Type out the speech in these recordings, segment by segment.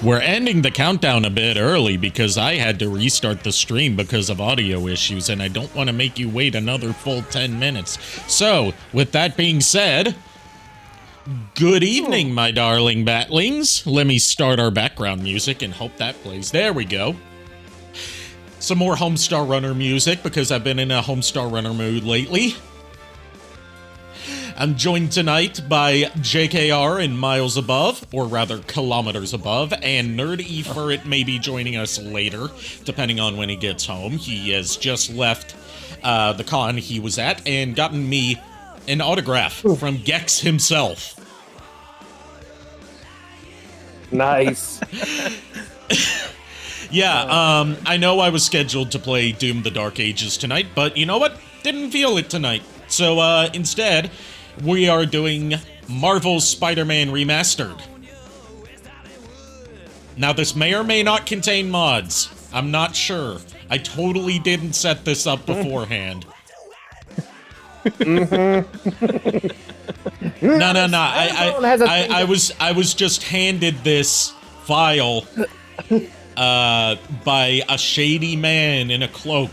We're ending the countdown a bit early because I had to restart the stream because of audio issues, and I don't want to make you wait another full 10 minutes. So, with that being said, good evening, my darling batlings. Let me start our background music and hope that plays. There we go. Some more Homestar Runner music because I've been in a Homestar Runner mood lately. I'm joined tonight by JKR and Miles Above, or rather Kilometers Above, and Nerd E Furret may be joining us later, depending on when he gets home. He has just left the con he was at and gotten me an autograph from Gex himself. Nice. Yeah, I know I was scheduled to play Doom the Dark Ages tonight, but you know what? Didn't feel it tonight. So instead, we are doing Marvel's Spider-Man Remastered. Now, this may or may not contain mods. I'm not sure. I totally didn't set this up beforehand. No. I was just handed this file by a shady man in a cloak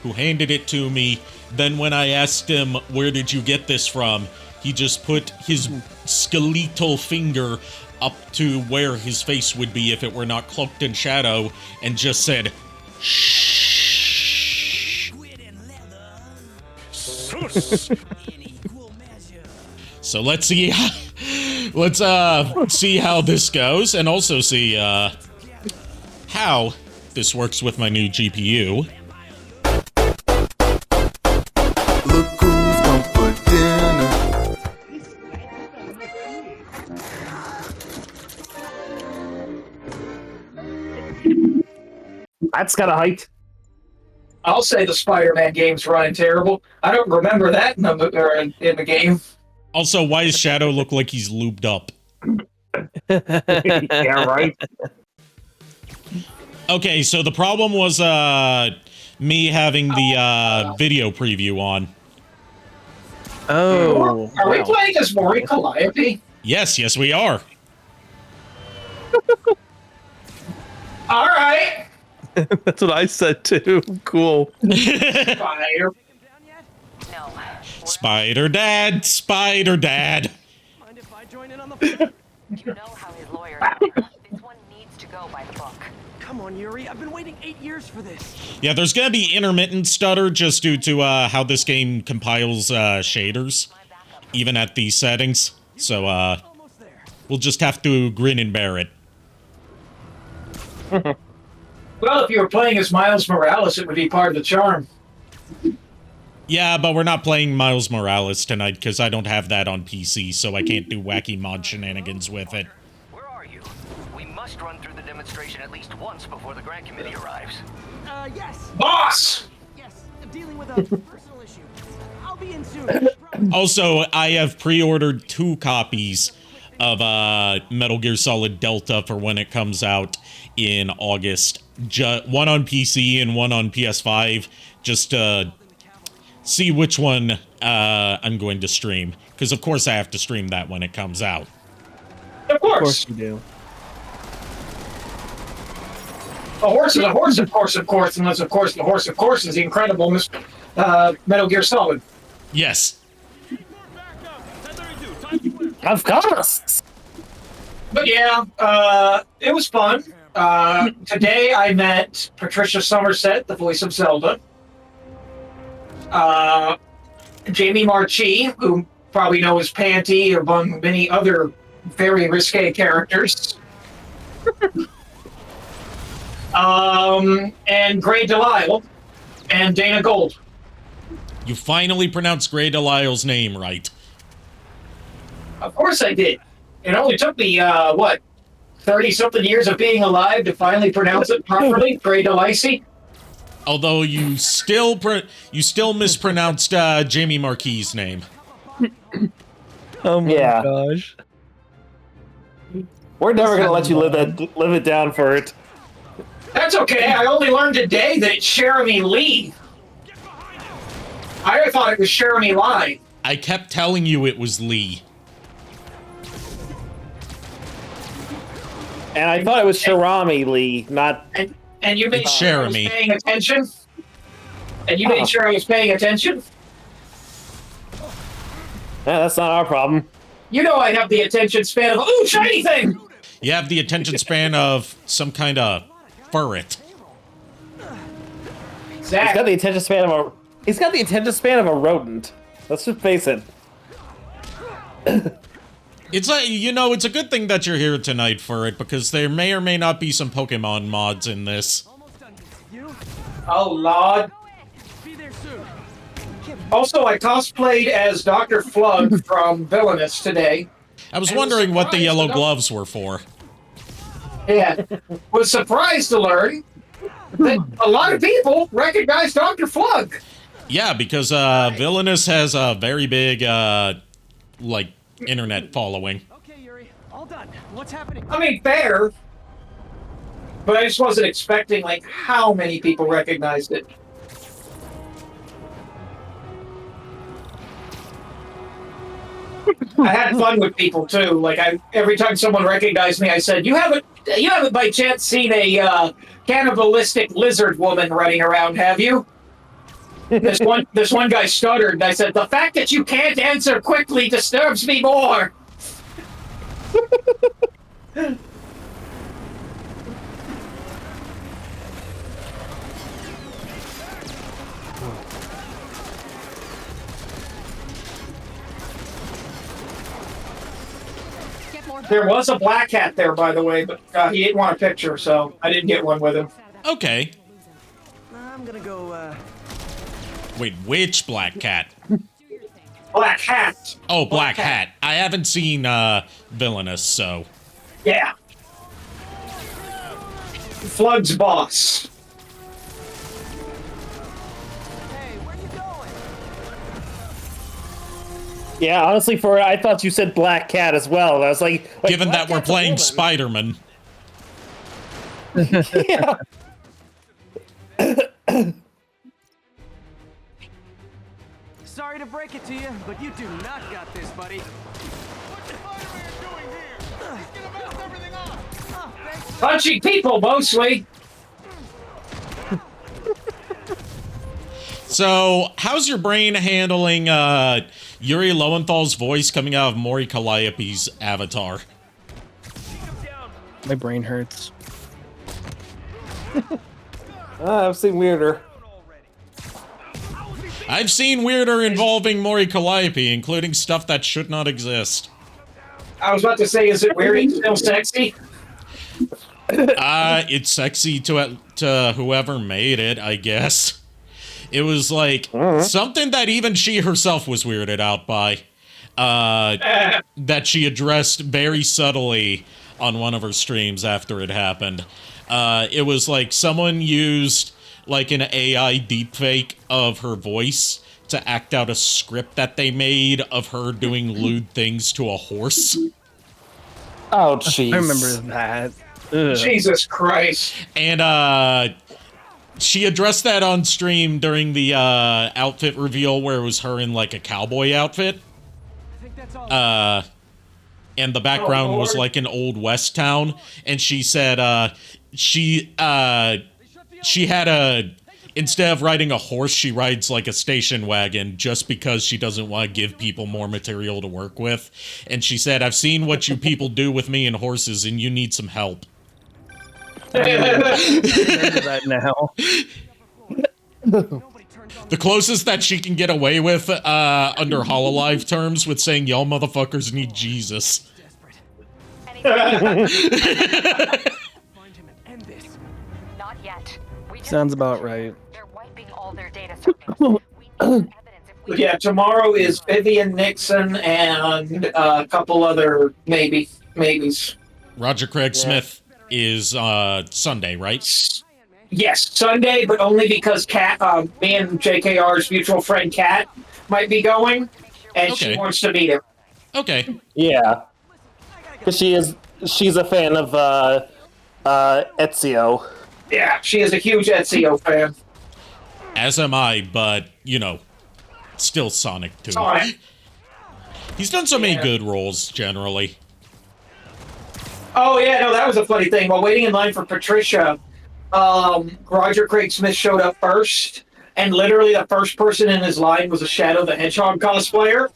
who handed it to me. Then when I asked him, where did you get this from? He just put his skeletal finger up to where his face would be if it were not cloaked in shadow and just said, shh. So let's see, see how this goes, and also see how this works with my new GPU. Look who's come for dinner. That's kind of height. I'll say the Spider-Man game's running terrible. I don't remember that in the game. Also, why does Shadow look like he's lubed up? Yeah, right. Okay, so the problem was me having the video preview on. Oh. Are we playing as Mori Calliope? Yes, we are. All right. That's what I said too. Cool. Fire. Spider Dad. Mind if I join in on the You know how his lawyer this one needs to go by the book. Come on, Yuri. I've been waiting 8 years for this. Yeah, there's gonna be intermittent stutter just due to how this game compiles shaders, even at these settings. So Almost there. we'll just have to grin and bear it. Well, if you were playing as Miles Morales, it would be part of the charm. Yeah, but we're not playing Miles Morales tonight because I don't have that on PC, so I can't do wacky mod shenanigans with it. Where are you? We must run through the demonstration at least once before the grant committee arrives. Yes. Boss! Yes. I'm dealing with a personal issue. I'll be in soon. Also, I have pre-ordered 2 copies of Metal Gear Solid Delta for when it comes out in August. One on PC and one on PS5, just to see which one I'm going to stream. Because of course I have to stream that when it comes out. Of Of course course. you do. A horse is a horse, of course, unless, of course, the horse, of course, is the incredible Metal Gear Solid. Yes. Of course. But yeah, it was fun. Today I met Patricia Somerset, the voice of Zelda. Jamie Marchi, who probably know as Panty among many other very risque characters. And Gray Delisle and Dana Gold. You finally pronounced Gray Delisle's name right. Of course I did. It only took me, 30-something years of being alive to finally pronounce it properly, Gray Delisle. Although you still mispronounced Jamie Marquis' name. Oh my Yeah. gosh. We're never gonna let you live it down for it. That's okay. I only learned today that it's Jeremy Lee. I thought it was Jeremy Lai. I kept telling you it was Lee. And I thought it was Shirami Lee, not. And you made sure I was Jeremy. paying attention? And you made sure I was paying attention? Yeah, that's not our problem. You know I have the attention span of, ooh, shiny thing! You have the attention span of some kind of furret. He's got the attention span of a. He's got the attention span of a rodent. Let's just face it. It's like, you know, it's a good thing that you're here tonight for it, because there may or may not be some Pokemon mods in this. Oh, Lord. Be there soon. Also, I cosplayed as Dr. Flug from Villainous today. I was And wondering what the surprised yellow enough- gloves were for. Yeah. Was surprised to learn that a lot of people recognize Dr. Flug. Yeah, because Villainous has a very big, like, internet following. Okay, Yuri. All done. What's happening? I mean, fair. But I just wasn't expecting, like, how many people recognized it. I had fun with people too. Like every time someone recognized me, I said, "You haven't by chance seen a cannibalistic lizard woman running around, have you?" This one guy stuttered, and I said, "The fact that you can't answer quickly disturbs me more." There was a black cat there, by the way, but he didn't want a picture, so I didn't get one with him. Okay. I'm gonna go, Wait, which Black Cat? Black hat. Oh, Black Hat. I haven't seen, Villainous, so... Yeah. Flug's boss. Hey, where you going? Yeah, honestly, for I thought you said Black Cat as well. And I was like Given Black that we're Cat's a playing woman. Spider-Man. Yeah. Sorry to break it to you, but you do not got this, buddy. What's Spider-Man doing here? He's gonna mess everything up. Oh, thanks. Punchy people, mostly. So, how's your brain handling, Yuri Lowenthal's voice coming out of Mori Calliope's avatar? My brain hurts. I've seen weirder. I've seen weirder involving Mori Calliope, including stuff that should not exist. I was about to say, is it weird and still sexy? It's sexy to whoever made it, I guess. It was like something that even she herself was weirded out by. That she addressed very subtly on one of her streams after it happened. It was like someone used like an AI deepfake of her voice to act out a script that they made of her doing lewd things to a horse. Oh, jeez. I remember that. Ugh. Jesus Christ. And she addressed that on stream during the outfit reveal where it was her in like a cowboy outfit. I think that's all. And the background was Lord. like an old west town, and she said she had a, instead of riding a horse, she rides like a station wagon just because she doesn't want to give people more material to work with. And she said, "I've seen what you people do with me and horses, and you need some help." Remember that now. The closest that she can get away with under Hololive terms with saying, "Y'all motherfuckers need Jesus." Anything? Find him and end this. Not yet. We just Sounds about right. They're wiping all their data sockets. We need some evidence if we Yeah, tomorrow is Vivian Nixon and a couple other maybes. Roger Craig Smith is Sunday, right? Yes, Sunday, but only because me and JKR's mutual friend Kat might be going, and Okay. she wants to meet him. Okay. Yeah, because she's a fan of Ezio. Yeah, she is a huge Ezio fan. As am I, but, you know, still Sonic 2. Sonic. He's done so many Yeah. good roles, generally. Oh yeah, no, that was a funny thing. While waiting in line for Patricia, Roger Craig Smith showed up first, and literally the first person in his line was a Shadow the Hedgehog cosplayer.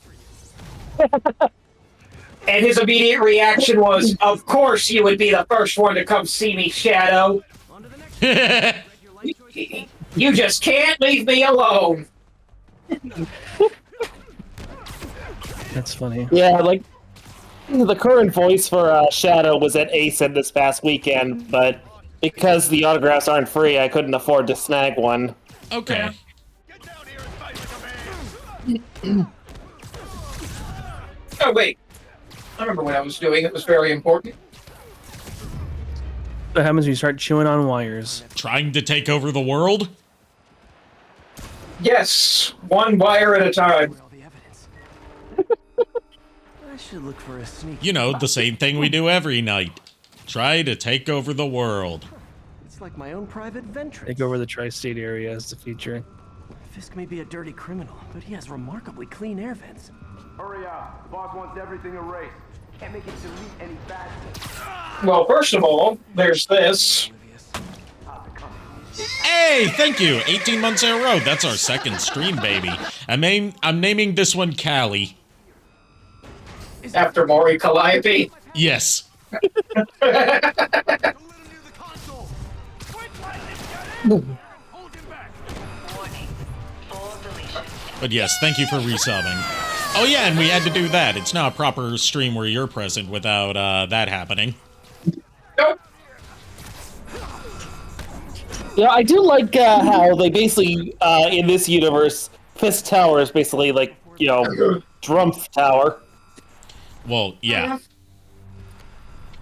And his immediate reaction was, "Of course, you would be the first one to come see me, Shadow. You just can't leave me alone." That's funny. Yeah, like the current voice for Shadow was at ACEN this past weekend, but because the autographs aren't free, I couldn't afford to snag one. Okay. Oh wait, I remember when I was doing it. Was very important. What happens when you start chewing on wires? Trying to take over the world? Yes, one wire at a time. All the evidence. I should look for a sneak. You know, the same thing we do every night. Try to take over the world. It's like my own private venture. Take over the tri-state area as the feature. Fisk may be a dirty criminal, but he has remarkably clean air vents. Hurry up. The boss wants everything erased. Can't make it delete any faster. Well, first of all, there's this. Hey, thank you. 18 months in a row. That's our second stream, baby. I'm naming this one Callie. After Maury Calliope. Yes. But yes, thank you for resubbing. Oh yeah, and we had to do that. It's not a proper stream where you're present without that happening. Nope. Yeah, I do like how they basically, in this universe, Fist Tower is basically like, you know, Drumpf Tower. Well, yeah.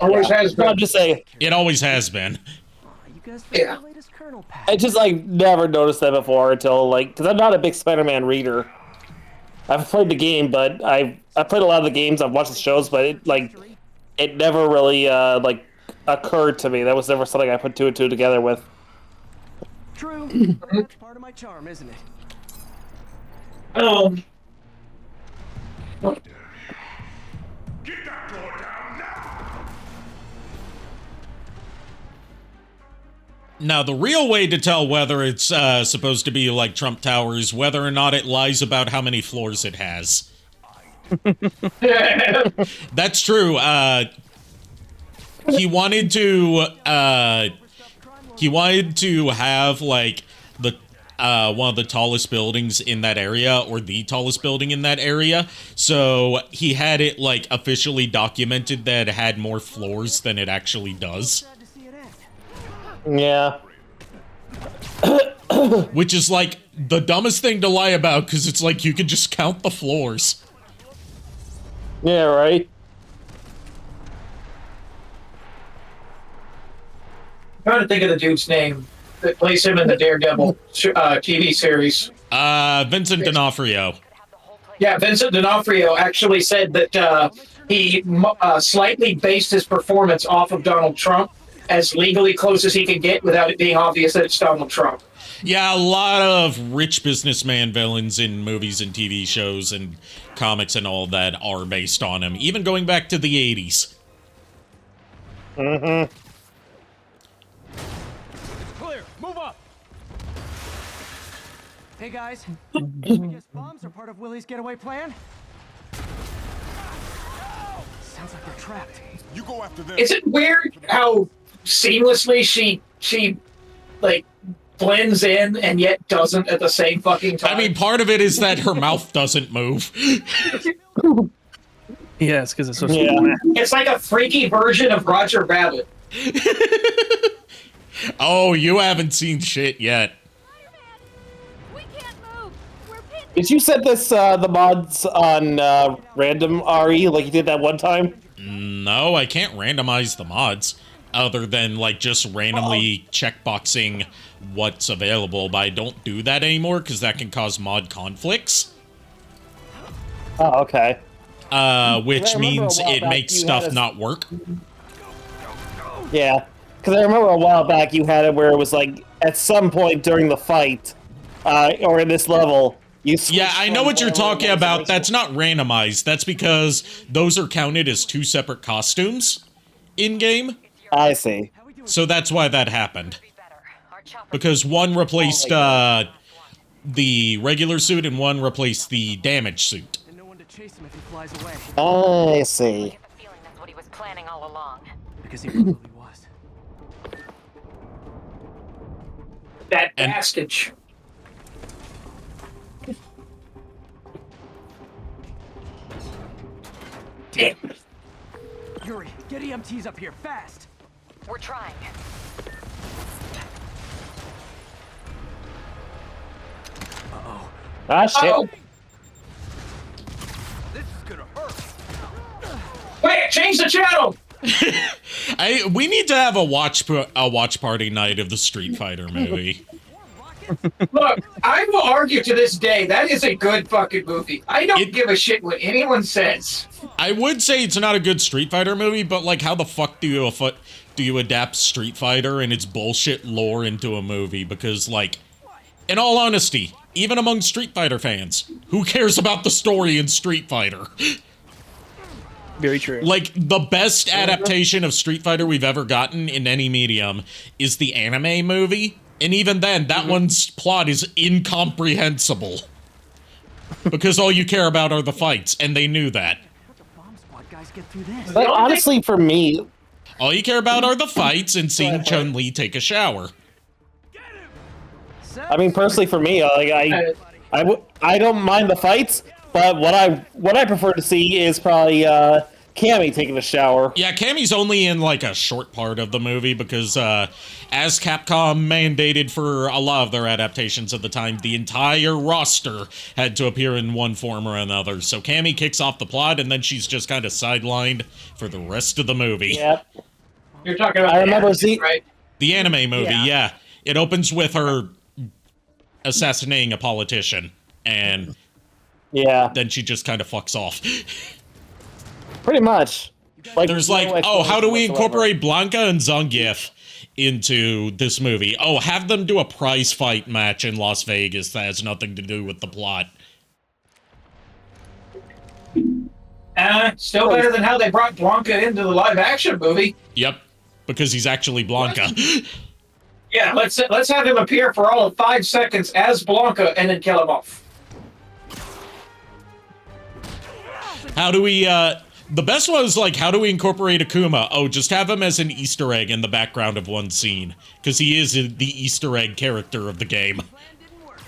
Always has been. I'll just say, It always has been. You guys Yeah. the latest kernel patch. I just, like, never noticed that before until, like, because I'm not a big Spider-Man reader. I've played the game, but I've played a lot of the games, I've watched the shows, but it, like, it never really, like, occurred to me. That was never something I put two and two together with. True. That's part of my charm, isn't it? Now, the real way to tell whether it's supposed to be like Trump Tower is whether or not it lies about how many floors it has. That's true. He wanted to have like the one of the tallest buildings in that area, or the tallest building in that area. So he had it like officially documented that it had more floors than it actually does. Sad to see it end. Yeah. Which is like the dumbest thing to lie about, because it's like you could just count the floors. Yeah, right? I'm trying to think of the dude's name that plays him in the Daredevil TV series. Vincent D'Onofrio. Yeah, Vincent D'Onofrio actually said that he slightly based his performance off of Donald Trump as legally close as he could get without it being obvious that it's Donald Trump. Yeah, a lot of rich businessman villains in movies and TV shows and comics and all that are based on him, even going back to the 80s. Mm-hmm. Clear. Move up. Hey guys. Guess bombs are part of Willie's getaway plan? Sounds like they're trapped. You go after them. Is it weird how seamlessly she like blends in and yet doesn't at the same fucking time? I mean, part of it is that her mouth doesn't move. Yeah, it's because it's so Yeah. small. It's like a freaky version of Roger Rabbit. Oh, you haven't seen shit yet. We can't move. We're pinned. Did you set this, the mods on, random RE like you did that one time? No, I can't randomize the mods, other than, like, just randomly checkboxing what's available, but I don't do that anymore, because that can cause mod conflicts. Oh, okay. Which I remember means a while it back makes you stuff had a- not work. Yeah. Because I remember a while back you had it where it was like, at some point during the fight, or in this level, you switched Yeah, I know from what you're talking randomized about. to- That's not randomized. That's because those are counted as two separate costumes. in game. I see. So that's why that happened. Be better. Our chopper. Because one replaced the regular suit and one replaced the damage suit. And no one to chase him if he flies away. I I see. get the feeling that's what he was planning all along. Because he probably was. That And- bastage. Damn. Yuri, get EMTs up here, fast! We're trying. Ah, shit. Oh, This is gonna hurt! wait, change the channel. We need to have a watch party night of the Street Fighter movie. Look, I will argue to this day that is a good fucking movie. I don't give a shit what anyone says. I would say it's not a good Street Fighter movie, but like, how the fuck do you adapt Street Fighter and its bullshit lore into a movie? Because like, in all honesty, even among Street Fighter fans, who cares about the story in Street Fighter? Very true. Like, the best adaptation of Street Fighter we've ever gotten in any medium is the anime movie. And even then, that one's plot is incomprehensible. Because all you care about are the fights, and they knew that. How'd the bomb squad guys get through this? But honestly, for me, All you care about are the fights and seeing Chun-Li take a shower. I mean, personally, for me, like I don't mind the fights, but what I prefer to see is probably Cammy taking a shower. Yeah, Cammy's only in like a short part of the movie because as Capcom mandated for a lot of their adaptations at the time, the entire roster had to appear in one form or another. So Cammy kicks off the plot and then she's just kind of sidelined for the rest of the movie. Yep. You're talking about I remember right? The anime movie, Yeah. yeah. It opens with her assassinating a politician and Yeah. then she just kind of fucks off. Pretty much. Like, There's no like, oh, how do we whatsoever. incorporate Blanca and Zangief into this movie? Oh, have them do a prize fight match in Las Vegas that has nothing to do with the plot. Still better than how they brought Blanca into the live action movie. Yep, because he's actually Blanca. Yeah, let's have him appear for all of 5 seconds as Blanca and then kill him off. How do we, the best was like, how do we incorporate Akuma? Oh, just have him as an Easter egg in the background of one scene. Because he is the Easter egg character of the game. Plan didn't work.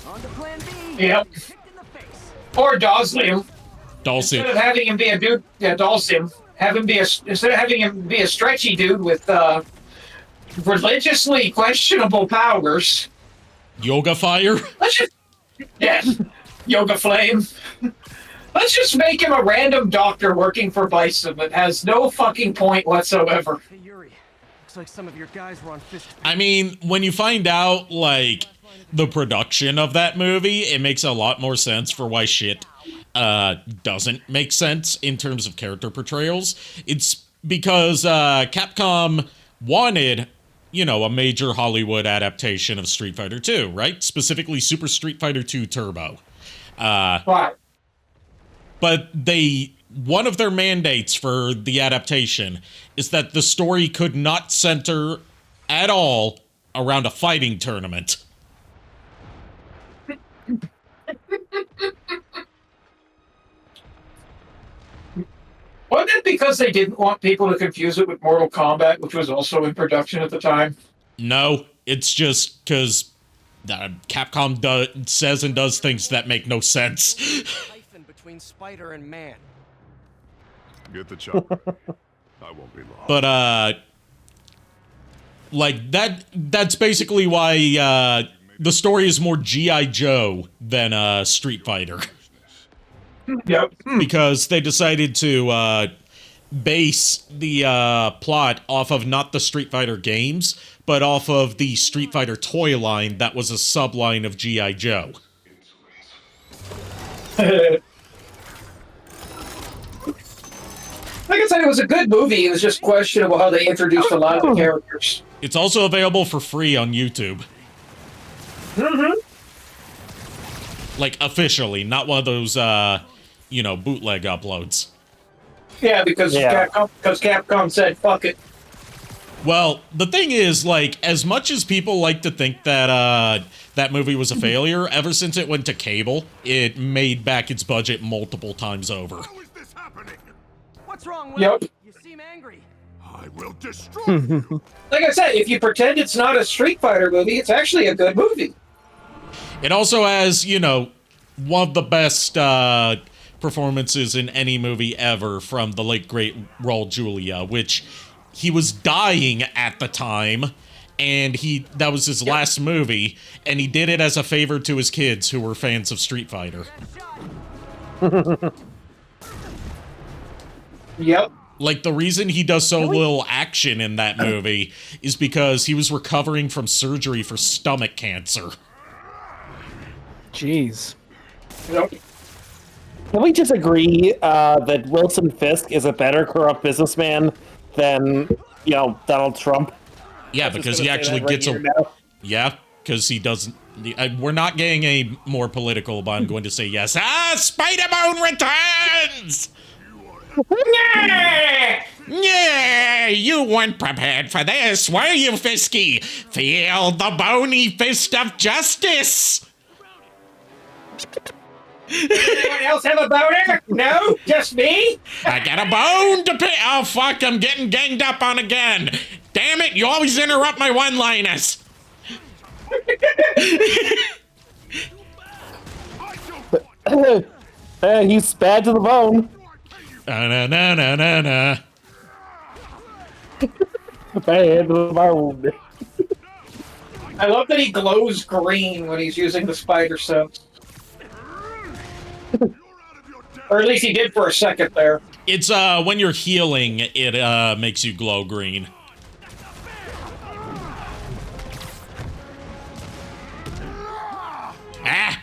On to plan B. Yep. Kicked in the face. Or Dawslim. Instead of Dulcie. having him be a dude, yeah, Dawslim. Have him be instead of having him be a stretchy dude with religiously questionable powers. Yoga Fire? Let's just Yoga Flame. Let's just make him a random doctor working for Bison that has no fucking point whatsoever. Hey, Yuri. Looks like some of your guys were on fist. I mean, when you find out, like, the production of that movie, it makes a lot more sense for why shit doesn't make sense in terms of character portrayals. It's because Capcom wanted, you know, a major Hollywood adaptation of Street Fighter 2, right? Specifically Super Street Fighter 2 Turbo. But But one of their mandates for the adaptation is that the story could not center at all around a fighting tournament. wasn't it because they didn't want people to confuse it with Mortal Kombat, which was also in production at the time? No, it's just because Capcom says and does things that make no sense. Hyphen between spider and man. Get the chopper. I won't be long. But, like, that's basically why, the story is more G.I. Joe than, Street Fighter. Yep. Because they decided to, base the, plot off of not the Street Fighter games, but off of the Street Fighter toy line that was a subline of G.I. Joe. Like I said, it was a good movie. It was just questionable how they introduced a lot of the characters. It's also available for free on YouTube. Mm-hmm. Like, officially, not one of those, you know, bootleg uploads. Yeah, because Capcom said fuck it. Well, the thing is, like, as much as people like to think that that movie was a failure, ever since it went to cable, it made back its budget multiple times over. How is this happening? What's wrong, Will? Yep. You seem angry. I will destroy you. Like I said, if you pretend it's not a Street Fighter movie, it's actually a good movie. It also has, you know, one of the best performances in any movie ever from the late great Raul Julia, which he was dying at the time, and that was his last movie, and he did it as a favor to his kids who were fans of Street Fighter. Yep. Like, the reason he does so little action in that movie is because he was recovering from surgery for stomach cancer. Jeez. Yep. Can we just agree that Wilson Fisk is a better corrupt businessman than, you know, Donald Trump? Yeah, I'm just because gonna he say actually that right gets here a... now. Yeah, because he doesn't... we're not getting any more political, but I'm going to say yes. Spider-Bone returns! Yeah, you weren't prepared for this, were you, Fisky? Feel the bony fist of justice! Anyone else have a boner? No? Just me? I got a bone to pick. Oh, fuck, I'm getting ganged up on again. Damn it, you always interrupt my one-liners. He's bad to the bone. Na-na-na-na-na. Bad to the bone. I love that he glows green when he's using the spider sense. Or at least he did for a second there. It's, when you're healing, it, makes you glow green. Ah!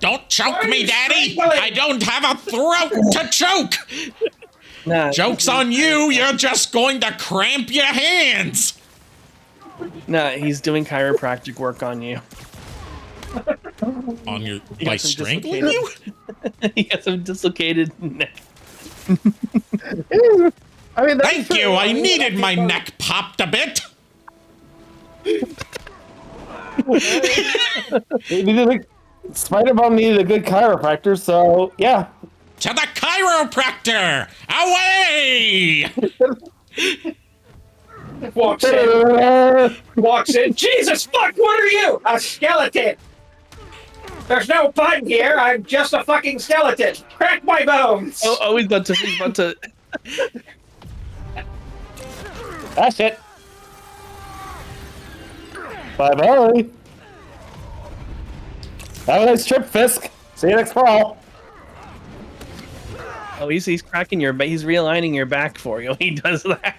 Don't choke me, Daddy! I don't have a throat to choke! Nah, Joke's on you, you're just going to cramp your hands! Nah, he's doing chiropractic work on you. On your... He by got some strangling you? He got some dislocated neck. I mean, that's Thank true. you, I mean, needed my neck popped a bit! Spider-Man needed a good chiropractor, so yeah. To the chiropractor! Away! Walks in. Jesus fuck, what are you? A skeleton. There's no button here. I'm just a fucking skeleton. Crack my bones. Oh, he's about to. That's it. Bye-bye. Have a nice trip, Fisk. See you next fall. Oh, he's cracking your back. He's realigning your back for you. He does that.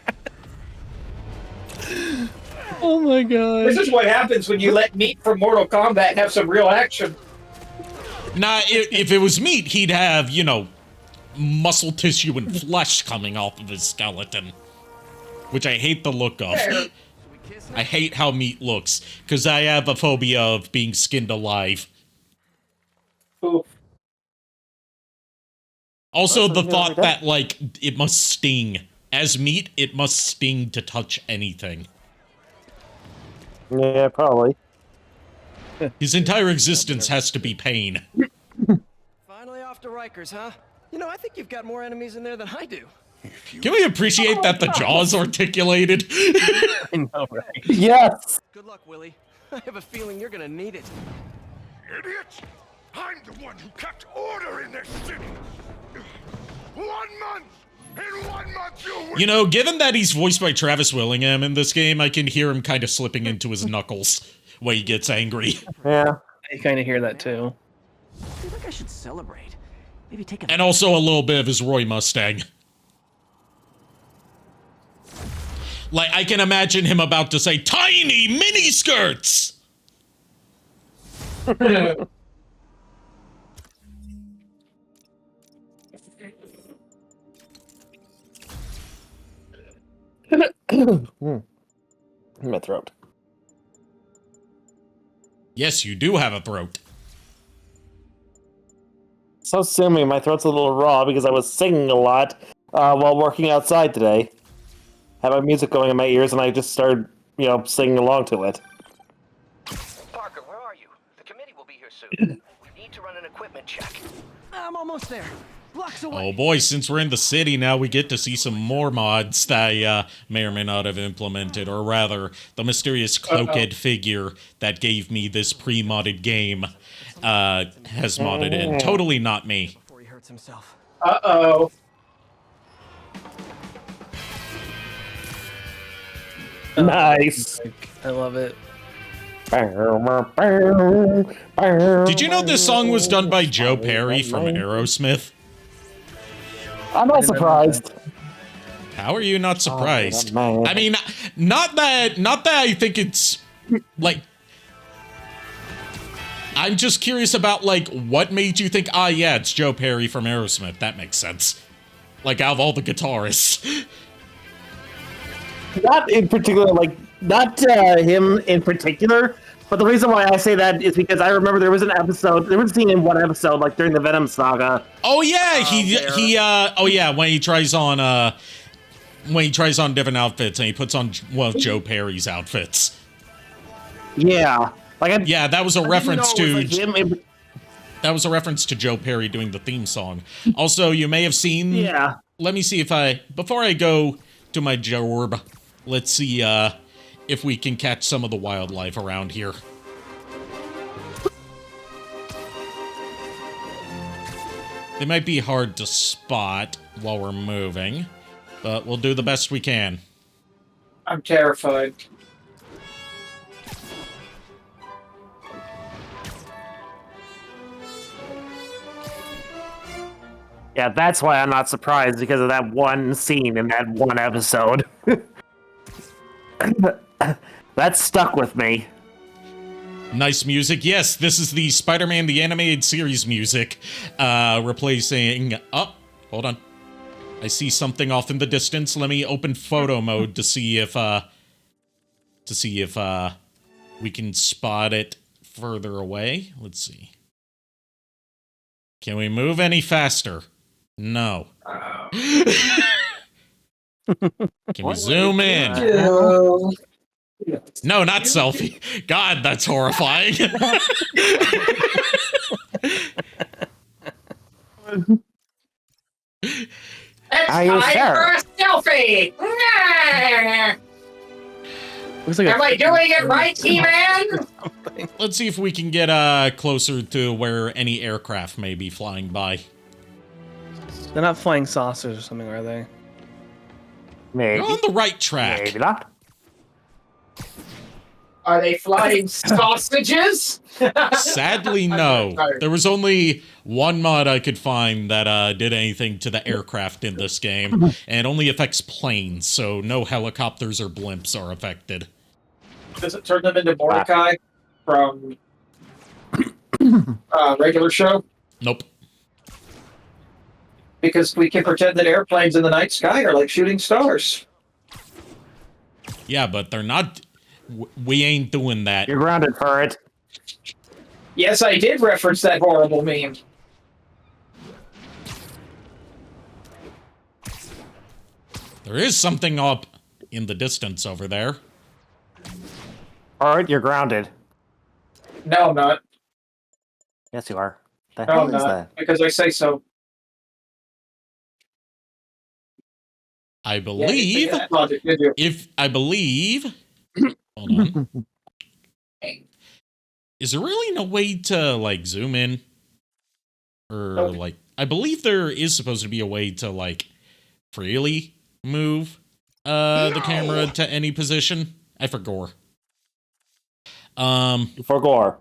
Oh my god. This is what happens when you let Meat from Mortal Kombat have some real action. Nah, if it was meat, he'd have, you know, muscle tissue and flesh coming off of his skeleton. Which I hate the look of. I hate how meat looks, because I have a phobia of being skinned alive. Ooh. Also, the thought that, like, it must sting. As meat, it must sting to touch anything. Yeah, probably. His entire existence has to be pain. Finally off to Rikers, huh? You know, I think you've got more enemies in there than I do. Can we appreciate that the jaw's articulated? I know, right? Yes. Good luck, Willie. I have a feeling you're gonna need it. Idiot! I'm the one who kept order in this city. 1 month! In 1 month You know, given that he's voiced by Travis Willingham in this game, I can hear him kind of slipping into his knuckles when he gets angry. Yeah. I kind of hear that too. I feel like I should celebrate. Maybe take a... And also a little bit of his Roy Mustang. Like, I can imagine him about to say, "Tiny miniskirts!" My throat. Yes, you do have a throat. So assuming my throat's a little raw because I was singing a lot while working outside today. Had my music going in my ears, and I just started, singing along to it. Parker, where are you? The committee will be here soon. We need to run an equipment check. I'm almost there. Blocks away. Oh boy, since we're in the city now, we get to see some more mods that I may or may not have implemented, or rather, the mysterious cloaked figure that gave me this pre-modded game has modded in. Totally not me. Before he hurts himself. Uh-oh. Nice. I love it. Did you know this song was done by Joe Perry from Aerosmith? I'm not surprised. How are you not surprised? man. I mean, not that I think it's like. I'm just curious about like what made you think, yeah, it's Joe Perry from Aerosmith. That makes sense. Like out of all the guitarists. Not in particular, not him in particular, but the reason why I say that is because I remember there was a scene in one episode, like during the Venom saga. Oh yeah, when he tries on different outfits and he puts on one of Joe Perry's outfits. Yeah, that was a reference to him. that was a reference to Joe Perry doing the theme song. Also, you may have seen. Yeah. Let me see before I go to my jorb, let's see if we can catch some of the wildlife around here. They might be hard to spot while we're moving, but we'll do the best we can. I'm terrified. Yeah, that's why I'm not surprised, because of that one scene in that one episode. That stuck with me. Nice music. Yes, this is the Spider-Man the Animated Series music, replacing... Oh, hold on. I see something off in the distance. Let me open photo mode to see if we can spot it further away. Let's see. Can we move any faster? No. Can we zoom in? No, not selfie. God, that's horrifying. Are you sure? A selfie! Looks like Am I doing it right, T-Man? Let's see if we can get closer to where any aircraft may be flying by. They're not flying saucers or something, are they? Maybe. You're on the right track. Maybe not. Are they flying sausages? Sadly, no. There was only one mod I could find that did anything to the aircraft in this game, and it only affects planes, so no helicopters or blimps are affected. Does it turn them into Mordecai from regular show? Nope. Because we can pretend that airplanes in the night sky are like shooting stars. Yeah, but they're not... We ain't doing that. You're grounded for it. Yes, I did reference that horrible meme. There is something up in the distance over there. Alright, you're grounded. No, I'm not. Yes, you are. The No, hell I'm is not. that? Because I say so. I Yeah, believe... that logic, did you? Hold on. Is there really no way to, like, zoom in? Or, Nope. like... I believe there is supposed to be a way to, like, freely move the camera to any position. I forgot. For gore.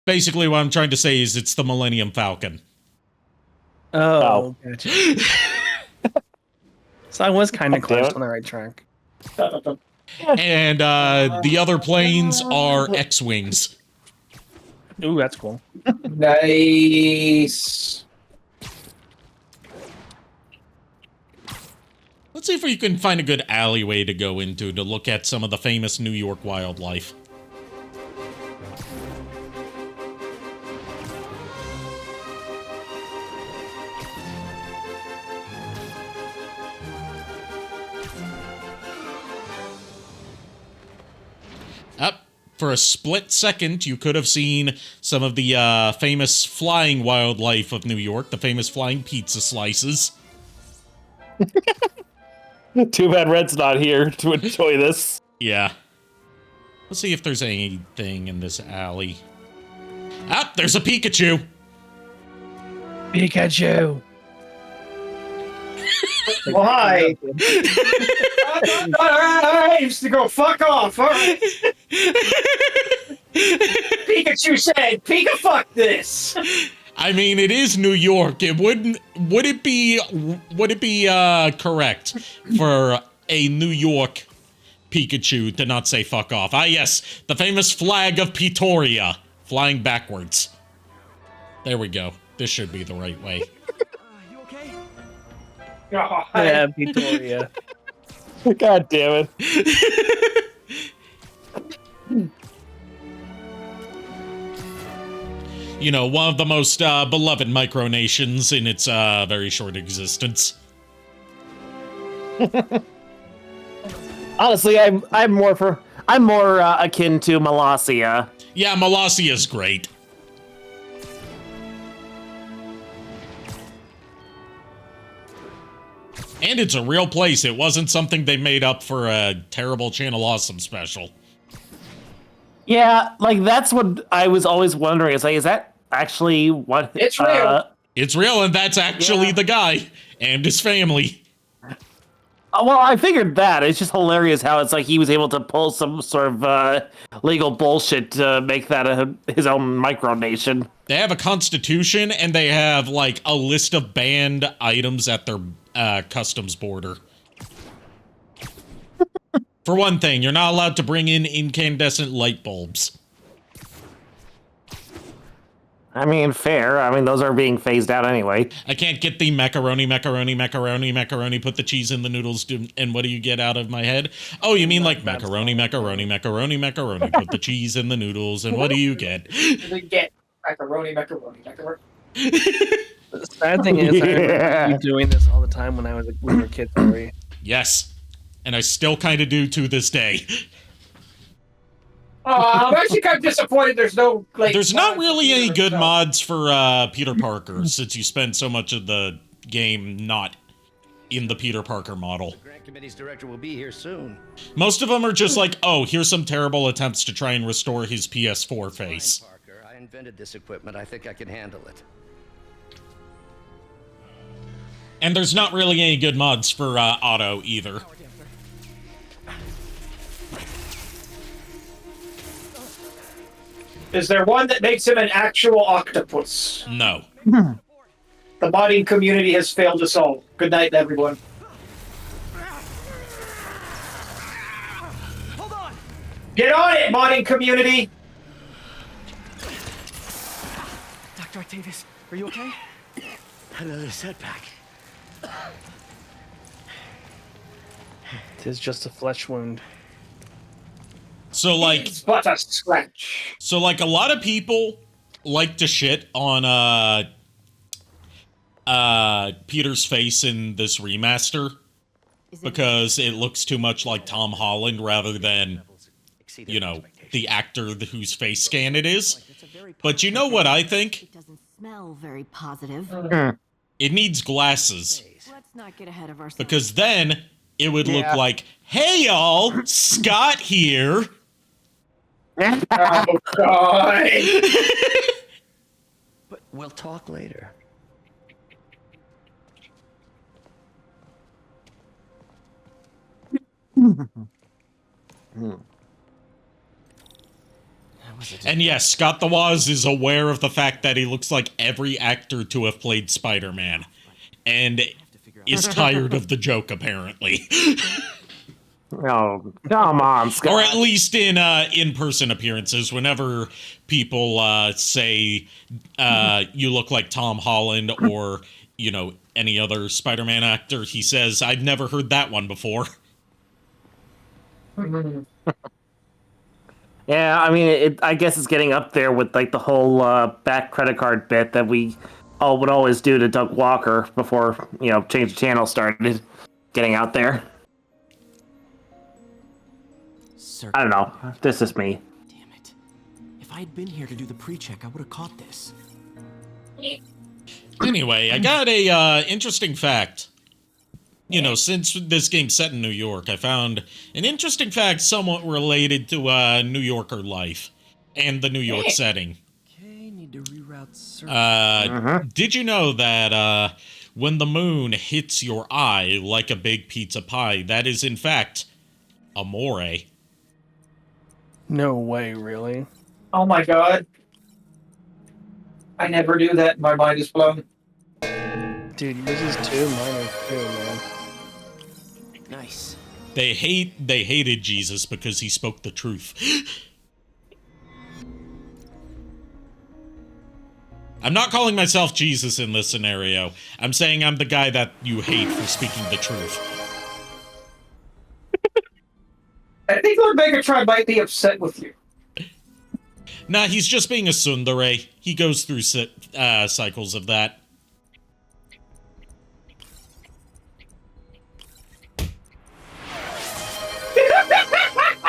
Basically what I'm trying to say is it's the Millennium Falcon. Oh, gotcha. So I was kind of God damn close it. on the right track. And the other planes are X-Wings. Ooh, that's cool. Nice. Let's see if we can find a good alleyway to go into to look at some of the famous New York wildlife. Up. For a split second, you could have seen some of the famous flying wildlife of New York, the famous flying pizza slices. Too bad Red's not here to enjoy this. Yeah. Let's see if there's anything in this alley. Ah, there's a Pikachu. Pikachu. Why? All right, used to go fuck off. All right. Pikachu said, "Pika, fuck this." I mean, it is New York. Would it be correct for a New York Pikachu to not say fuck off? Ah, yes, the famous flag of Pretoria, flying backwards. There we go. This should be the right way. You okay? Yeah, Victoria. God damn it. You know, one of the most beloved micronations in its very short existence. Honestly, I'm more akin to Molossia. Yeah, Molossia is great. And it's a real place. It wasn't something they made up for a terrible Channel Awesome special. Yeah, like that's what I was always wondering. Is like, is that actually what? It's real. It's real, and that's actually the guy and his family. Well, I figured that. It's just hilarious how it's like he was able to pull some sort of legal bullshit to make that his own micronation. They have a constitution, and they have, like, a list of banned items at their customs border. For one thing, you're not allowed to bring in incandescent light bulbs. I mean, fair. I mean, those are being phased out anyway. I can't get the macaroni, put the cheese in the noodles, and what do you get out of my head? Oh, you mean like macaroni, put the cheese in the noodles, and what do you get? You get macaroni. The sad thing is, I remember you doing this all the time when we were kids, Corey. Yes. And I still kind of do to this day. I'm actually kind of disappointed there's no, like... There's not really any good mods for Peter Parker, since you spend so much of the game not in the Peter Parker model. The grant committee's director will be here soon. Most of them are just like, oh, here's some terrible attempts to try and restore his PS4 face. Fine, Parker. I invented this equipment. I think I can handle it. And there's not really any good mods for Otto either. Is there one that makes him an actual octopus? No. The modding community has failed us all. Good night, everyone. Hold on. Get on it, modding community! Dr. Octavius, are you okay? Another setback. Tis just a flesh wound. So, like... It's but a scratch. So, like, a lot of people like to shit on, Peter's face in this remaster because it looks too much like Tom Holland rather than, you know, the actor whose face scan it is. But you know what I think? It doesn't smell very positive. It needs glasses. Let's not get ahead of ourselves. Because then it would look like, hey y'all, Scott here. Oh, God. But we'll talk later. And yes, Scott the Woz is aware of the fact that he looks like every actor to have played Spider-Man. And is tired of the joke, apparently. Oh, come on, Scott. Or at least in in-person appearances, whenever people say you look like Tom Holland or, you know, any other Spider-Man actor, he says, I've never heard that one before. Yeah, I mean, I guess it's getting up there with like the whole back credit card bit that we would always do to Doug Walker before, you know, Change the Channel started getting out there. I don't know. This is me. Damn it. If I had been here to do the pre-check, I would have caught this. Anyway, I got a interesting fact. You know, since this game's set in New York, I found an interesting fact somewhat related to New Yorker life and the New York setting. Okay, need to reroute search. Did you know that when the moon hits your eye like a big pizza pie, that is in fact amore? No way, really. Oh my god. I never knew that. My mind is blown. Dude, yours is too, mine is too, man. Nice. They hated Jesus because he spoke the truth. I'm not calling myself Jesus in this scenario. I'm saying I'm the guy that you hate for speaking the truth. I think Lord Megatron might be upset with you. Nah, he's just being a tsundere. He goes through cycles of that.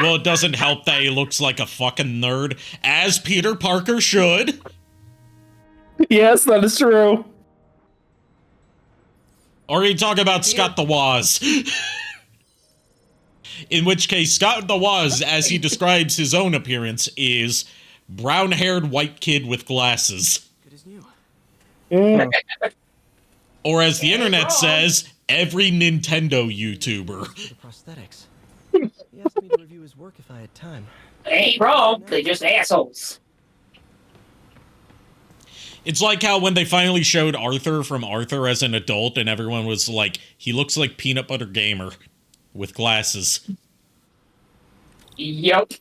Well, it doesn't help that he looks like a fucking nerd, as Peter Parker should. Yes, that is true. Or you talk about Scott the Woz. In which case, Scott the Woz, as he describes his own appearance, is brown-haired white kid with glasses. Good as new. Or as the internet says, every Nintendo YouTuber. The prosthetics. He asked me to review his work if I had time. They ain't wrong. They're just assholes. It's like how when they finally showed Arthur from Arthur as an adult and everyone was like, he looks like Peanut Butter Gamer with glasses. Yep.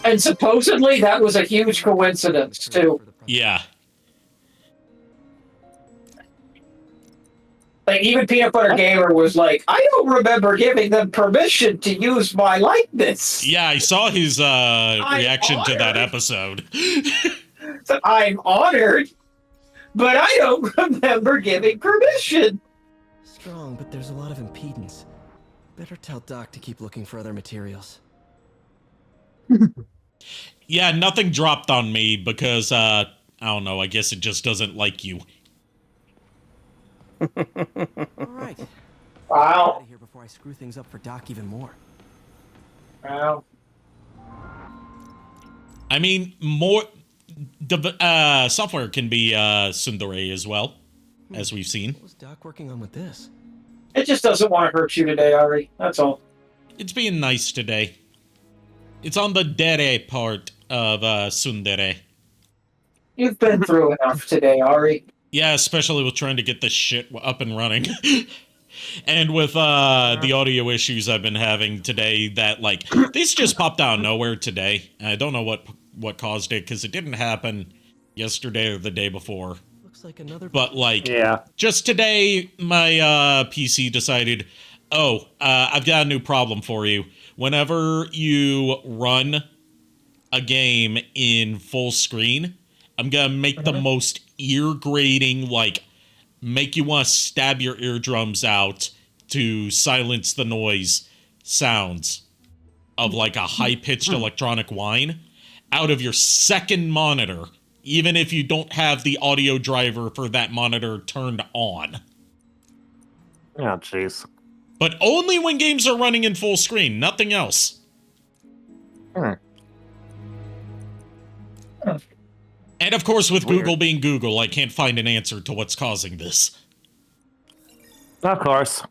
And supposedly that was a huge coincidence, too. Yeah. Like, even Peanut Butter Gamer was like, I don't remember giving them permission to use my likeness. Yeah, I saw his reaction to that honored. episode. So I'm honored, but I don't remember giving permission. Strong, but there's a lot of impedance. Better tell Doc to keep looking for other materials. Yeah, nothing dropped on me because, I don't know, I guess it just doesn't like you. All right. Out Wow. of here before I screw things up for Doc even more. Wow. I mean, software can be tsundere as well, as we've seen. What was Doc working on with this? It just doesn't want to hurt you today, Ari. That's all. It's being nice today. It's on the dere part of tsundere. You've been through enough today, Ari. Yeah, especially with trying to get this shit up and running. And with the audio issues I've been having today that, like, these just popped out of nowhere today. I don't know what caused it, because it didn't happen yesterday or the day before. Looks like another. But, like, Yeah. just today, my PC decided, I've got a new problem for you. Whenever you run a game in full screen, I'm gonna make the most ear-grating, like, make you want to stab your eardrums out to silence the noise sounds of, like, a high-pitched electronic whine out of your second monitor, even if you don't have the audio driver for that monitor turned on. Oh, jeez. But only when games are running in full screen, nothing else. And of course, with Google being Google, I can't find an answer to what's causing this. Of course.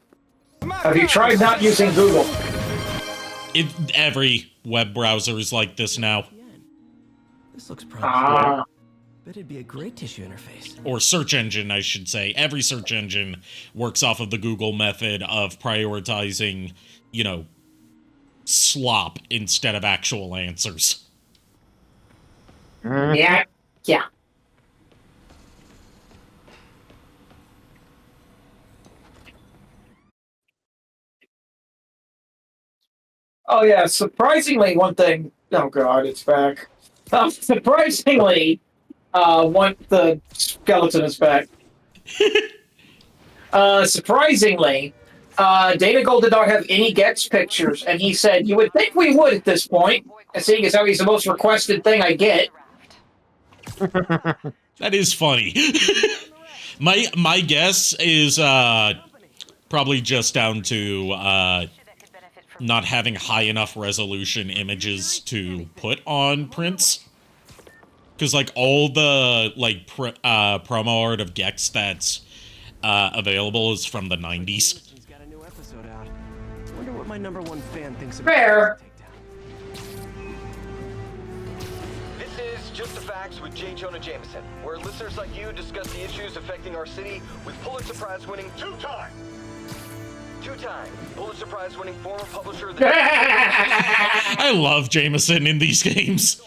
Have you tried not using Google? Every web browser is like this now. This looks promising. Ah. Bet it'd be a great tissue interface. Or search engine, I should say. Every search engine works off of the Google method of prioritizing, you know, slop instead of actual answers. Yeah. Yeah. Oh yeah, surprisingly, one thing. Oh god, it's back. Surprisingly, the skeleton is back. Surprisingly, Data Gold did not have any Gex pictures, and he said, "You would think we would at this point, seeing as how he's the most requested thing I get." That is funny. my guess is probably just down to not having high enough resolution images to put on prints. Because, like, all the, like, promo art of Gex that's available is from the 90s. He's got a new episode out. Wonder what my #1 fan thinks about Fair. This is Just the Facts with J. Jonah Jameson, where listeners like you discuss the issues affecting our city with Pulitzer Prize-winning two-time Pulitzer Prize-winning former publisher of the... I love Jameson in these games.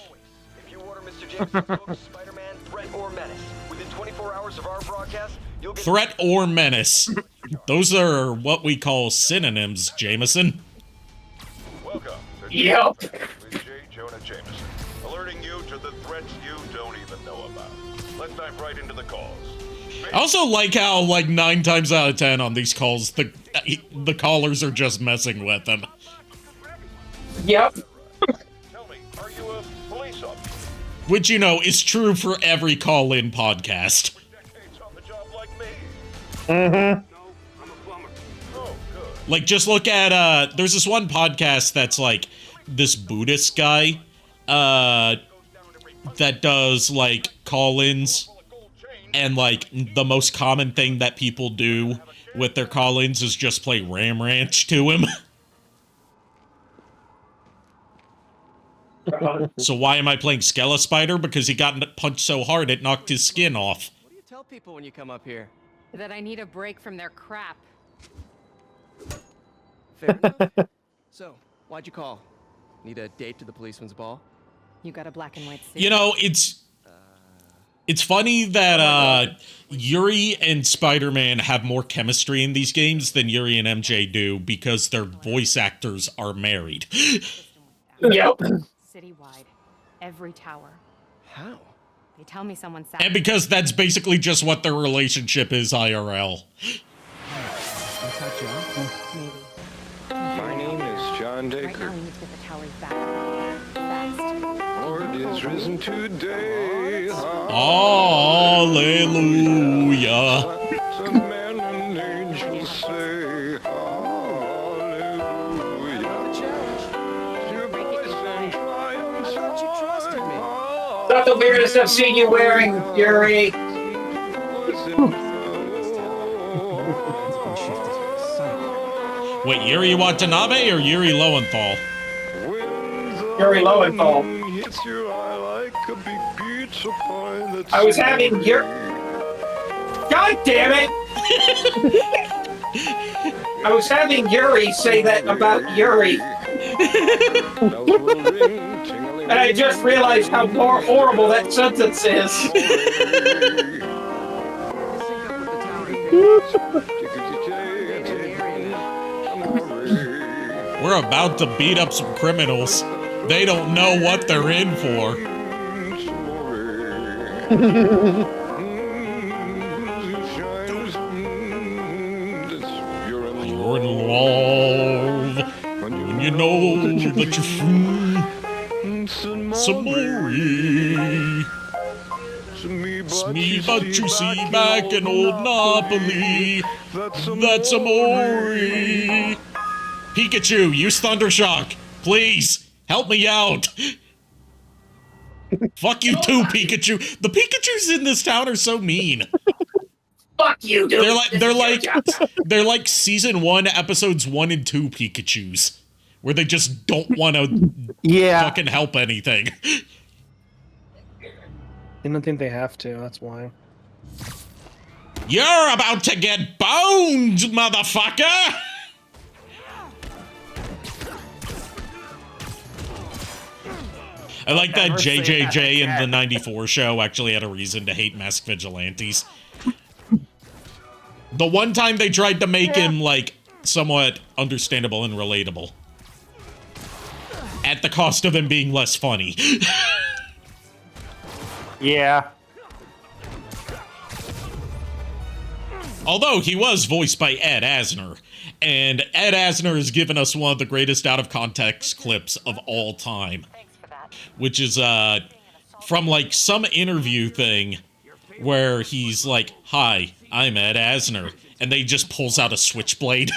If you order Mr. Jameson's book, Spider-Man, Threat or Menace, within 24 hours of our broadcast, you'll get... Threat or menace. Those are what we call synonyms, Jameson. Welcome to Yep. with J. Jonah Jameson, alerting you to the threats you don't even know about. Let's dive right into the calls. I also like how, like, 9 times out of 10 on these calls, the callers are just messing with them. Yep. Tell me, are you a police officer? Which, you know, is true for every call-in podcast. Decades on the job like me. Mm-hmm. Oh, good. Like, just look at, there's this one podcast that's, like, this Buddhist guy, that does, like, call-ins, and, like, the most common thing that people do with their call-ins is just play Ram Ranch to him. So why am I playing Skella Spider? Because he got punched so hard it knocked his skin off. What do you tell people when you come up here? That I need a break from their crap. Fair enough. So, why'd you call? Need a date to the policeman's ball? You got a black and white suit. You know, it's funny that Yuri and Spider-Man have more chemistry in these games than Yuri and MJ do because their voice actors are married. Yep. Citywide. Every tower. How? They tell me someone sat. And because that's basically just what their relationship is IRL. That's how John? Maybe. My name is John Right now Dacre. we need to get the towers back. Fast. Lord is risen today. Hallelujah. To men and angels say hallelujah. Your voice in triumph. I thought you trusted me. Not the weirdest I've seen you wearing, Yuri. Wait, Yuri Watanabe or Yuri Lowenthal? Yuri Lowenthal. I was having your... God damn it! I was having Yuri say that about Yuri. And I just realized how more horrible that sentence is. We're about to beat up some criminals. They don't know what they're in for. You're in love, and you know that you're free. Samori. It's me, but you see back in old Napoli. That's Amori. Pikachu, use Thundershock. Please, help me out. Fuck you too, Pikachu. The Pikachus in this town are so mean. Fuck you, dude. They're like season 1, episodes 1 and 2 Pikachus, where they just don't want to fucking help anything. I don't think they have to, that's why. You're about to get boned, motherfucker! I like that JJJ in the 94 show actually had a reason to hate masked vigilantes. The one time they tried to make him, like, somewhat understandable and relatable. At the cost of him being less funny. Yeah. Although he was voiced by Ed Asner. And Ed Asner has given us one of the greatest out-of-context clips of all time. Which is, from, like, some interview thing where he's like, "Hi, I'm Ed Asner." And they just pulls out a switchblade.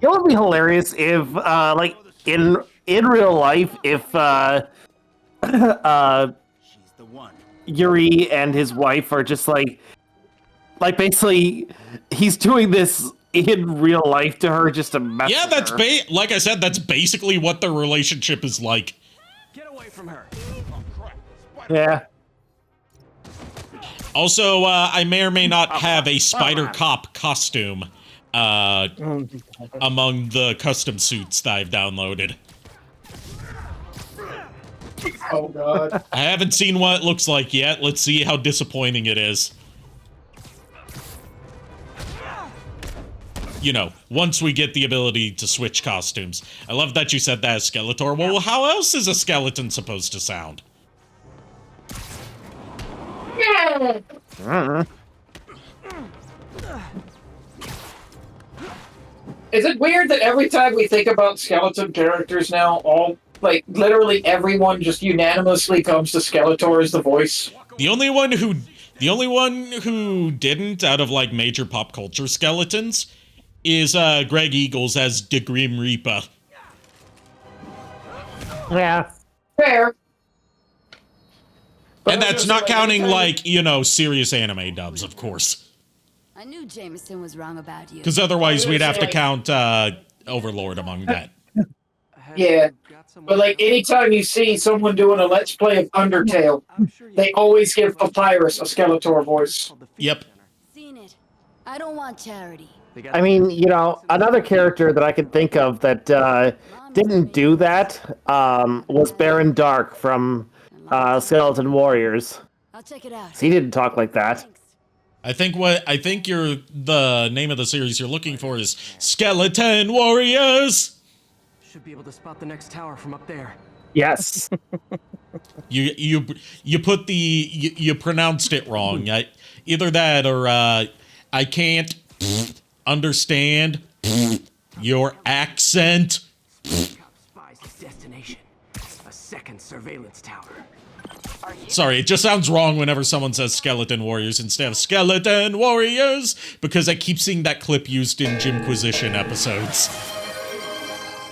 It would be hilarious if, like, in real life, if, Yuri and his wife are just like basically, he's doing this in real life to her just to mess Yeah, with that's her. like I said, that's basically what their relationship is like. Get away from her. Yeah. Also, I may or may not have a Spider Cop costume among the custom suits that I've downloaded. Oh god. I haven't seen what it looks like yet. Let's see how disappointing it is. You know, once we get the ability to switch costumes. I love that you said that as Skeletor. Well, how else is a skeleton supposed to sound? Is it weird that every time we think about skeleton characters now, all like literally everyone just unanimously comes to Skeletor as the voice? The only one who didn't out of like major pop culture skeletons is Greg Eagles as the Grim Reaper. Yeah. Fair. And that's not counting like, you know, serious anime dubs, of course. I knew Jameson was wrong about you. Because otherwise we'd have to count Overlord among that. Yeah. But like anytime you see someone doing a Let's Play of Undertale, they always give Papyrus a Skeletor voice. Yep. Seen it. I don't want charity. I mean, you know, another character that I could think of that didn't do that was Baron Dark from Skeleton Warriors. I'll check it out. He didn't talk like that. I think the name of the series you're looking for is Skeleton Warriors. Should be able to spot the next tower from up there. Yes. You pronounced it wrong. Either that or I can't understand your accent. Spy's destination. A second surveillance tower. Sorry, it just sounds wrong whenever someone says Skeleton Warriors instead of Skeleton Warriors, because I keep seeing that clip used in Jimquisition episodes.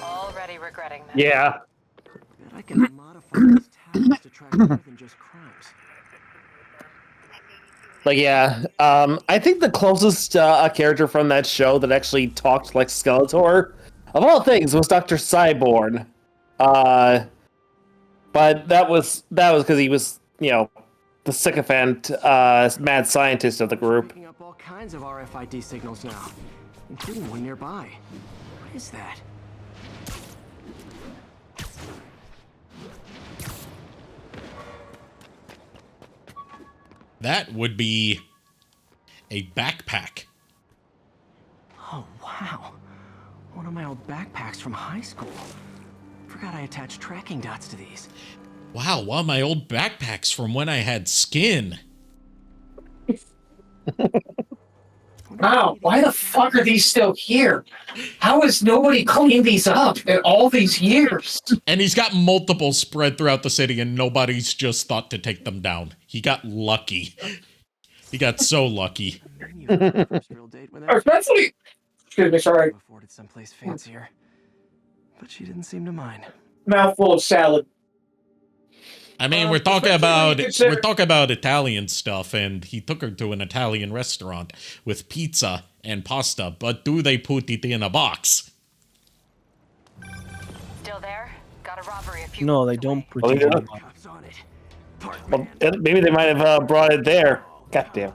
Already regretting that. Yeah. I can modify these towers to track more than just crimes. But yeah, I think the closest character from that show that actually talked like Skeletor, of all things, was Dr. Cyborg. But that was because he was, you know, the sycophant mad scientist of the group. Picking up all kinds of RFID signals now, including one nearby. What is that? That would be a backpack. Oh, wow. One of my old backpacks from high school. Forgot I attached tracking dots to these. Wow, one of my old backpacks from when I had skin. Wow, why the fuck are these still here? How has nobody cleaned these up in all these years? And he's got multiple spread throughout the city and nobody's just thought to take them down. He got lucky. He got so lucky. Especially, excuse me, sorry. Afforded someplace fancier, but she didn't seem to mind. Mouthful of salad. I mean, we're talking about Italian stuff, and he took her to an Italian restaurant with pizza and pasta. But do they put it in a box? Still there? Got a robbery a few. No, they don't put Oh, it yeah? in the box. Well, maybe they might have brought it there. Goddamn.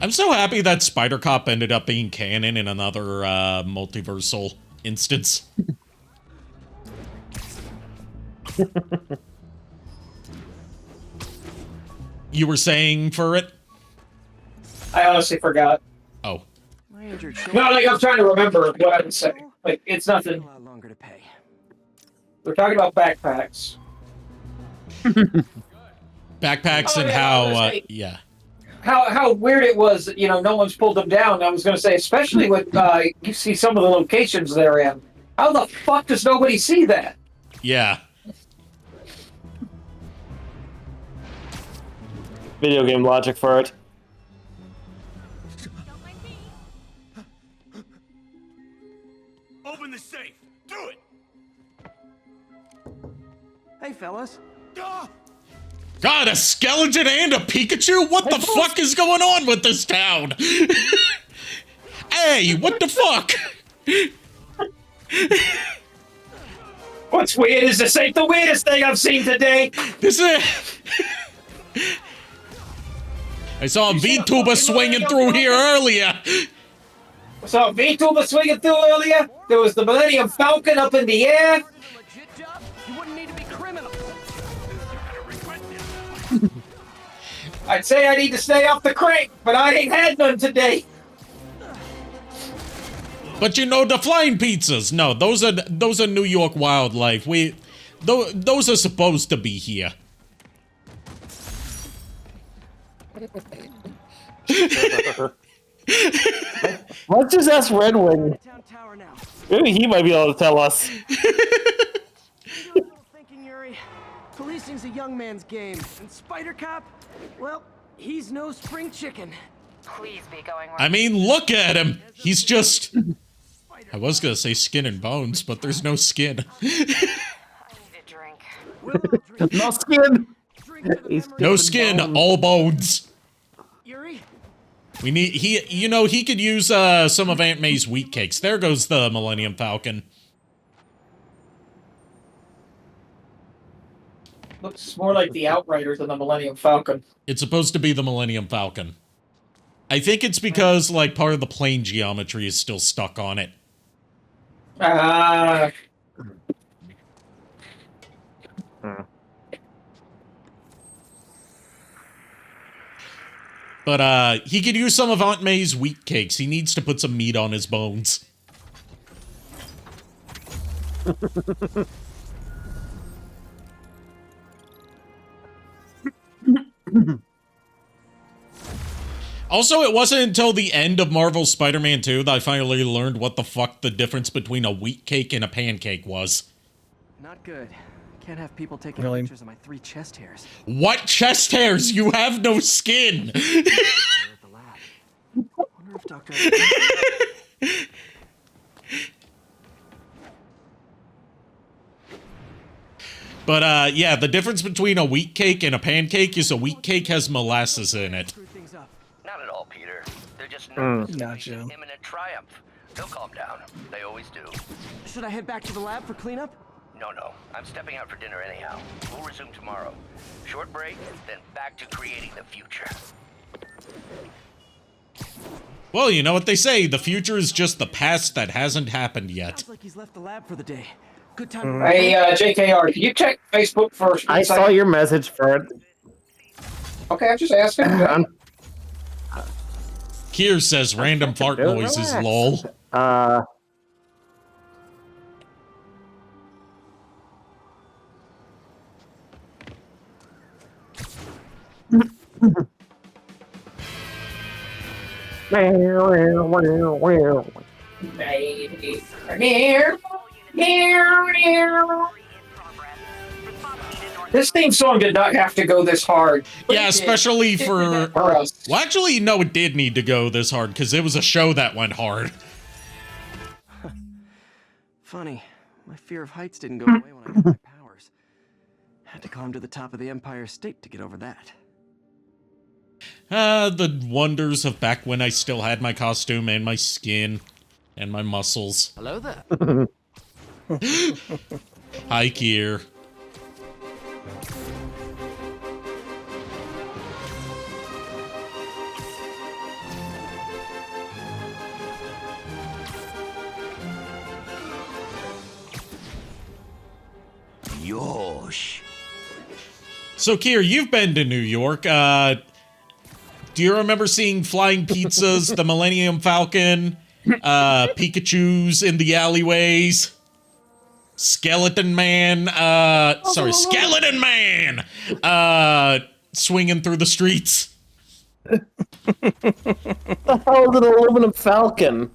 I'm so happy that Spider Cop ended up being canon in another multiversal instance. You were saying for it? I honestly forgot. Oh. My injured No, like I'm trying to remember what I would say. Like it's nothing. A lot longer to pay. We're talking about backpacks. Backpacks Oh, and yeah, how, I was gonna say- yeah. How weird it was that, no one's pulled them down. I was going to say, especially when you see some of the locations they're in. How the fuck does nobody see that? Yeah. Video game logic for it. Open the safe. Do it. Hey, fellas. God, a skeleton and a Pikachu? What the fuck is going on with this town? Hey, what the fuck? What's weird is this ain't the weirdest thing I've seen today. This is... I saw a VTuber swinging through here earlier. So VTuber swinging through earlier. There was the Millennium Falcon up in the air. Legit job, you wouldn't need to be criminals. I'd say I need to stay off the crank, but I ain't had none today. But you know the flying pizzas. No, those are New York wildlife. Those are supposed to be here. Let's just ask Red Wing. Town tower now. Maybe he might be able to tell us. Thinking, Yuri. Policing's a young man's game, and Spider Cop, well, he's no spring chicken. Please be going I mean, look at him. He's just... I was gonna say skin and bones, but there's no skin. No skin. No skin, all bones. Yuri? We need... he could use some of Aunt May's wheat cakes. There goes the Millennium Falcon. Looks more like the Outrider than the Millennium Falcon. It's supposed to be the Millennium Falcon. I think it's because, like, part of the plane geometry is still stuck on it. Ah. But, he could use some of Aunt May's wheat cakes. He needs to put some meat on his bones. Also, it wasn't until the end of Marvel's Spider-Man 2 that I finally learned what the fuck the difference between a wheat cake and a pancake was. Not good. Can't have people taking Really? pictures of my 3 chest hairs. What chest hairs? You have no skin! Wonder if Dr. But, yeah, the difference between a wheat cake and a pancake is a wheat cake has molasses in it. Not at all, Peter. They're just Gotcha. imminent triumph. They'll calm down. They always do. Should I head back to the lab for cleanup? No. I'm stepping out for dinner anyhow. We'll resume tomorrow. Short break, then back to creating the future. Well, you know what they say, the future is just the past that hasn't happened yet. Sounds like he's left the lab for the day. Good time. Hey, JKR, can you check Facebook first? I saw your message for it. Okay, I'm just asking. Kier says random fart noises, lol. This theme song did not have to go this hard. Yeah, especially for... us. Well, actually, no, it did need to go this hard, because it was a show that went hard. Funny. My fear of heights didn't go away when I got my powers. Had to climb to the top of the Empire State to get over that. The wonders of back when I still had my costume and my skin and my muscles. Hello there. Hi, Kier. Yosh. So, Kier, you've been to New York. Do you remember seeing flying pizzas, the Millennium Falcon, Pikachus in the alleyways? Skeleton Man, Skeleton Man! Swinging through the streets. The hell is an aluminum falcon?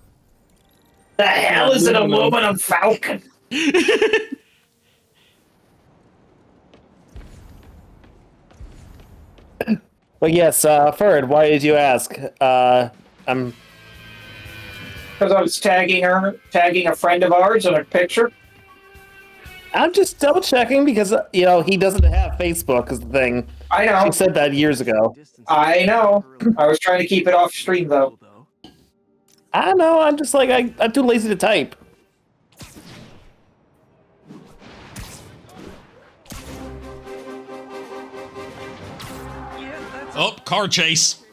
The hell is an aluminum falcon? But yes, Ferd, why did you ask? I'm Because I was tagging a friend of ours in a picture. I'm just double checking because you know he doesn't have Facebook is the thing. I know. She said that years ago. I know. I was trying to keep it off stream though. I know. I'm just like I'm too lazy to type. Oh, car chase.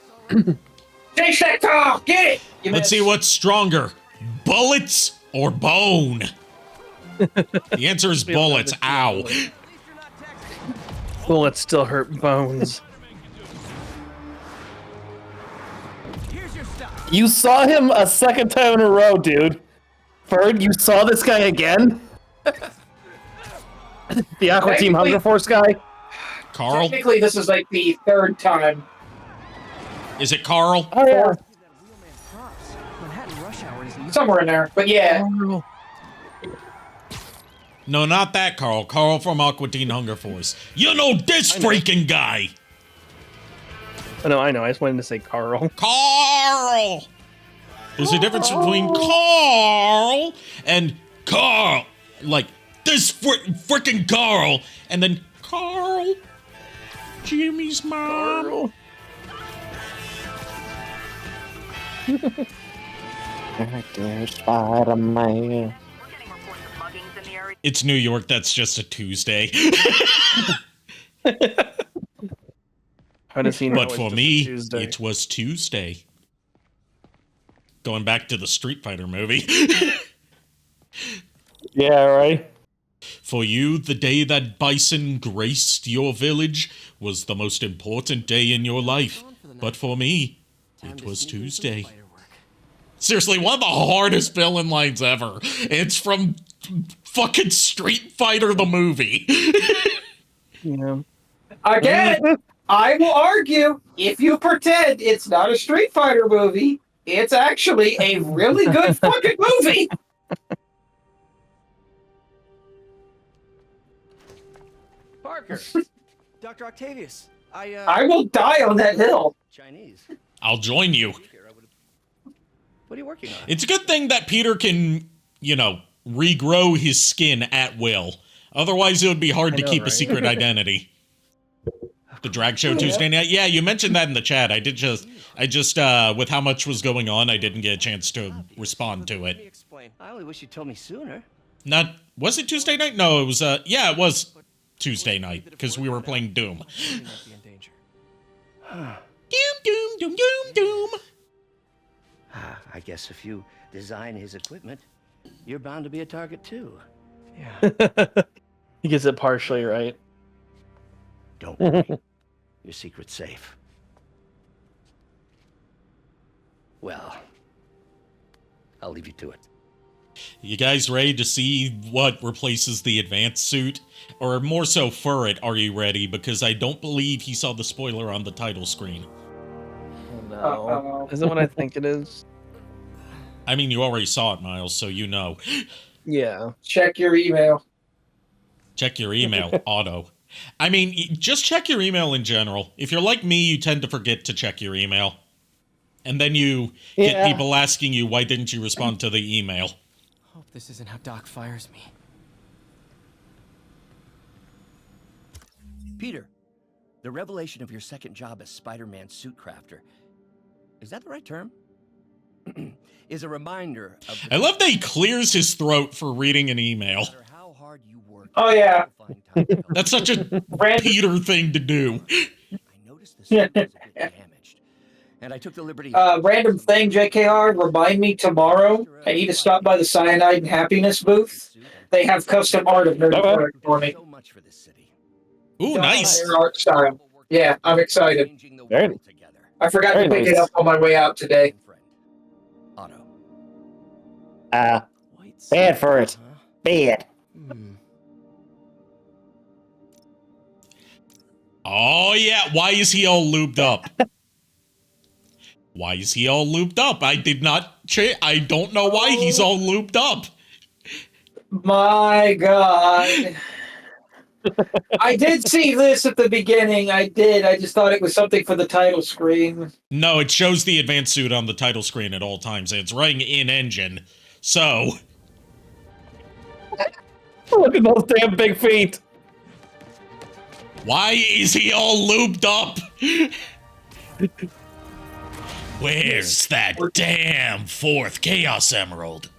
Chase that car! Get it! Let's see what's stronger, bullets or bone? The answer is bullets. Ow. Bullets still hurt bones. You saw him a second time in a row, dude. Ferd, you saw this guy again? The Aqua Team Hunger Force guy? Carl? Technically, this is like the third time. Is it Carl? Oh, yeah. Somewhere in there, but yeah. No, not that Carl. Carl from Aqua Teen Hunger Force. You know this freaking guy! Oh, no, I know. I just wanted to say Carl. Carl! There's a difference between Carl and Carl. Like, this freaking Carl. And then Carl. Jimmy's mom. There's Spider-Man. It's New York. That's just a Tuesday. But for me, it was Tuesday. Going back to the Street Fighter movie. Yeah, right. For you, the day that bison graced your village was the most important day in your life. But for me, it was Tuesday. Seriously, one of the hardest villain lines ever. It's from fucking Street Fighter the movie. Yeah. Again, I will argue, if you pretend it's not a Street Fighter movie, it's actually a really good fucking movie. Parker, Dr. Octavius, I will die on that hill. Chinese. I'll join you. What are you working on? It's a good thing that Peter can, you know, regrow his skin at will. Otherwise, it would be hard to keep a secret identity. The drag show Tuesday night. Yeah, you mentioned that in the chat. I just, with how much was going on, I didn't get a chance to respond to it. I only wish you told me sooner. Was it Tuesday night? No, it was, yeah, it was Tuesday night, because we were playing Doom. Doom, doom, doom, doom, doom. I guess if you design his equipment, you're bound to be a target too. Yeah. He gets it partially right. Don't worry. Your secret's safe. Well, I'll leave you to it. You guys ready to see what replaces the advanced suit? Or more so for it, are you ready? Because I don't believe he saw the spoiler on the title screen. No. Is it what I think it is? I mean, you already saw it, Miles, so you know. Yeah. Check your email. Check your email, auto. I mean, just check your email in general. If you're like me, you tend to forget to check your email. And then you get people asking you, why didn't you respond to the email? Hope this isn't how Doc fires me. Peter, the revelation of your second job as Spider-Man suit crafter, is that the right term? Is a reminder of I love that he clears his throat for reading an email. Oh yeah. That's such a Peter thing to do. And I took the liberty. Random thing, JKR, remind me tomorrow. I need to stop by the Cyanide and Happiness booth. They have custom art of Nerd for me. Ooh, nice. Their art style. Yeah, I'm excited. I forgot Very to pick nice. it up on my way out today. Otto. Bad for it. Bad. Oh, yeah. Why is he all lubed up? Why is he all lubed up? I did not... I don't know why he's all lubed up. My God. I did see this at the beginning. I did. I just thought it was something for the title screen. No, it shows the advanced suit on the title screen at all times. And it's running in-engine. So... Look at those damn big feet. Why is he all lubed up? Where's that damn fourth Chaos Emerald?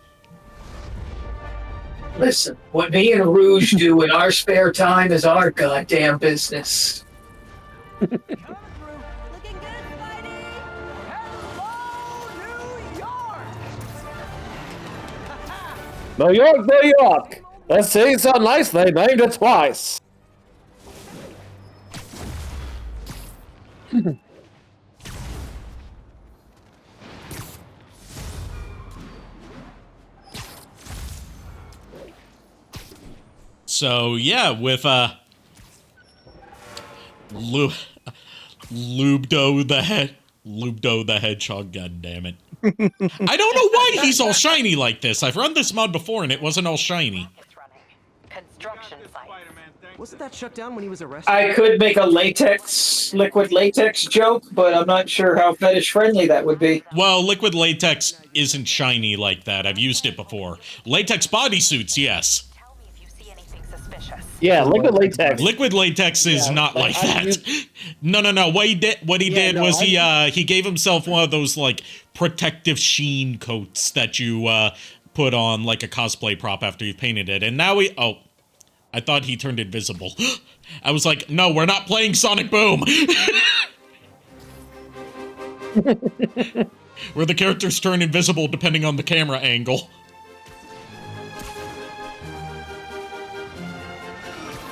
Listen, what me and Rouge do in our spare time is our goddamn business. New York, New York. Let's see so nice they named it twice. So, yeah, with, Lubdo the Hedgehog, goddammit. I don't know why he's all shiny like this. I've run this mod before and it wasn't all shiny. Construction site. Wasn't that shut down when he was arrested? I could make a liquid latex joke, but I'm not sure how fetish friendly that would be. Well, liquid latex isn't shiny like that. I've used it before. Latex bodysuits, yes. Yeah, liquid latex. Liquid latex is not like that. No. What he did was he gave himself one of those like protective sheen coats that you put on like a cosplay prop after you painted it, and now I thought he turned invisible. I was like, no, we're not playing Sonic Boom. Where the characters turn invisible depending on the camera angle.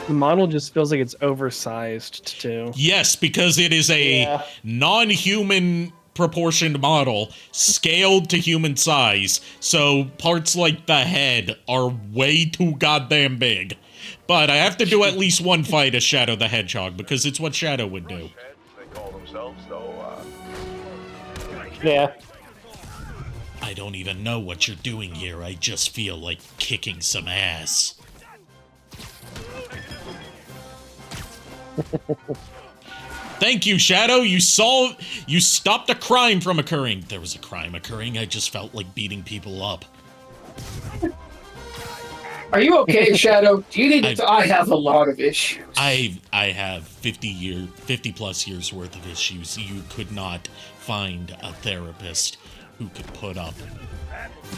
The model just feels like it's oversized, too. Yes, because it is a non-human proportioned model, scaled to human size, so parts like the head are way too goddamn big. But I have to do at least one fight as Shadow the Hedgehog, because it's what Shadow would do. They call themselves, though, Yeah. I don't even know what you're doing here, I just feel like kicking some ass. Thank you, Shadow. You stopped a crime from occurring. There was a crime occurring. I just felt like beating people up. Are you okay, Shadow? Do you need to? I have a lot of issues. I have 50 plus years worth of issues. You could not find a therapist who could put up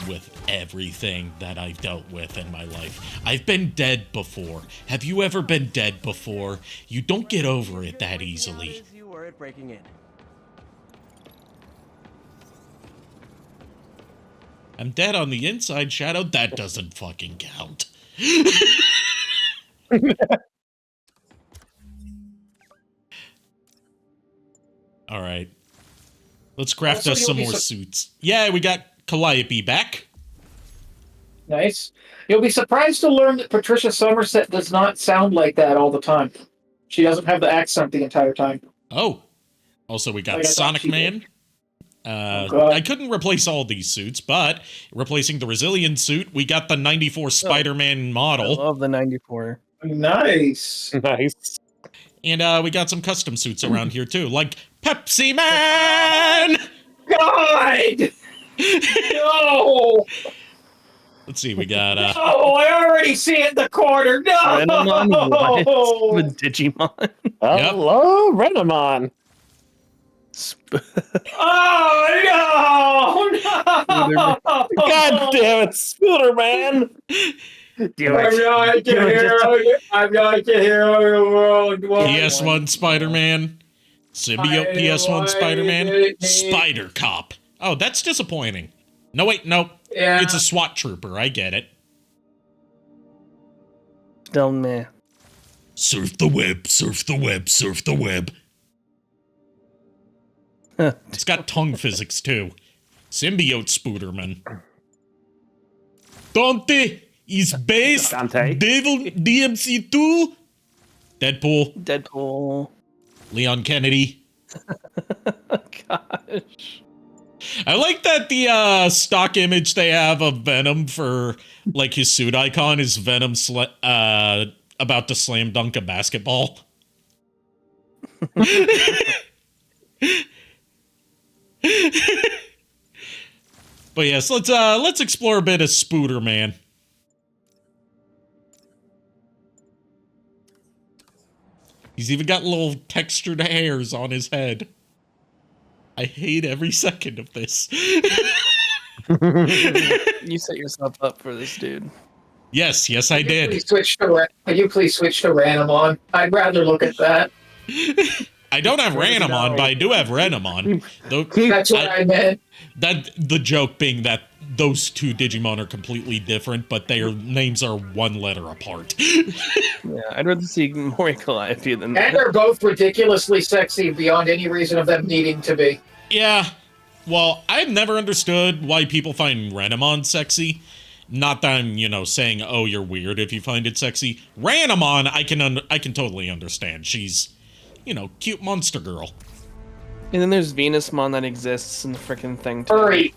with everything that I've dealt with in my life. I've been dead before. Have you ever been dead before? You don't get over it that easily. You were at breaking in. I'm dead on the inside, Shadow. That doesn't fucking count. All right. Let's craft us some more suits. Yeah, we got Calliope back. Nice. You'll be surprised to learn that Patricia Somerset does not sound like that all the time. She doesn't have the accent the entire time. Oh. Also, we got Like I thought Sonic she Man. God. I couldn't replace all these suits, but replacing the Resilient suit, we got the 94 Spider-Man model. I love the 94. Nice. Nice. And we got some custom suits around here, too, like Pepsi Man! God! No! Let's see, we got... Oh, I already see it in the corner. No! Renamon what? With Digimon. Hello, Renamon. Oh, no! God damn it, Scooter Man! I'm not the hero of the world. PS1 Spider-Man. Symbiote PS1 Spider-Man. Spider Cop. Oh, that's disappointing. No, wait, no. Yeah. It's a SWAT trooper. I get it. Still meh. Surf the web, surf the web, surf the web. It's got tongue physics, too. Symbiote Spooderman. Dante is based Dante. Devil DMC2. Deadpool. Leon Kennedy. Gosh. I like that the stock image they have of Venom for like his suit icon is Venom about to slam dunk a basketball. But yes, let's explore a bit of Spooderman. He's even got little textured hairs on his head. I hate every second of this. You set yourself up for this, dude. Yes, I did. Can you please switch to Ranamon? I'd rather look at that. I don't have Ranamon, but I do have Renamon. That's what I meant. That the joke being that those two Digimon are completely different, but their names are one letter apart. Yeah, I'd rather see Mori Calliope than that. And they're both ridiculously sexy beyond any reason of them needing to be. Yeah. Well, I've never understood why people find Renamon sexy. Not that I'm, saying, oh, you're weird if you find it sexy. Ranamon, I can totally understand. She's, cute monster girl. And then there's Venusmon that exists in the freaking thing too.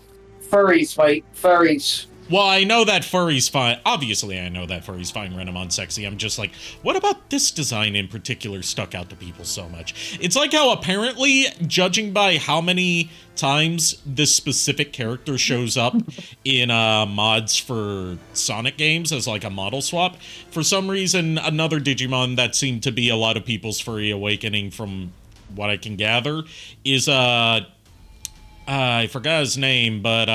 Furries, mate. Furries. Well, I know that furries find... Obviously, I know that furries find Renamon sexy. I'm just like, what about this design in particular stuck out to people so much? It's like how apparently, judging by how many times this specific character shows up in mods for Sonic games as like a model swap, for some reason, another Digimon that seemed to be a lot of people's furry awakening from what I can gather is... I forgot his name, but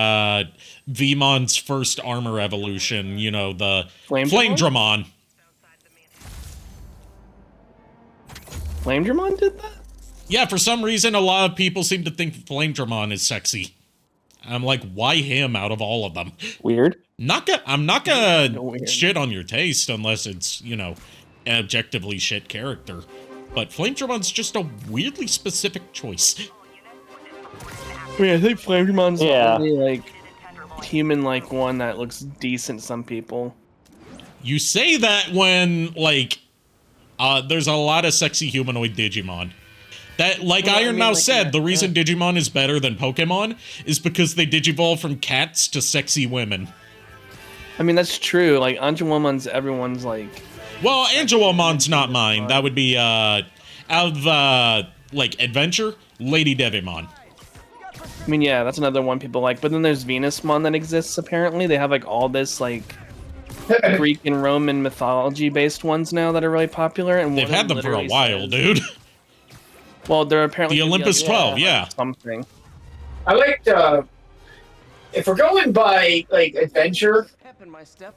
Veemon's first armor evolution, the Flame-Dramon. Flame-Dramon did that? Yeah, for some reason, a lot of people seem to think Flame-Dramon is sexy. I'm like, why him out of all of them? Weird. I'm not gonna shit on your taste unless it's, an objectively shit character. But Flame-Dramon's just a weirdly specific choice. I mean, I think Flame-Dramon's the only, human-like one that looks decent to some people. You say that when, there's a lot of sexy humanoid Digimon. That, Iron Mouse said, the reason Digimon is better than Pokemon is because they digivolve from cats to sexy women. I mean, that's true. Angelwomon's everyone's, Well, Angelomon's not mine. That would be, out of, Adventure, Lady Devimon. I mean, yeah, that's another one people like. But then there's Venusmon that exists, apparently. They have, all this, Greek and Roman mythology-based ones now that are really popular. And they've had them for a while, dude. Well, they're apparently... The Olympus 12, yeah. Something. I liked, if we're going by, adventure,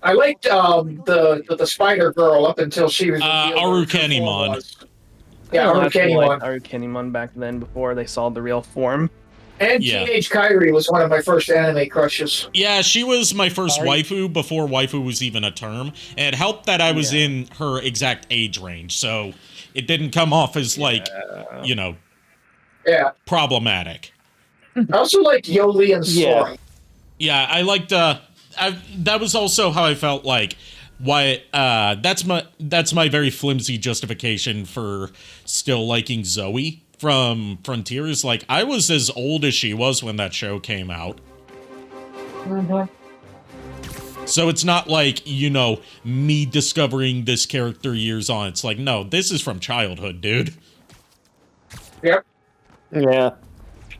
I liked, the Spider Girl up until she was... Arukenimon. Yeah, Arukenimon back then, before they saw the real form. And Teenage Kyrie was one of my first anime crushes. Yeah, she was my first waifu before waifu was even a term. And it helped that I was in her exact age range, so it didn't come off as, problematic. I also liked Yoli and Sora. Yeah, I liked, that was also how I felt that's my very flimsy justification for still liking Zoe from Frontiers. I was as old as she was when that show came out. So it's not me discovering this character years on. It's no, this is from childhood, dude. Yep. Yeah.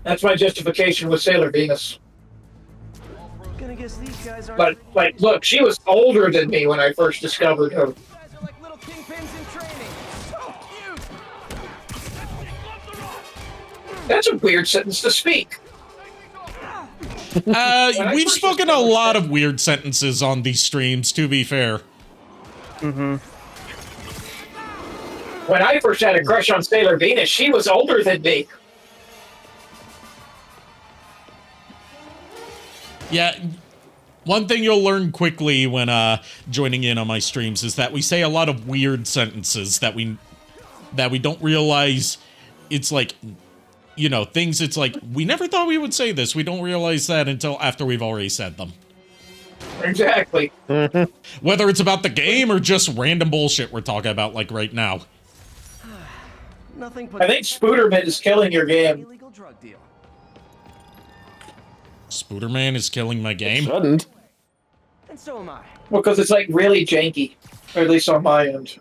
That's my justification with Sailor Venus. Gonna guess these guys are... But, look, she was older than me when I first discovered her. You guys are like little kingpins in training. So cute! That's a weird sentence to speak. We've spoken a lot of weird sentences on these streams, to be fair. Mm-hmm. When I first had a crush on Sailor Venus, she was older than me. Yeah, one thing you'll learn quickly when joining in on my streams is that we say a lot of weird sentences that we don't realize it's you know, things it's like, we never thought we would say this. We don't realize that until after we've already said them. Exactly. Whether it's about the game or just random bullshit we're talking about, like, right now. Nothing. I think Spooderman is killing your game. Illegal drug deal. Spooderman is killing my game? Shouldn't. And so am I. Well, because it's like really janky, or at least on my end.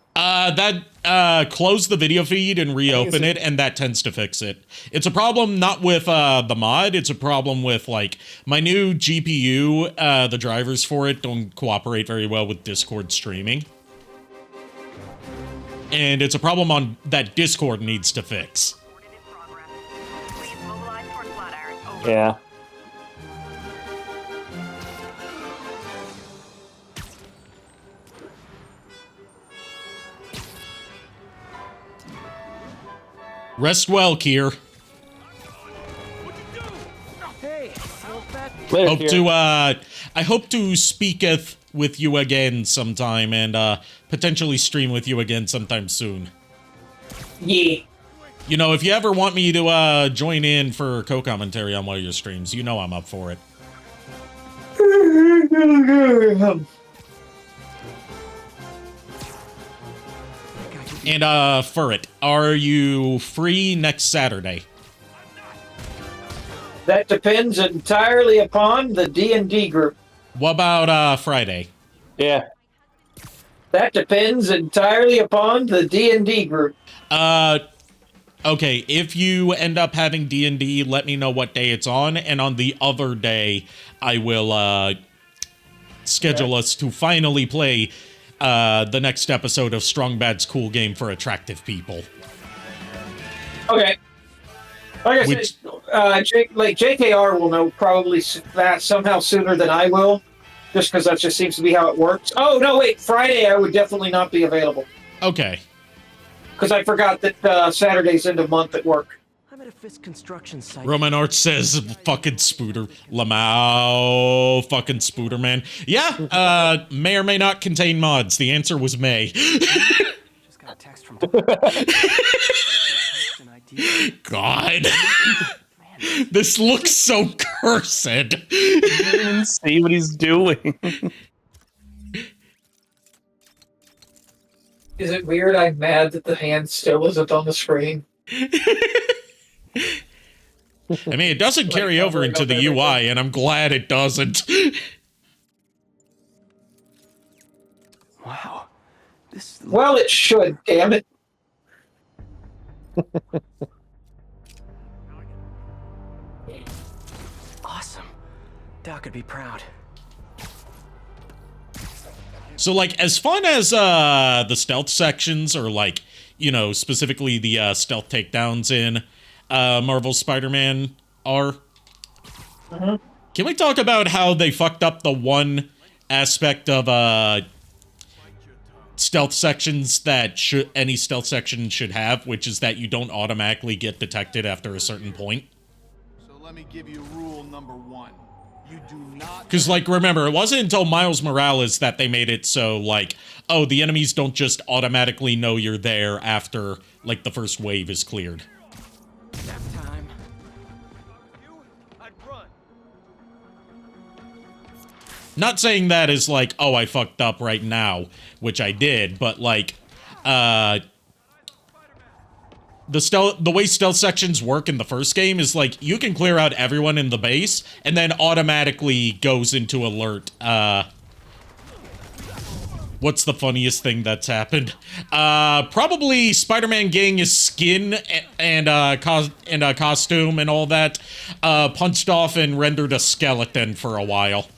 Close the video feed and reopen it, and that tends to fix it. It's a problem not with the mod, it's a problem with, like, my new GPU, the drivers for it don't cooperate very well with Discord streaming. And it's a problem on that Discord needs to fix. Yeah. Rest well, Kier. Hey, Later, Hope Kier. to, I hope to speaketh with you again sometime and, potentially stream with you again sometime soon. Yeah. You know, if you ever want me to, join in for co-commentary on one of your streams, you know I'm up for it. And, Furret, are you free next Saturday? That depends entirely upon the D&D group. What about, Friday? Yeah. That depends entirely upon the D&D group. Okay, if you end up having D&D, let me know what day it's on, and on the other day, I will, schedule us to finally play, the next episode of Strong Bad's Cool Game for Attractive People. Okay. Like I said, JKR will know probably that somehow sooner than I will, just because that just seems to be how it works. Oh, no, wait, Friday I would definitely not be available. Okay. Because I forgot that Saturday's end of month at work. I'm at a Fisk construction site. Roman Arch says, fucking Spooder. Lamau, fucking Spooder, man. Yeah, may or may not contain mods. The answer was may. Just got a text from God. This looks so cursed. You can't even see what he's doing. Is it weird I'm mad that the hand still isn't on the screen? I mean, it doesn't carry over into the UI, and I'm glad it doesn't. Wow. Well, it should, damn it. Awesome. Doc could be proud. So, like, as fun as the stealth sections, or, like, you know, specifically the stealth takedowns in Marvel Spider-Man are, can we talk about how they fucked up the one aspect of stealth sections that any stealth section should have, which is that you don't automatically get detected after a certain point? So let me give you rule number 1. You do not... Because, like, remember, it wasn't until Miles Morales that they made it so, like, oh, the enemies don't just automatically know you're there after, like, the first wave is cleared. Time. Not saying that is like, oh, I fucked up right now, which I did, but, like, the way stealth sections work in the first game is, like, you can clear out everyone in the base, and then automatically goes into alert. What's the funniest thing that's happened? Probably Spider-Man getting his skin and costume and all that punched off and rendered a skeleton for a while.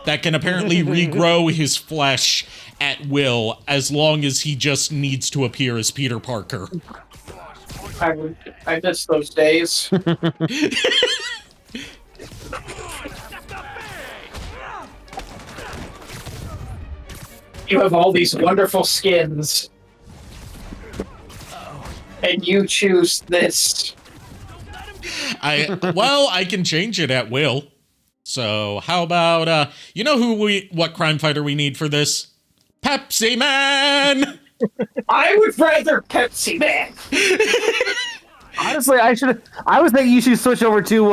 That can apparently regrow his flesh at will, as long as he just needs to appear as Peter Parker. I miss those days. You have all these wonderful skins. And you choose this. Well, I can change it at will. So, how about, you know what crime fighter we need for this? Pepsi Man! I would rather Pepsi Man! Honestly, I was thinking you should switch over to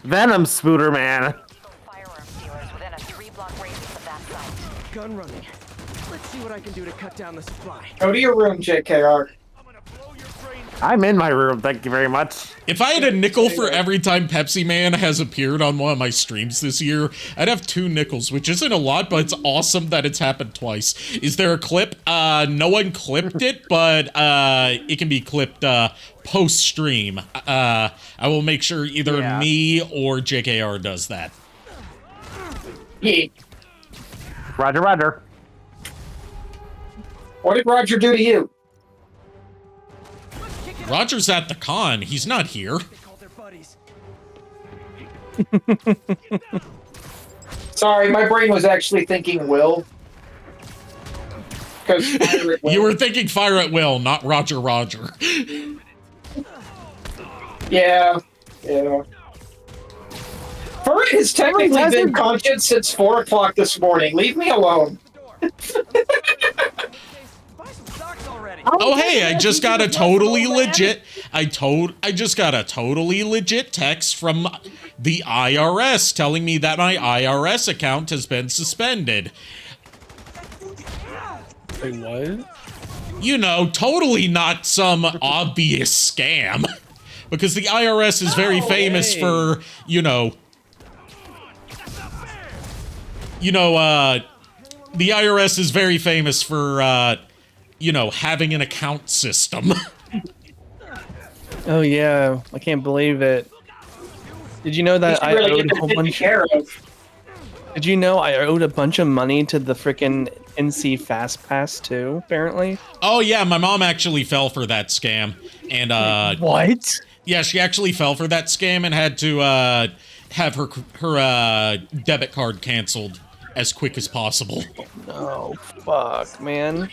Venom Spooter Man. Firearms dealers within a 3-block radius of that site. Gun running. Let's see what I can do to cut down the supply. Go to your room, JKR. I'm in my room, thank you very much. If I had a nickel for every time Pepsi Man has appeared on one of my streams this year, I'd have 2 nickels, which isn't a lot, but it's awesome that it's happened twice. Is there a clip? No one clipped it, but it can be clipped post-stream. I will make sure either me or JKR does that. Yeah. Roger, roger. What did Roger do to you? Roger's at the con. He's not here. Sorry, my brain was actually thinking Will. Because you were thinking Fire at Will, not Roger. Yeah. Furry has technically been conscious since 4 o'clock this morning. Leave me alone. Oh hey, I just got a totally legit text from the IRS telling me that my IRS account has been suspended. Wait, what? You know, totally not some obvious scam. Because the IRS is very famous for, the IRS is very famous for, having an account system. Oh yeah, I can't believe it. Did you know that I owed a whole bunch? Did you know I owed a bunch of money to the frickin' NC Fast Pass too? Apparently. Oh yeah, my mom actually fell for that scam, and what? Yeah, she actually fell for that scam and had to have her debit card canceled as quick as possible. Oh fuck, man.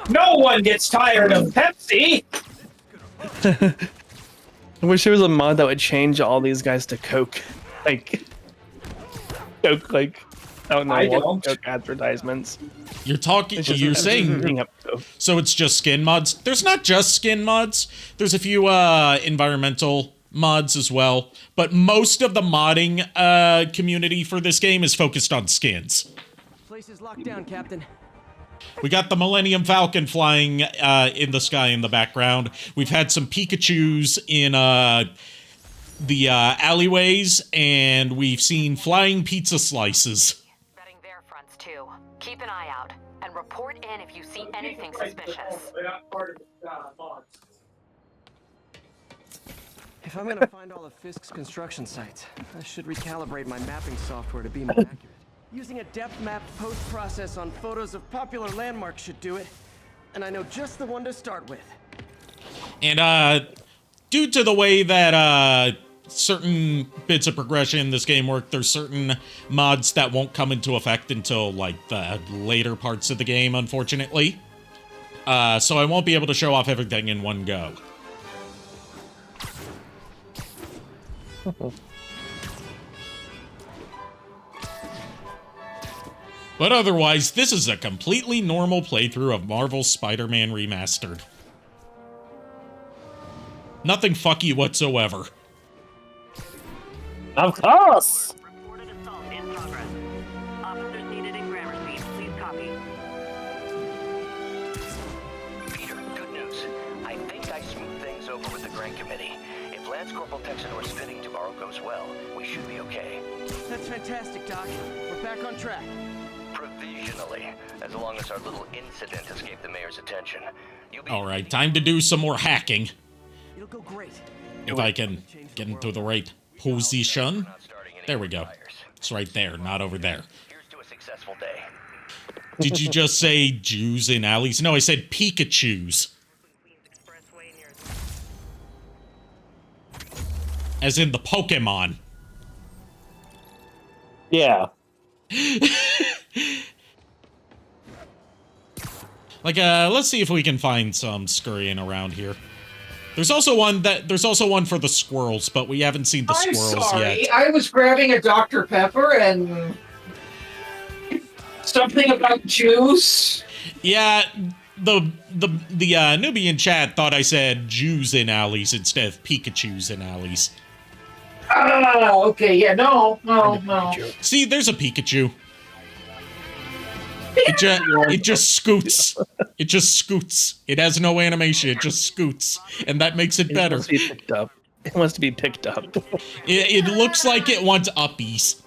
No one gets tired of Pepsi! I wish there was a mod that would change all these guys to Coke. Coke, I don't know, Coke advertisements. You're saying, so it's just skin mods? There's not just skin mods. There's a few environmental mods as well. But most of the modding community for this game is focused on skins. Place is locked down, Captain. We got the Millennium Falcon flying in the sky in the background. We've had some Pikachus in the alleyways, and we've seen flying pizza slices. Betting their fronts too. Keep an eye out and report in if you see anything suspicious. If I'm gonna find all of Fisk's construction sites, I should recalibrate my mapping software to be more accurate. Using a depth map post-process on photos of popular landmarks should do it, and I know just the one to start with. And due to the way that certain bits of progression in this game work, there's certain mods that won't come into effect until like the later parts of the game, unfortunately. So I won't be able to show off everything in one go. But otherwise, this is a completely normal playthrough of Marvel's Spider-Man Remastered. Nothing fucky whatsoever. Of course! Reported assault in progress. Officers needed in Gramercy. Please copy. Peter, good news. I think I smoothed things over with the Grant Committee. If Lance Corporal Texanor's fitting tomorrow goes well, we should be okay. That's fantastic, Doc. We're back on track. Provisionally, as long as our little incident escaped the mayor's attention. Alright, time to do some more hacking. It'll go great. If I can get into the right position. There we go. It's right there, not over there. Here's to a successful day. Did you just say Jews in alleys? No, I said Pikachus. As in the Pokemon. Yeah. Like, let's see if we can find some scurrying around here. There's also one for the squirrels, but we haven't seen the squirrels yet. I was grabbing a Dr. Pepper and Something about Jews? Yeah, the newbie in chat thought I said Jews in alleys instead of Pikachus in alleys. Oh, okay, yeah, no. See, there's a Pikachu. It just scoots. It just scoots. It has no animation. It just scoots, and that makes it better. It wants to be picked up. It wants to be picked up. It looks like it wants uppies.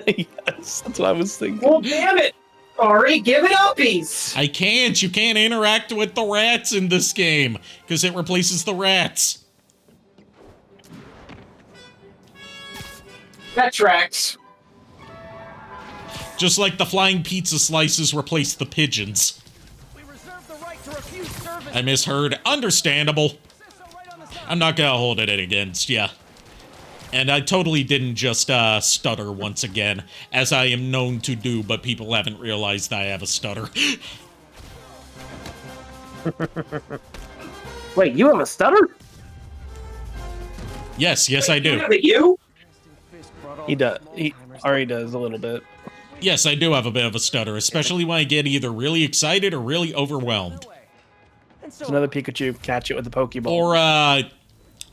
Yes, that's what I was thinking. Well, damn it, Ari, give it uppies. I can't. You can't interact with the rats in this game because it replaces the rats. That tracks. Just like the flying pizza slices replace the pigeons. I misheard. Understandable. I'm not gonna hold it against ya. And I totally didn't just stutter once again, as I am known to do, but people haven't realized I have a stutter. Wait, you have a stutter? Yes, I do. You? He does. Ari does a little bit. Yes, I do have a bit of a stutter, especially when I get either really excited or really overwhelmed. There's another Pikachu. Catch it with the Pokeball. Or,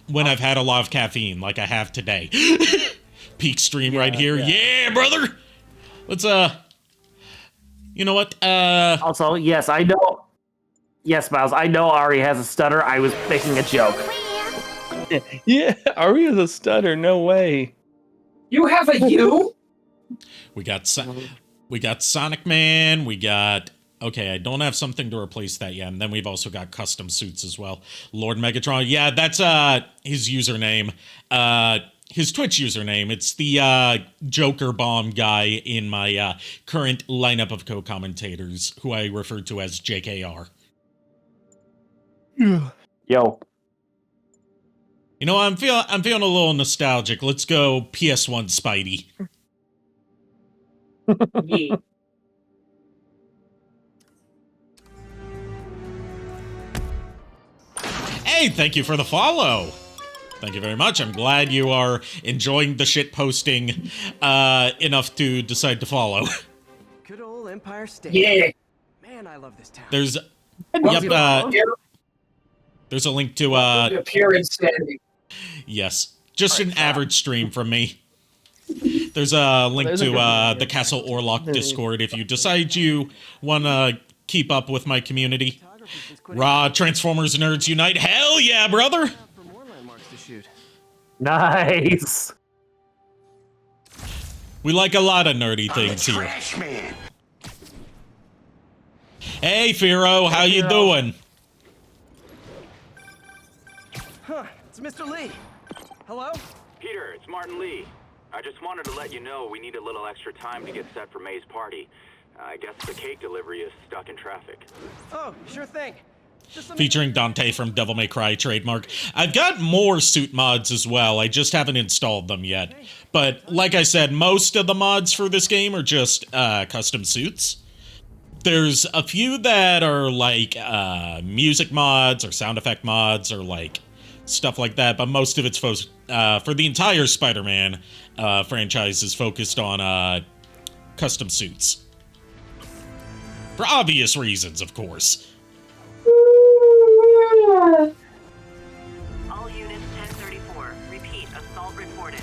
when I've had a lot of caffeine, like I have today. Peak stream right here. Yeah, brother! Let's, you know what, Also, yes, I know... Yes, Miles, I know Ari has a stutter. I was making a joke. Yeah, Ari has a stutter. No way. You have a U? We got Sonic Man, we got... Okay, I don't have something to replace that yet, and then we've also got custom suits as well. Lord Megatron, yeah, that's his username. His Twitch username. It's the Joker Bomb guy in my current lineup of co-commentators, who I refer to as JKR. Yo. You know, I'm feeling a little nostalgic. Let's go PS1 Spidey. Yeah. Hey, thank you for the follow. Thank you very much. I'm glad you are enjoying the shit posting enough to decide to follow. Good old Empire State. Yeah. Man, I love this town. There's there's a link to appearance standing. Yes, just an average stream from me. There's a link to the Castle Orlok Discord if you decide you want to keep up with my community. Raw Transformers Nerds Unite. Hell yeah, brother! Nice. We like a lot of nerdy things here. Hey, Firo, how you doing? Huh, it's Mr. Lee. Hello? Peter, it's Martin Lee. I just wanted to let you know we need a little extra time to get set for May's party. I guess the cake delivery is stuck in traffic. Oh, sure thing. Featuring Dante from Devil May Cry trademark. I've got more suit mods as well. I just haven't installed them yet. But like I said, most of the mods for this game are just custom suits. There's a few that are like music mods or sound effect mods or like stuff like that, but most of it's for the entire Spider-Man franchise is focused on custom suits. For obvious reasons, of course. All units 1034. Repeat, assault reported.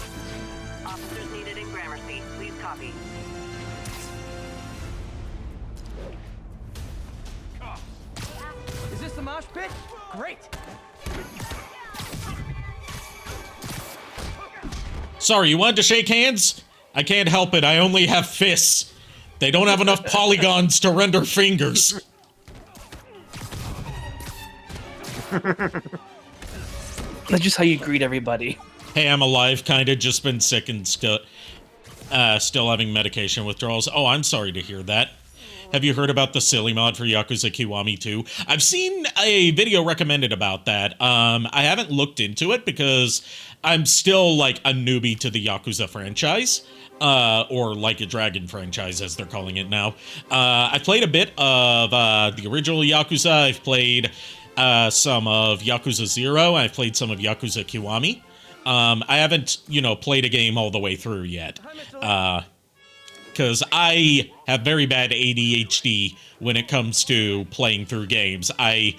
Officers needed in Gramercy. Please copy. Is this the mosh pit? Great. Sorry, you wanted to shake hands? I can't help it. I only have fists. They don't have enough polygons to render fingers. That's just how you greet everybody. Hey, I'm alive, kinda. Just been sick and still having medication withdrawals. Oh, I'm sorry to hear that. Have you heard about the silly mod for Yakuza Kiwami 2? I've seen a video recommended about that. I haven't looked into it because I'm still like a newbie to the Yakuza franchise. Or Like a Dragon franchise, as they're calling it now. I've played a bit of the original Yakuza. I've played some of Yakuza 0. I've played some of Yakuza Kiwami. I haven't, played a game all the way through yet. because I have very bad ADHD when it comes to playing through games. I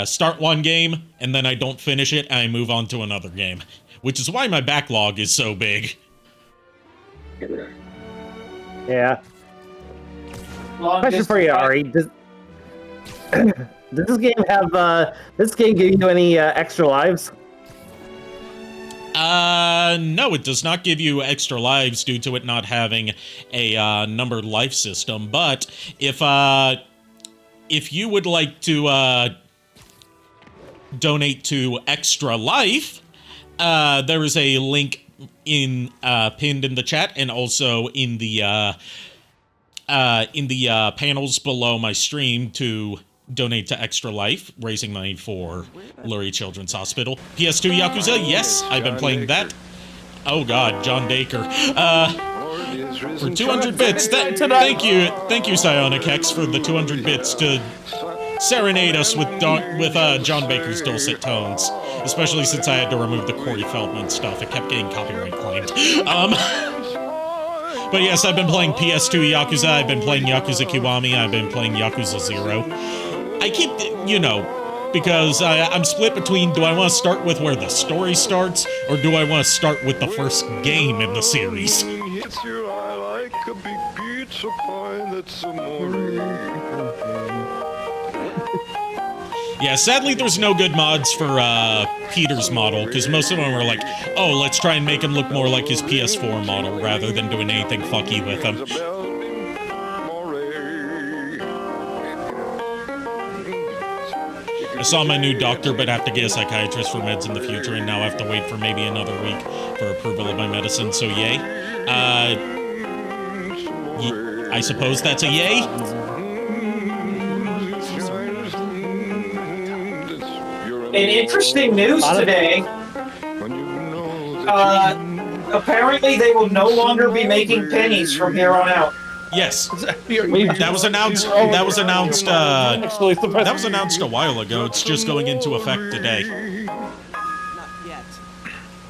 start one game, and then I don't finish it, and I move on to another game, which is why my backlog is so big. Yeah. Question for you, Ari. Does this game have this game give you any extra lives? No, it does not give you extra lives due to it not having a numbered life system. But if you would like to donate to Extra Life, there is a link in pinned in the chat and also in the panels below my stream to donate to Extra Life, raising money for Lurie Children's Hospital. PS2 Yakuza, yes, I've been playing that. Oh god, John Baker. For 200 bits, thank you, Psionic Hex, for the 200 bits to serenade us with John Baker's dulcet tones. Especially since I had to remove the Corey Feldman stuff. It kept getting copyright claimed. But yes, I've been playing PS2 Yakuza, I've been playing Yakuza Kiwami, I've been playing Yakuza 0. I keep, because I'm split between, do I want to start with where the story starts, or do I want to start with the first game in the series? Hits your eye like a big pizza pie that's amore. Yeah, sadly there's no good mods for Peter's model, because most of them were like, oh, let's try and make him look more like his PS4 model, rather than doing anything fucky with him. I saw my new doctor, but have to get a psychiatrist for meds in the future, and now I have to wait for maybe another week for approval of my medicine, so yay. I suppose that's a yay? In interesting news today, apparently they will no longer be making pennies from here on out. Yes, that was announced. That was announced. That was announced a while ago. It's just going into effect today.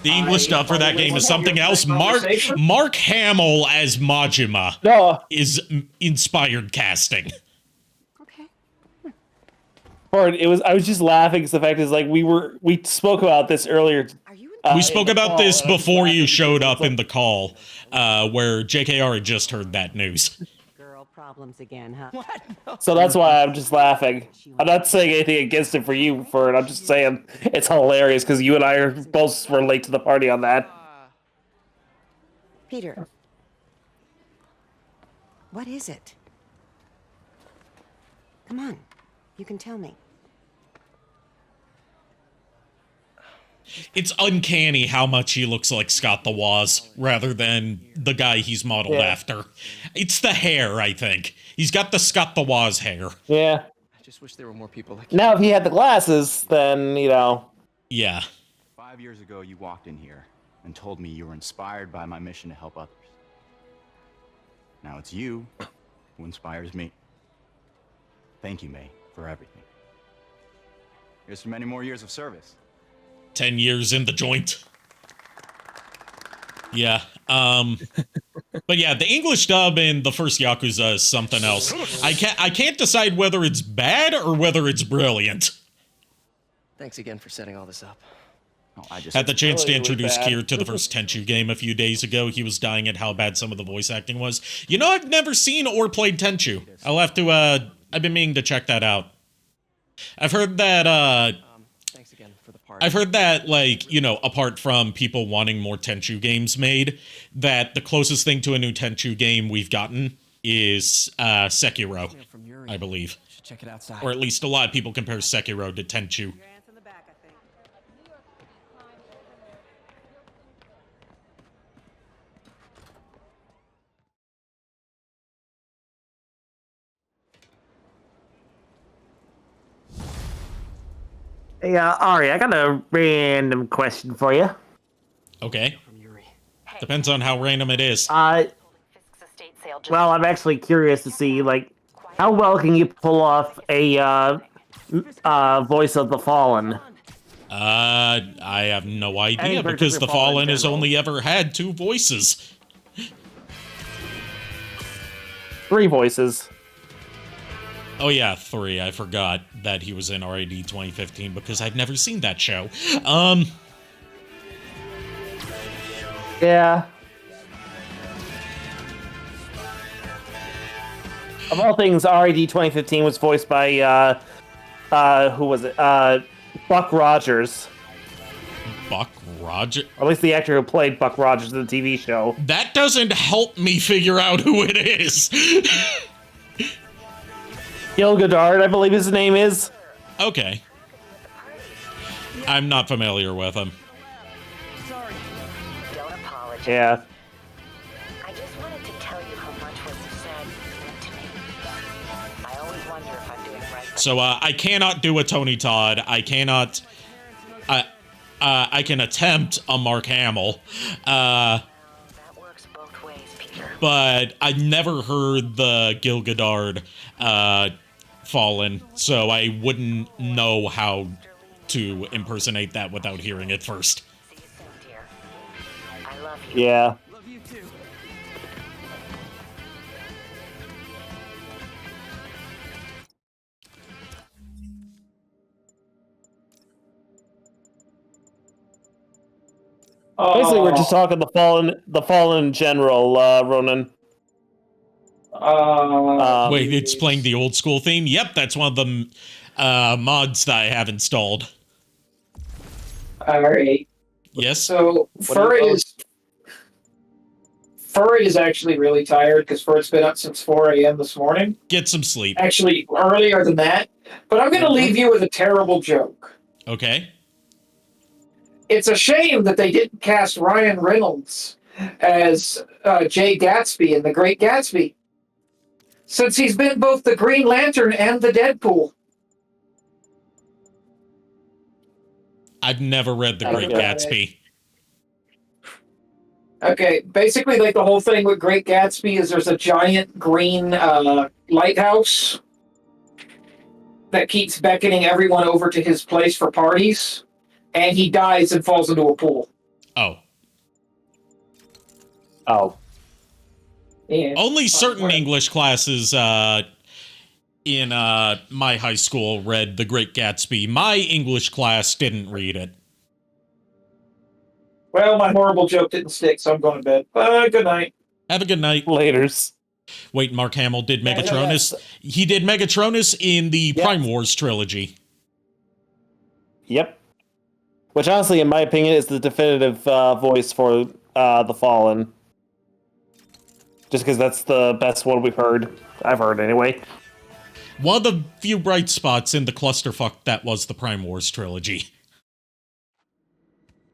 The English dub for that game is something else. Mark Hamill as Majima is inspired casting. I was just laughing because the fact is, like, we spoke about this earlier. We spoke about this before you showed up in the call, where JKR had just heard that news. Girl problems again, huh? What? So that's why I'm just laughing. I'm not saying anything against it for you for it. I'm just saying it's hilarious because you and I both were late to the party on that. Peter, what is it? Come on, you can tell me. It's uncanny how much he looks like Scott the Woz rather than the guy he's modeled after. It's the hair, I think. He's got the Scott the Woz hair. Yeah. I just wish there were more people like Now, if he had the glasses, then, Yeah. 5 years ago, you walked in here and told me you were inspired by my mission to help others. Now it's you who inspires me. Thank you, May, for everything. Here's to many more years of service. 10 years in the joint. Yeah, but yeah, the English dub in the first Yakuza is something else. I can't decide whether it's bad or whether it's brilliant. Thanks again for setting all this up. Oh, I just had the chance to introduce Kier to the first Tenchu game a few days ago. He was dying at how bad some of the voice acting was. I've never seen or played Tenchu. I'll have to, I've been meaning to check that out. I've heard that, I've heard that, apart from people wanting more Tenchu games made, that the closest thing to a new Tenchu game we've gotten is Sekiro, I believe. Check it outside. Or at least a lot of people compare Sekiro to Tenchu. Hey, Ari, I got a random question for you. Okay. Depends on how random it is. Well, I'm actually curious to see, how well can you pull off a voice of the Fallen? I have no idea because the Fallen has only ever had 2 voices. 3 voices. Oh yeah, 3. I forgot that he was in RAD 2015 because I've never seen that show. Yeah. Of all things, RAD 2015 was voiced by, who was it? Buck Rogers. Buck Rogers? Or at least the actor who played Buck Rogers in the TV show. That doesn't help me figure out who it is. Gil Goddard, I believe his name is. Okay. I'm not familiar with him. Sorry. Don't apologize. Yeah. I just wanted to tell you how much what you said meant to me. I always wonder if I'm doing right. So, I cannot do a Tony Todd. I cannot... I can attempt a Mark Hamill. That works both ways, Peter. But I never heard the Gil Goddard Fallen, so I wouldn't know how to impersonate that without hearing it first. See you soon, dear. I love you. Yeah. Love you too. Basically, we're just talking the fallen in general, Ronan. Wait, it's playing the old school theme? Yep, that's one of the mods that I have installed. Alright. Yes? So, Furry is actually really tired because Furry's been up since 4 a.m. this morning. Get some sleep. Actually, earlier than that. But I'm going to leave you with a terrible joke. Okay. It's a shame that they didn't cast Ryan Reynolds as Jay Gatsby in The Great Gatsby, since he's been both the Green Lantern and the Deadpool. I've never read The Great Gatsby. Okay, basically, like the whole thing with Great Gatsby is there's a giant green lighthouse that keeps beckoning everyone over to his place for parties, and he dies and falls into a pool. Oh. Oh. Yeah. Only certain English classes in my high school read The Great Gatsby. My English class didn't read it. Well, my horrible joke didn't stick, so I'm going to bed. Good night. Have a good night. Laters. Wait, Mark Hamill did Megatronus? He did Megatronus in the Prime Wars trilogy. Yep. Which, honestly, in my opinion, is the definitive voice for the Fallen. Just because that's the best one we've heard. I've heard, anyway. One of the few bright spots in the clusterfuck that was the Prime Wars trilogy.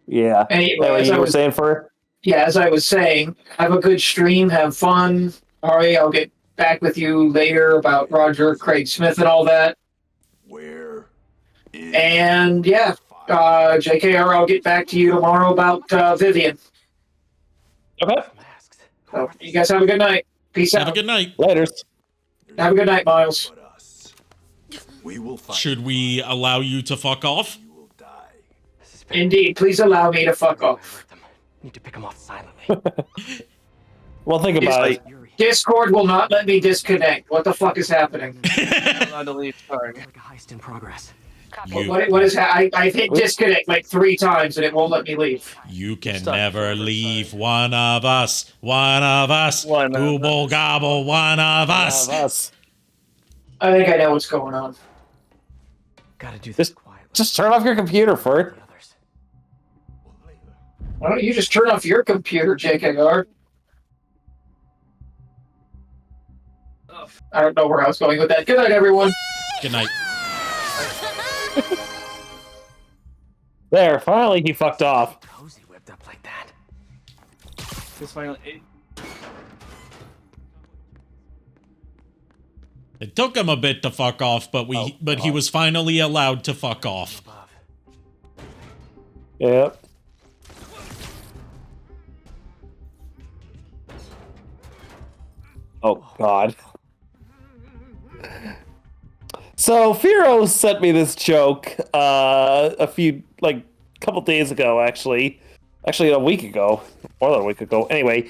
Yeah. Anyway, you were saying for? Yeah, as I was saying, have a good stream, have fun. Alright, I'll get back with you later about Roger Craig Smith and all that. And yeah, JKR, I'll get back to you tomorrow about Vivian. Okay. So, you guys have a good night. Peace out. Have a good night. Laters. Have a good night, Miles. Should we allow you to fuck off? Indeed, please allow me to fuck off. Need to pick him off silently. Well, think about it. Discord will not let me disconnect. What the fuck is happening? I'm allowed to leave. Sorry. Like a heist in progress. What is I've hit disconnect like 3 times and it won't let me leave. You can never leave one of us. One of us. Google gobble, one of us. I think I know what's going on. Gotta do this quietly. Just turn off your computer, Furt. Why don't you just turn off your computer, JKR? I don't know where I was going with that. Good night, everyone. Good night. There, finally he fucked off. Cozy whipped up like that. Just finally. It took him a bit to fuck off, but he was finally allowed to fuck off. Yep. Oh God. So Firo sent me this joke couple days ago, actually a week ago, more than a week ago. Anyway,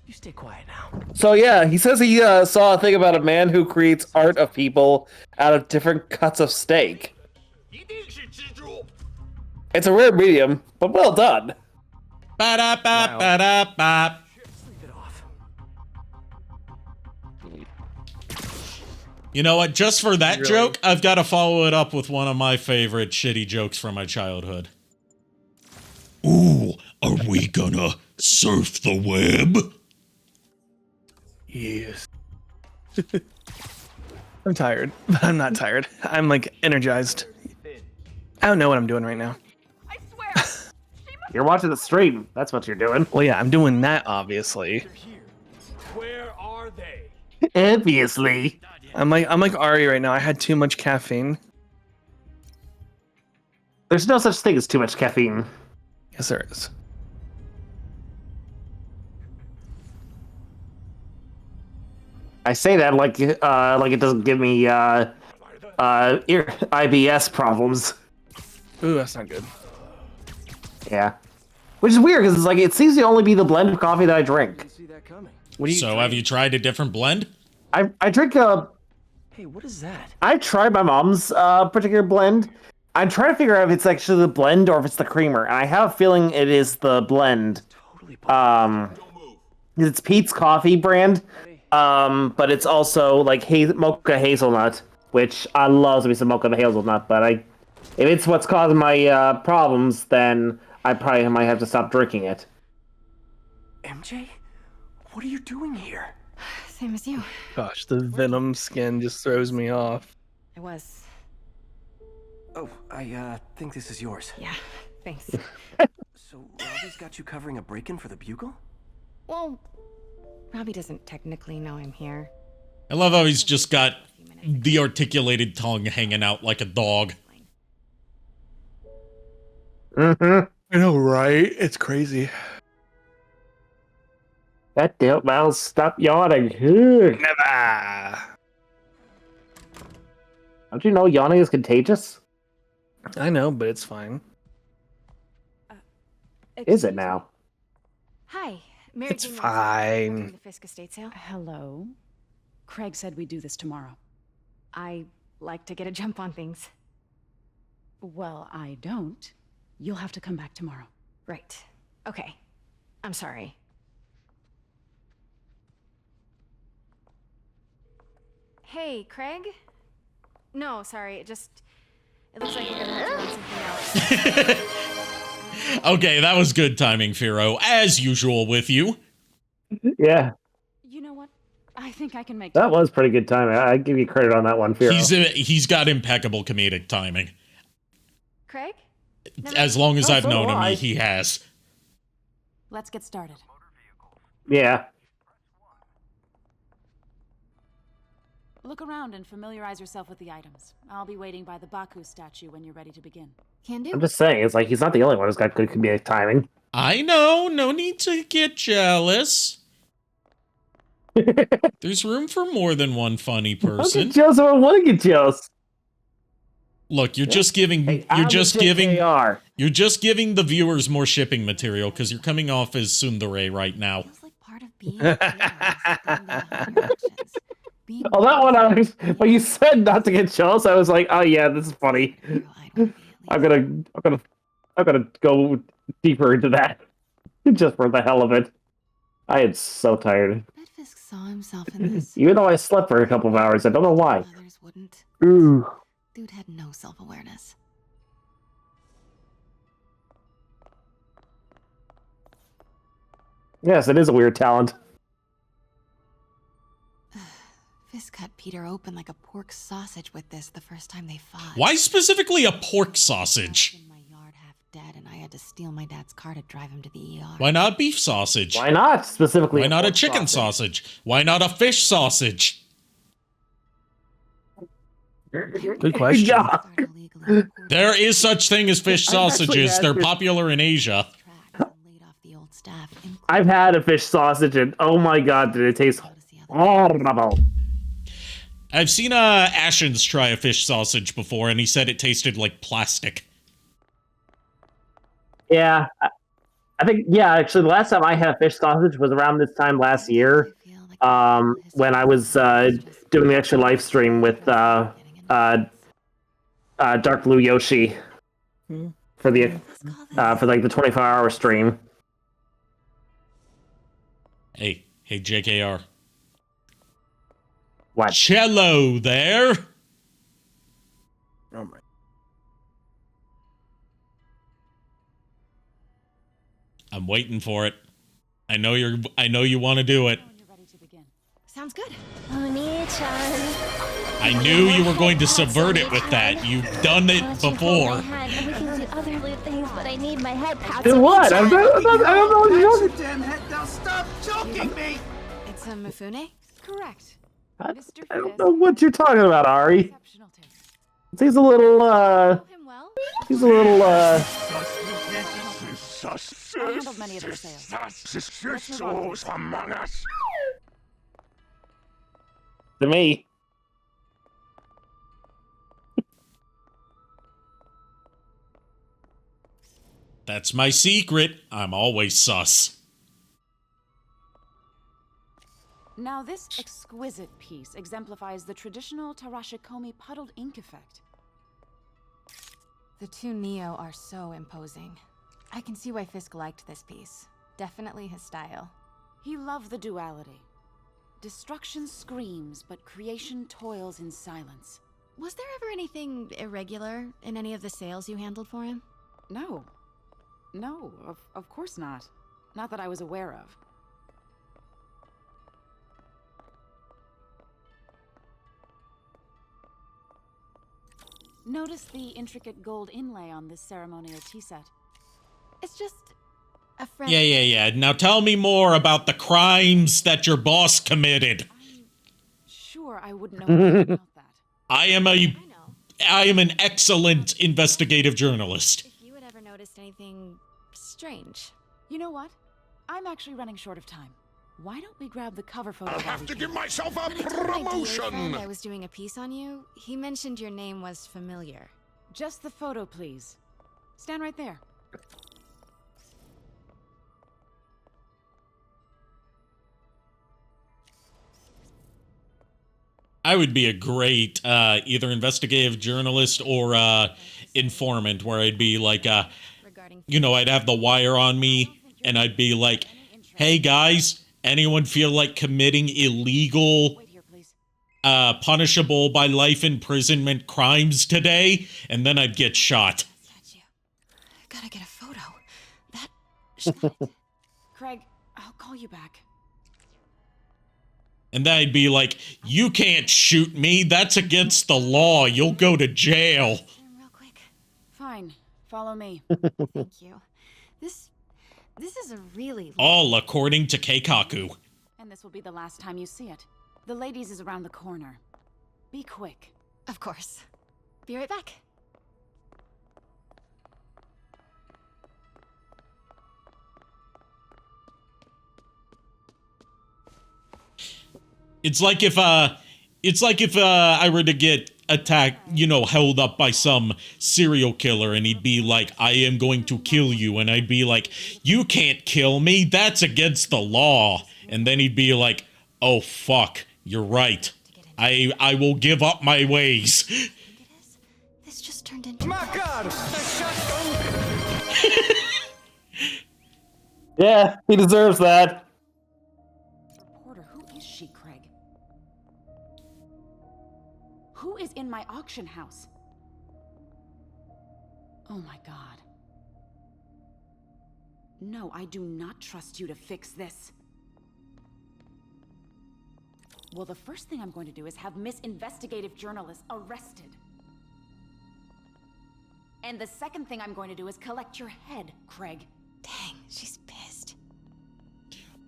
You stay quiet now. So yeah, he says he saw a thing about a man who creates art of people out of different cuts of steak. It's a rare medium, but well done. Ba-da-ba, ba-da-ba. You know what? Just for that joke, I've got to follow it up with one of my favorite shitty jokes from my childhood. Ooh, are we gonna surf the web? Yes. I'm tired, but I'm not tired. I'm like energized. I don't know what I'm doing right now. You're watching the stream. That's what you're doing. Well, yeah, I'm doing that, obviously. Where are they? Obviously. I'm like Ari right now. I had too much caffeine. There's no such thing as too much caffeine. Yes, there is. I say that like it doesn't give me IBS problems. Ooh, that's not good. Yeah, which is weird because it's like it seems to only be the blend of coffee that I drink. So have you tried a different blend? I drink Hey, what is that? I tried my mom's particular blend. I'm trying to figure out if it's actually the blend or if it's the creamer, and I have a feeling it is the blend. It's Pete's Coffee brand, but it's also like mocha hazelnut, which I love me some mocha hazelnut. But if it's what's causing my problems, then I probably might have to stop drinking it. MJ? What are you doing here? Same as you. Gosh, the Venom skin just throws me off. I was. Oh, I think this is yours. Yeah, thanks. So Robbie's got you covering a break-in for the Bugle? Well, Robbie doesn't technically know I'm here. I love how he's just got the articulated tongue hanging out like a dog. Mm-hmm. I know, right? It's crazy. That damn mouse, stop yawning. Never. Don't you know yawning is contagious? I know, but it's fine. Is it now? Hi, Mary It's Jane fine. Watson, the Fisk estate sale. Hello. Craig said we'd do this tomorrow. I like to get a jump on things. Well, I don't. You'll have to come back tomorrow. Right. Okay. I'm sorry. Hey, Craig? No, sorry. It looks like we're gonna have to run something out. Okay, that was good timing, Firo. As usual with you. Yeah, You know what? I think I can make that was pretty good timing. I give you credit on that one, Firo. He's got impeccable comedic timing. Craig? As long as I've so known do him, I. he has. Let's get started. Yeah. Look around and familiarize yourself with the items. I'll be waiting by the Baku statue when you're ready to begin. Can do. I'm just saying, it's like he's not the only one who's got good comedic timing. I know, no need to get jealous. There's room for more than one funny person. Don't get jealous, I want to get jealous. Look, you're just giving you're just giving the viewers more shipping material because you're coming off as tsundere right now. Oh, that one, when you said not to get jealous, I was like, oh yeah, this is funny. I'm gonna go deeper into that. Just for the hell of it. I am so tired. Fisk saw himself in this. Even though I slept for a couple of hours, I don't know why. Others wouldn't. Ooh. Dude had no self-awareness. Yes, it is a weird talent. Fisk cut Peter open like a pork sausage with this the first time they fought. Why specifically a pork sausage? Dead, and I had to steal my dad's car to drive him to the ER. Why not beef sausage? Why not specifically? Why not a pork chicken sausage? Why not a fish sausage? Good question. Yeah. There is such thing as fish sausages. They're popular in Asia. I've had a fish sausage, and oh my god, did it taste horrible. I've seen Ashens try a fish sausage before, and he said it tasted like plastic. Yeah, I think, yeah, actually, the last time I had fish sausage was around this time last year, when I was doing the extra live stream with Dark Blue Yoshi for the for like the 24-hour stream. Hey, JKR. What? Cello there. Oh my. I'm waiting for it. I know you want to do it. Sounds good. I knew you were going to subvert it with that. You've done it before. We can do other loot things, but I need my head pats. Do what? I don't know what you're Your damn head now. Stop choking me. It's a Mifune? Correct. I don't know what you're talking about, Ari. He's a little, he's a little, I handled many of the sales. Let's move on. among us. to me. That's my secret. I'm always sus. Now this exquisite piece exemplifies the traditional Tarashikomi puddled ink effect. The two Neo are so imposing. I can see why Fisk liked this piece. Definitely his style. He loved the duality. Destruction screams, but creation toils in silence. Was there ever anything irregular in any of the sales you handled for him? No. No, of course not. Not that I was aware of. Notice the intricate gold inlay on this ceremonial tea set. It's just a friend. Yeah. Now tell me more about the crimes that your boss committed. Sure, I wouldn't know anything about that. I am an excellent investigative journalist. If you had ever noticed anything strange. You know what? I'm actually running short of time. Why don't we grab the cover photo? I'll have to give myself a My DA promotion. friend I was doing a piece on you. He mentioned your name was familiar. Just the photo, please. Stand right there. I would be a great either investigative journalist or informant, where I'd be like, I'd have the wire on me, and I'd be like, hey guys, anyone feel like committing illegal, punishable by life imprisonment crimes today? And then I'd get shot. Gotta get a photo. That... Craig, I'll call you back. And then I'd be like, you can't shoot me. That's against the law. You'll go to jail. Fine. Follow me. Thank you. This is a really... All according to Keikaku. And this will be the last time you see it. The ladies is around the corner. Be quick. Of course. Be right back. It's like if I were to get attacked, held up by some serial killer, and he'd be like, I am going to kill you. And I'd be like, you can't kill me. That's against the law. And then he'd be like, oh, fuck, you're right. I will give up my ways. This just turned into... My God! Yeah, he deserves that. Reporter, who is she, Craig? Who is in my auction house? Oh my God. No, I do not trust you to fix this. Well, the first thing I'm going to do is have Miss Investigative Journalist arrested. And the second thing I'm going to do is collect your head, Craig. Dang, she's pissed.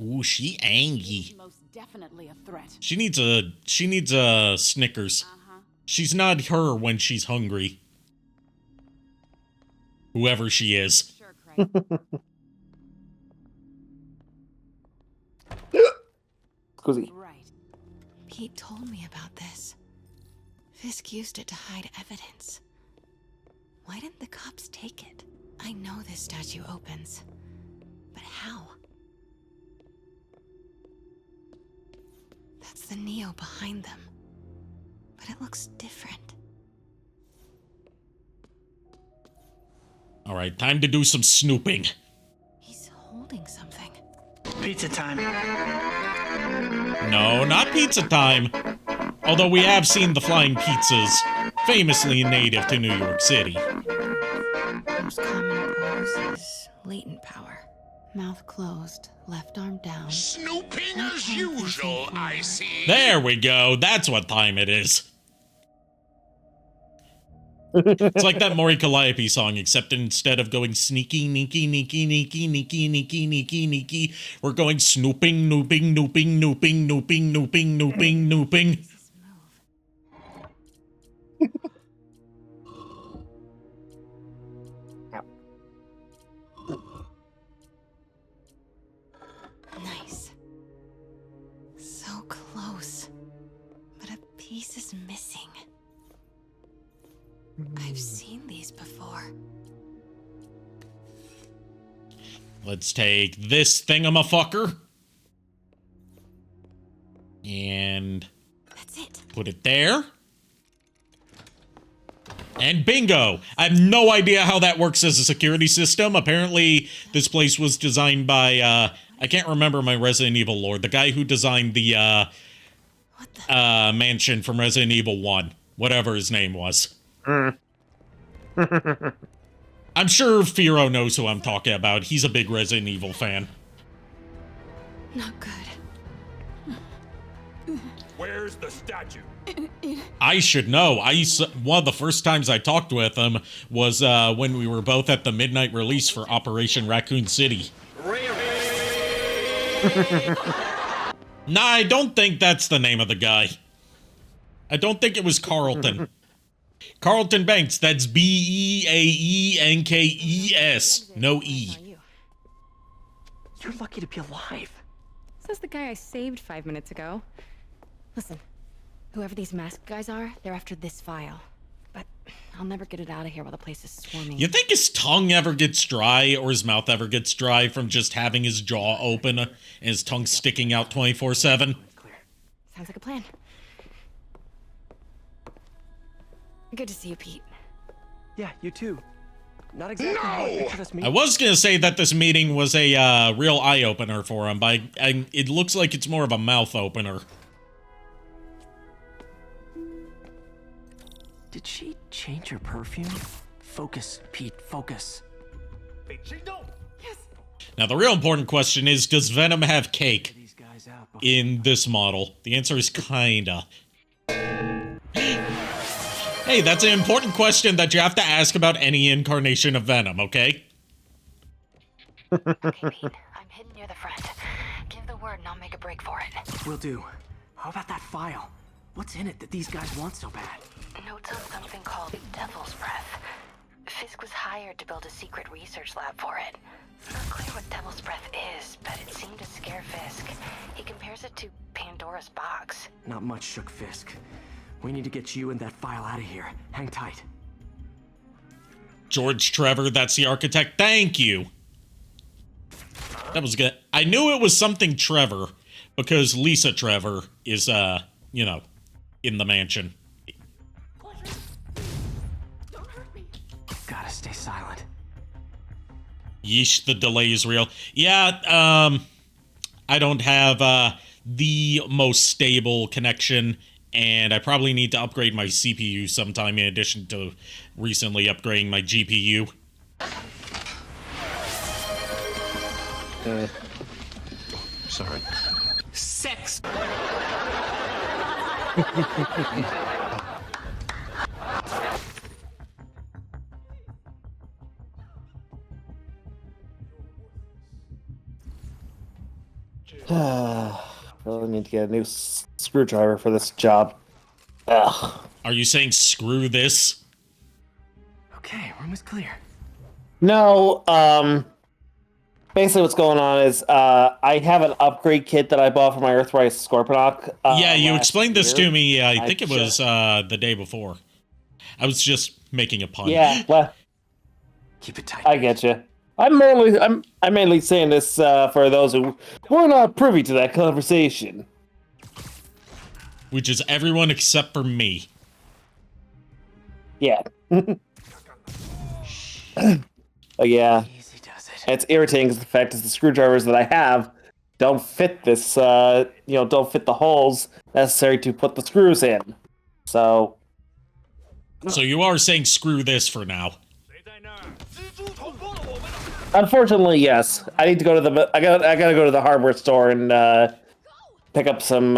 Ooh, she angry. Most definitely a threat. She needs a Snickers. She's not her when she's hungry. Whoever she is. Sure, Craig. Scusi. Right. Pete told me about this. Fisk used it to hide evidence. Why didn't the cops take it? I know this statue opens. It's the Neo behind them. But it looks different. All right, time to do some snooping. He's holding something. Pizza time. No, not pizza time. Although we have seen the flying pizzas, famously native to New York City. Most common pose is latent power. Mouth closed, left arm down. Snooping as usual, I see. There we go. That's what time it is. It's like that Maury Calliope song, except instead of going sneaky, neaky, neaky, neaky, neaky, neaky, neaky, neaky, we're going snooping, nooping, nooping, nooping, nooping, nooping, nooping, nooping. Nice. So close. But a piece is missing. I've seen these before. Let's take this thingamafucker. And that's it. Put it there. And bingo! I have no idea how that works as a security system. Apparently, this place was designed by, I can't remember my Resident Evil lord. The guy who designed the, mansion from Resident Evil 1. Whatever his name was. I'm sure Firo knows who I'm talking about. He's a big Resident Evil fan. Not good. Where's the statue? I should know. One of the first times I talked with him was when we were both at the midnight release for Operation Raccoon City. Nah, I don't think that's the name of the guy. I don't think it was Carlton. Carlton Banks, that's Beaenkes, no E. You're lucky to be alive. Says the guy I saved 5 minutes ago. Listen, whoever these masked guys are, they're after this file. But I'll never get it out of here while the place is swarming. You think his tongue ever gets dry or his mouth ever gets dry from just having his jaw open and his tongue sticking out 24/7? Sounds like a plan. Good to see you, Pete. Yeah, you too. Not exactly how I pictured us meeting. I was gonna say that this meeting was a real eye-opener for him, but it looks like it's more of a mouth-opener. Did she change her perfume? Focus, Pete, focus. Yes. Now, the real important question is, does Venom have cake in this model? The answer is kinda. Hey, that's an important question that you have to ask about any incarnation of Venom, okay? Okay, Pete. I'm hidden near the front. Give the word and I'll make a break for it. Will do. How about that file? What's in it that these guys want so bad? Notes on something called Devil's Breath. Fisk was hired to build a secret research lab for it. Not clear what Devil's Breath is, but it seemed to scare Fisk. He compares it to Pandora's box. Not much shook Fisk. We need to get you and that file out of here. Hang tight. George Trevor, that's the architect. Thank you. That was good. I knew it was something Trevor because Lisa Trevor is, you know, in the mansion. Gotta stay silent. Yeesh, the delay is real. Yeah, I don't have, the most stable connection, and I probably need to upgrade my CPU sometime in addition to recently upgrading my GPU. Sorry. Sex. Really need to get a new screwdriver for this job. Ugh. Are you saying screw this? Okay, room is clear. No, basically what's going on is I have an upgrade kit that I bought for my Earthrise Scorponok. Yeah, you explained this to me, I think it was the day before. I was just making a pun. Yeah, well, keep it tight. I get you. I'm mainly saying this for those who were not privy to that conversation. which is everyone except for me. Yeah. But yeah, it's irritating because the fact is the screwdrivers that I have don't fit this, don't fit the holes necessary to put the screws in. So you are saying screw this for now. unfortunately, yes. I need to go to I gotta go to the hardware store and pick up some.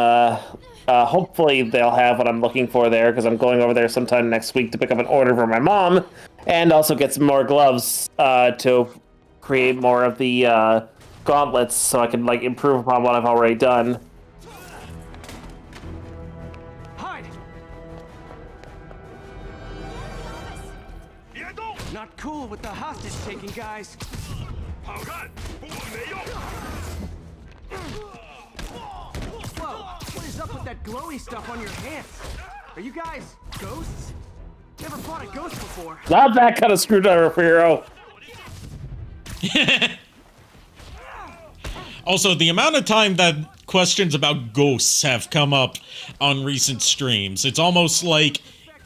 Hopefully, they'll have what I'm looking for there because I'm going over there sometime next week to pick up an order for my mom, and also get some more gloves to create more of the gauntlets so I can like improve upon what I've already done. Not cool with the hostage taking, guys. Whoa, what is up with that glowy stuff on your hands? Are you guys ghosts? Never fought a ghost before. Not that kind of screwdriver for hero. Also, the amount of time that questions about ghosts have come up on recent streams, it's almost like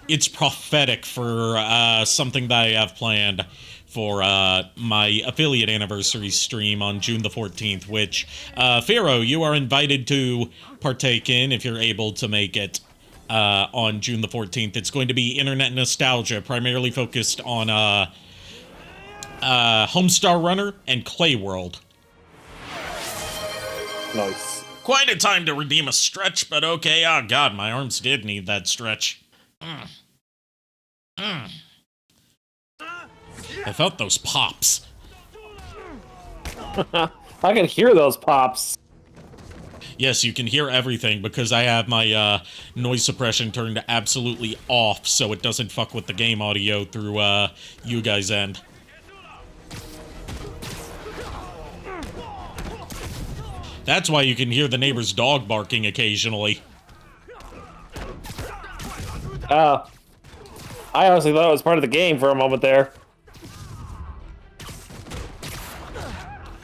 it's prophetic for something that I have planned for my affiliate anniversary stream on June the 14th, which, Firo, you are invited to partake in if you're able to make it on June the 14th. It's going to be internet nostalgia, primarily focused on Homestar Runner and Clay World. Nice. Quite a time to redeem a stretch, but okay. Oh god, my arms did need that stretch. I felt those pops. I can hear those pops. Yes, you can hear everything because I have my noise suppression turned absolutely off so it doesn't fuck with the game audio through you guys' end. That's why you can hear the neighbor's dog barking occasionally. I honestly thought it was part of the game for a moment there.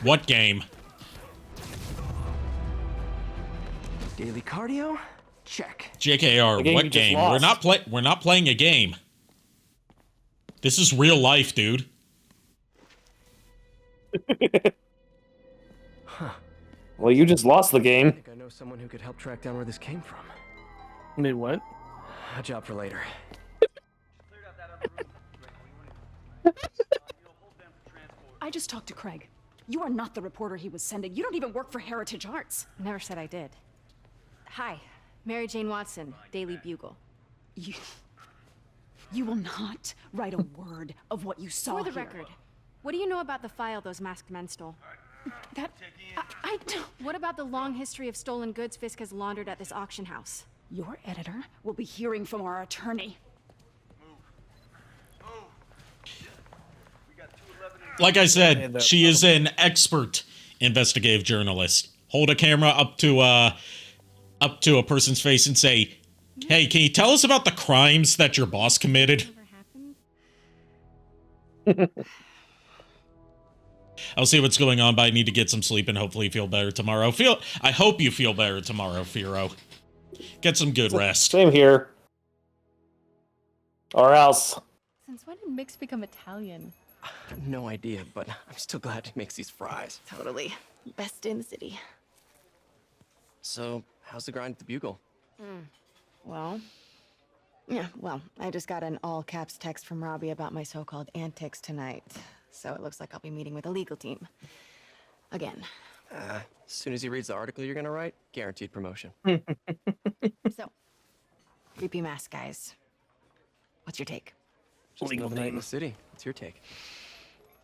What game? Daily cardio? Check. JKR, what game? We're not playing a game. This is real life, dude. Well, you just lost the game. I think I know someone who could help track down where this came from. Wait, what? A job for later. I just talked to Craig. You are not the reporter he was sending. You don't even work for Heritage Arts. Never said I did. Hi, Mary Jane Watson, Daily Bugle. You will not write a word of what you saw For the here. record, what do you know about the file those masked men stole? I don't... What about the long history of stolen goods Fisk has laundered at this auction house? Your editor will be hearing from our attorney. Like I said, she is an expert investigative journalist. Hold a camera up to a person's face and say, "Hey, can you tell us about the crimes that your boss committed?" I'll see what's going on, but I need to get some sleep and hopefully feel better tomorrow. I hope you feel better tomorrow, Firo. Get some good rest. Same here. Or else. Since when did Mix become Italian? No idea, but I'm still glad he makes these fries. Totally. Best in the city. So, how's the grind at the Bugle? Well, I just got an all-caps text from Robbie about my so-called antics tonight. So it looks like I'll be meeting with a legal team. Again. As soon as he reads the article you're gonna write, guaranteed promotion. So, creepy mask guys. What's your take? Just another night in the city. What's your take?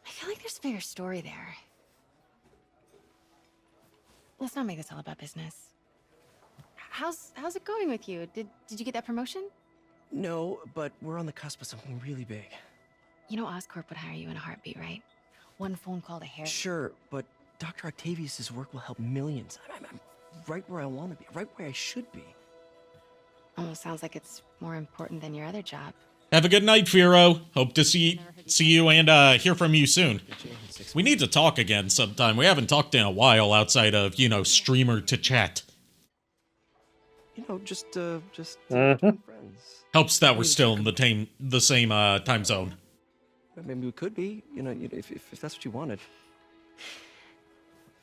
I feel like there's a bigger story there. Let's not make this all about business. How's it going with you? Did you get that promotion? No, but we're on the cusp of something really big. You know Oscorp would hire you in a heartbeat, right? One phone call to Harry. Sure, but Dr. Octavius's work will help millions. I'm right where I want to be, right where I should be. Almost sounds like it's more important than your other job. Have a good night, Firo. Hope to see you and hear from you soon. We need to talk again sometime. We haven't talked in a while outside of, streamer to chat. You know, just Mhm. friends. Helps that we're still in the same time zone. Maybe we could be, you know, if that's what you wanted.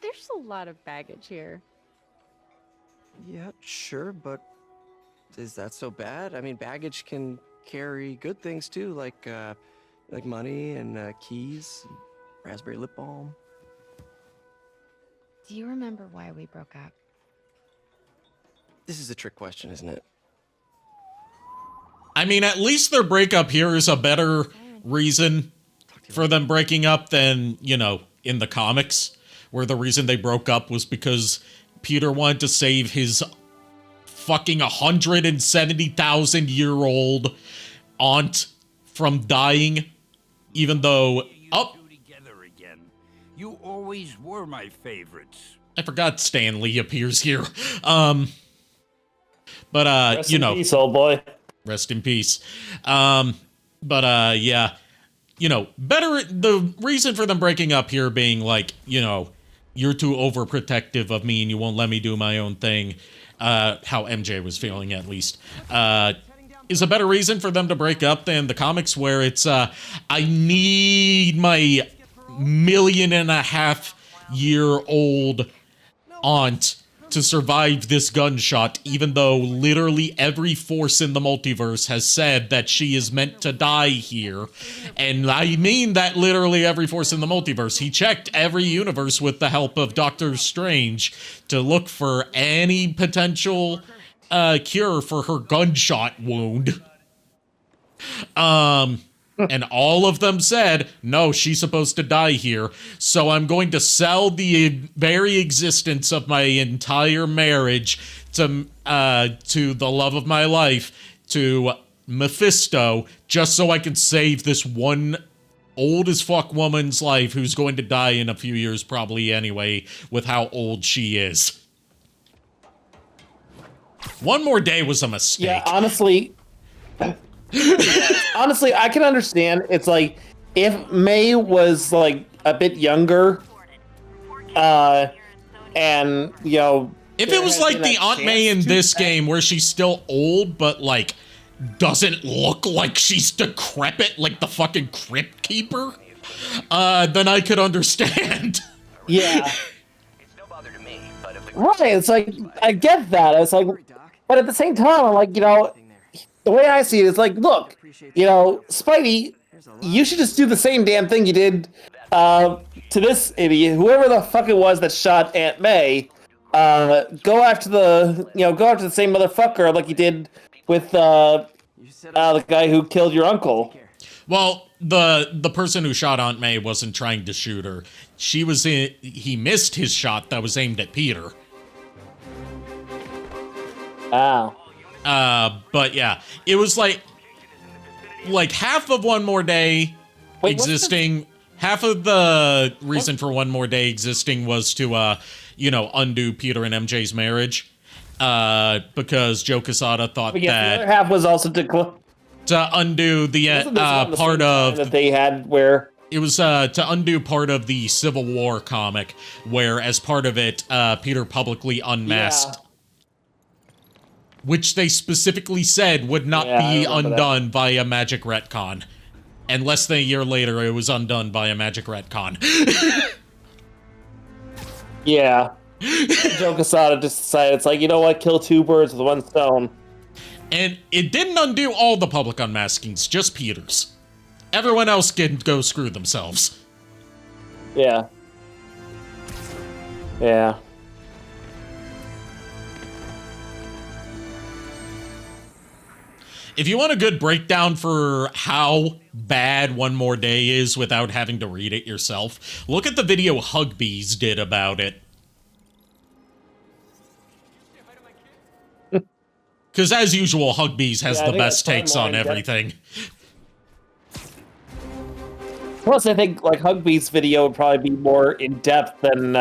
There's a lot of baggage here. Yeah, sure, but is that so bad? I mean, baggage can carry good things too, like money and keys, raspberry lip balm. Do you remember why we broke up? This is a trick question, isn't it? I mean, at least their breakup here is a better reason for them breaking up than, you know, in the comics, where the reason they broke up was because Peter wanted to save his fucking 170,000-year-old aunt from dying, even though... Oh! You always were my favorites. I forgot Stan Lee appears here. But, Rest you in know... peace, old boy. Rest in peace. Yeah. You know, the reason for them breaking up here being like, you know, you're too overprotective of me and you won't let me do my own thing, how MJ was feeling at least, is a better reason for them to break up than the comics where it's, I need my 1.5-year-old aunt to survive this gunshot, even though literally every force in the multiverse has said that she is meant to die here. And I mean that literally every force in the multiverse. He checked every universe with the help of Doctor Strange to look for any potential cure for her gunshot wound. And all of them said, no, she's supposed to die here. So I'm going to sell the very existence of my entire marriage to the love of my life, to Mephisto, just so I can save this one old as fuck woman's life who's going to die in a few years probably anyway, with how old she is. One More Day was a mistake. Yeah, honestly... Honestly, I can understand. It's like if May was like a bit younger, and you know, if it was like the Aunt May in this game where she's still old but like doesn't look like she's decrepit like the fucking Crypt Keeper, then I could understand. Yeah. Right. It's like I get that. It's like, but at the same time, I'm like, you know. The way I see it is like, look, you know, Spidey, you should just do the same damn thing you did to this idiot, whoever the fuck it was that shot Aunt May. Go after the same motherfucker like you did with the guy who killed your uncle. Well, the person who shot Aunt May wasn't trying to shoot her. He missed his shot that was aimed at Peter. Wow. But yeah, it was like half of One More Day existing. Half of the reason for One More Day existing was to, you know, undo Peter and MJ's marriage. Because Joe Quesada thought that... The other half was also to undo the part of... that they had where... It was to undo part of the Civil War comic, where as part of it, Peter publicly unmasked... Yeah. Which they specifically said would not be undone by a magic retcon. And less than a year later, it was undone by a magic retcon. Yeah. Joe Quesada just decided, it's like, you know what, kill two birds with one stone. And it didn't undo all the public unmaskings, just Peter's. Everyone else can go screw themselves. Yeah. Yeah. If you want a good breakdown for how bad One More Day is without having to read it yourself, look at the video Hugbees did about it. Because as usual, Hugbees has the best takes on everything. Plus, I think like Hugbees' video would probably be more in depth than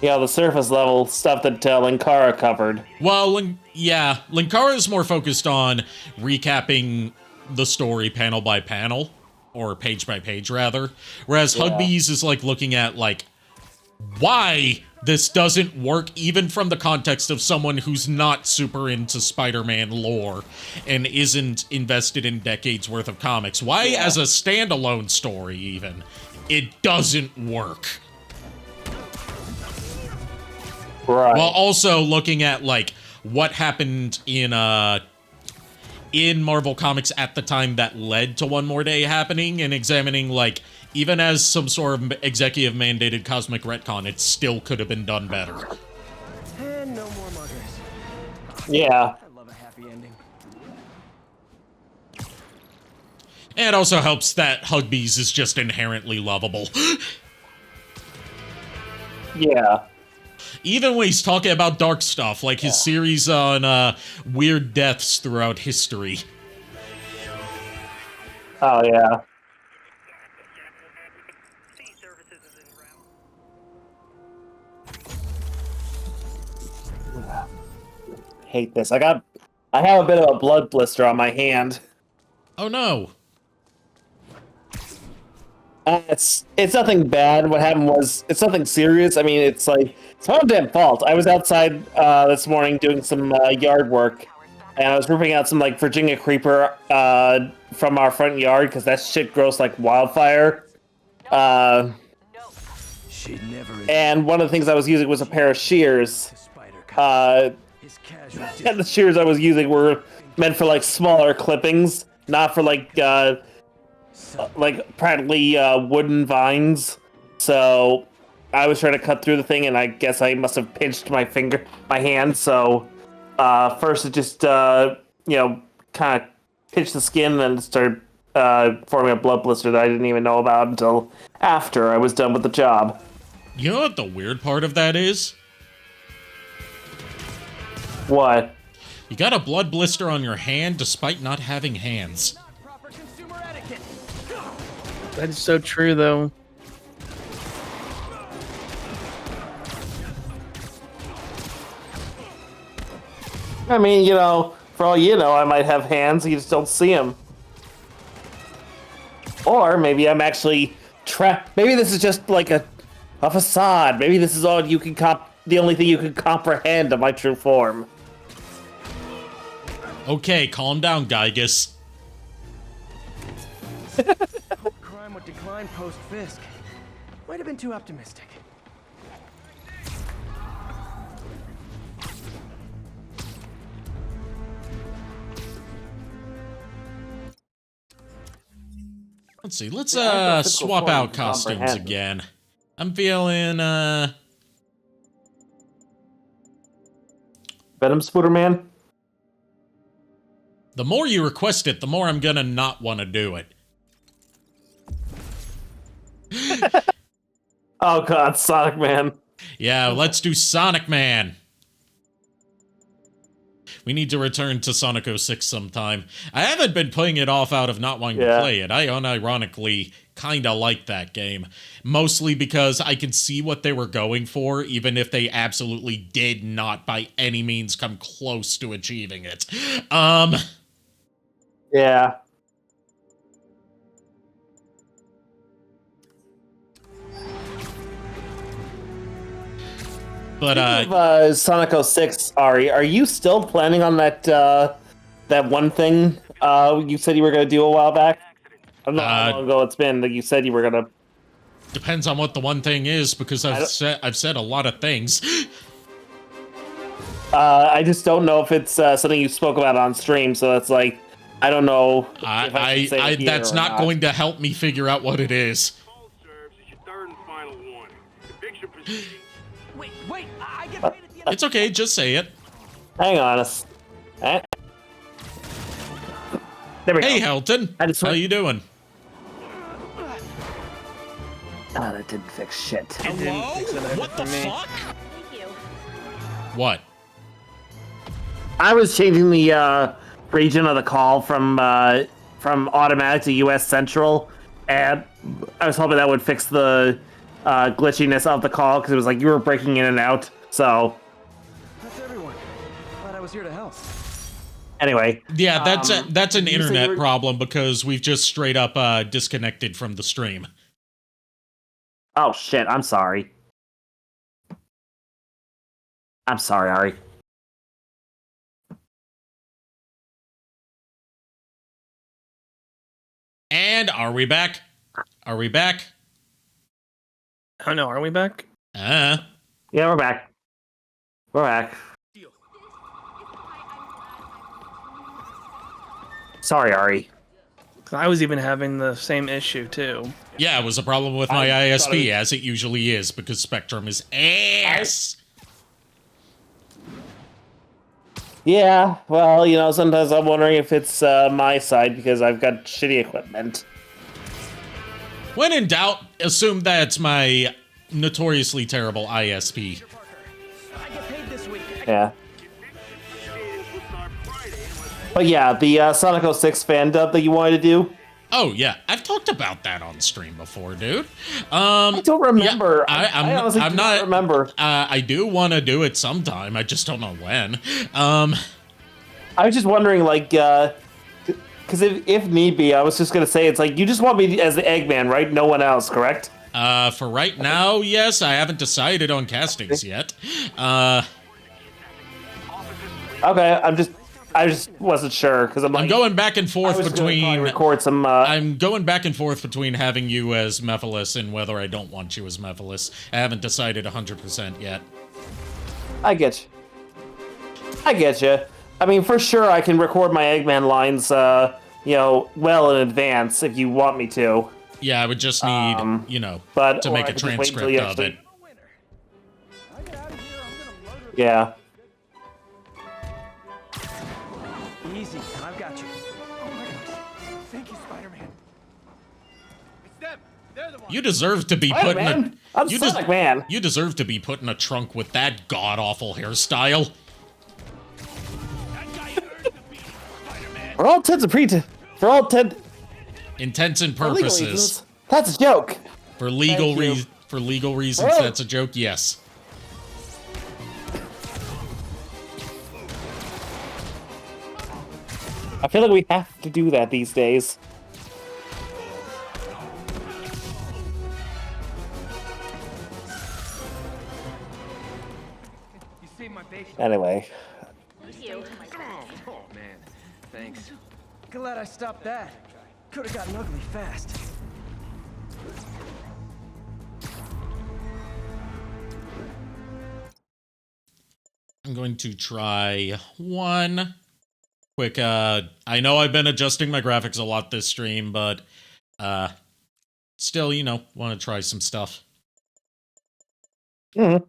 you know, the surface level stuff that Linkara covered. Well, yeah, Linkara is more focused on recapping the story panel by panel, or page by page rather, whereas Hugbees is like looking at like why this doesn't work, even from the context of someone who's not super into Spider-Man lore and isn't invested in decades worth of comics. Why, as a standalone story even, it doesn't work. Right. While also looking at, like, what happened in Marvel Comics at the time that led to One More Day happening, and examining, like, even as some sort of executive-mandated cosmic retcon, it still could have been done better. And no more muggers. Yeah. I love a happy ending. And it also helps that Hugbees is just inherently lovable. Yeah. Even when he's talking about dark stuff, like his series on weird deaths throughout history. Oh, yeah. Hate this. I have a bit of a blood blister on my hand. Oh no. It's nothing bad. What happened was, it's nothing serious. I mean, it's like, it's my own damn fault. I was outside this morning doing some yard work, and I was ripping out some like Virginia creeper from our front yard because that shit grows like wildfire. And one of the things I was using was a pair of shears. And the shears I was using were meant for like smaller clippings, not for like practically wooden vines. So I was trying to cut through the thing, and I guess I must have pinched my hand. So first it just kind of pinched the skin, and then it started forming a blood blister that I didn't even know about until after I was done with the job. You know what the weird part of that is? What? You got a blood blister on your hand despite not having hands. That is so true, though. I mean, for all you know, I might have hands, you just don't see them. Or maybe I'm actually trapped. Maybe this is just like a facade. Maybe this is all you can the only thing you can comprehend of my true form. Okay, calm down, Gygus. Crime would decline post-Fisk. Might have been too optimistic. Let's see, let's swap out costumes again. I'm feeling Venom Spooderman? The more you request it, the more I'm gonna not want to do it. Oh god, Sonic Man. Yeah, let's do Sonic Man. We need to return to Sonic 06 sometime. I haven't been putting it off out of not wanting to play it. I unironically kinda like that game. Mostly because I can see what they were going for, even if they absolutely did not by any means come close to achieving it. Yeah. But Sonic 06, Ari, are you still planning on that one thing you said you were gonna do a while back? I don't know how long ago it's been that you said you were gonna. Depends on what the one thing is, because I've said a lot of things. I just don't know if it's something you spoke about on stream, so it's like I don't know. If I should say it here that's or not going to help me figure out what it is. Wait, I get paid at the end. It's okay, just say it. Hang on. There we go. Hey, Helton. How you doing? Oh, that didn't fix shit. Hello? What the fuck? Thank you. What? I was changing the region of the call from automatic to US Central, and I was hoping that would fix the glitchiness of the call, because it was like you were breaking in and out. So That's everyone. Glad I was here to help. anyway, Yeah, that's an you said internet you were- problem, because we've just straight up disconnected from the stream. Oh shit, I'm sorry. I'm sorry, Ari. And are we back? Are we back? Oh no, are we back? Yeah, we're back. We're back. Sorry, Ari. I was even having the same issue too. Yeah, it was a problem with my ISP, as it usually is, because Spectrum is ass. Yeah, well, you know, sometimes I'm wondering if it's my side because I've got shitty equipment. When in doubt, assume that's my notoriously terrible ISP. Yeah. But yeah, the Sonic 06 fan dub that you wanted to do. Oh yeah, I've talked about that on stream before, dude. I don't remember. Yeah, I honestly don't remember. I do want to do it sometime. I just don't know when. I was just wondering, like, because if need be, I was just gonna say, it's like you just want me as the Eggman, right? No one else, correct? For right now, yes. I haven't decided on castings yet. Okay, I just wasn't sure because I'm going back and forth between record some. I'm going back and forth between having you as Mephiles and whether I don't want you as Mephiles. I haven't decided 100% yet. I get you. I mean, for sure, I can record my Eggman lines, you know, well in advance if you want me to. Yeah, I would just need, you know, to make a transcript of it. Yeah. Easy, I've got you. Oh my gosh. Thank you, Spider-Man. It's them. They're the ones. You deserve to be put in a... I'm Sonic Man. You deserve to be put in a trunk with that god-awful hairstyle. For all intents and purposes. Reasons, that's a joke. For legal reasons, that's a joke. Yes. I feel like we have to do that these days. Anyway. Oh man, thanks. Glad I stopped that. Could have gotten ugly fast. I'm going to try one quick, I know I've been adjusting my graphics a lot this stream, but, still, you know, want to try some stuff. Mm-hmm.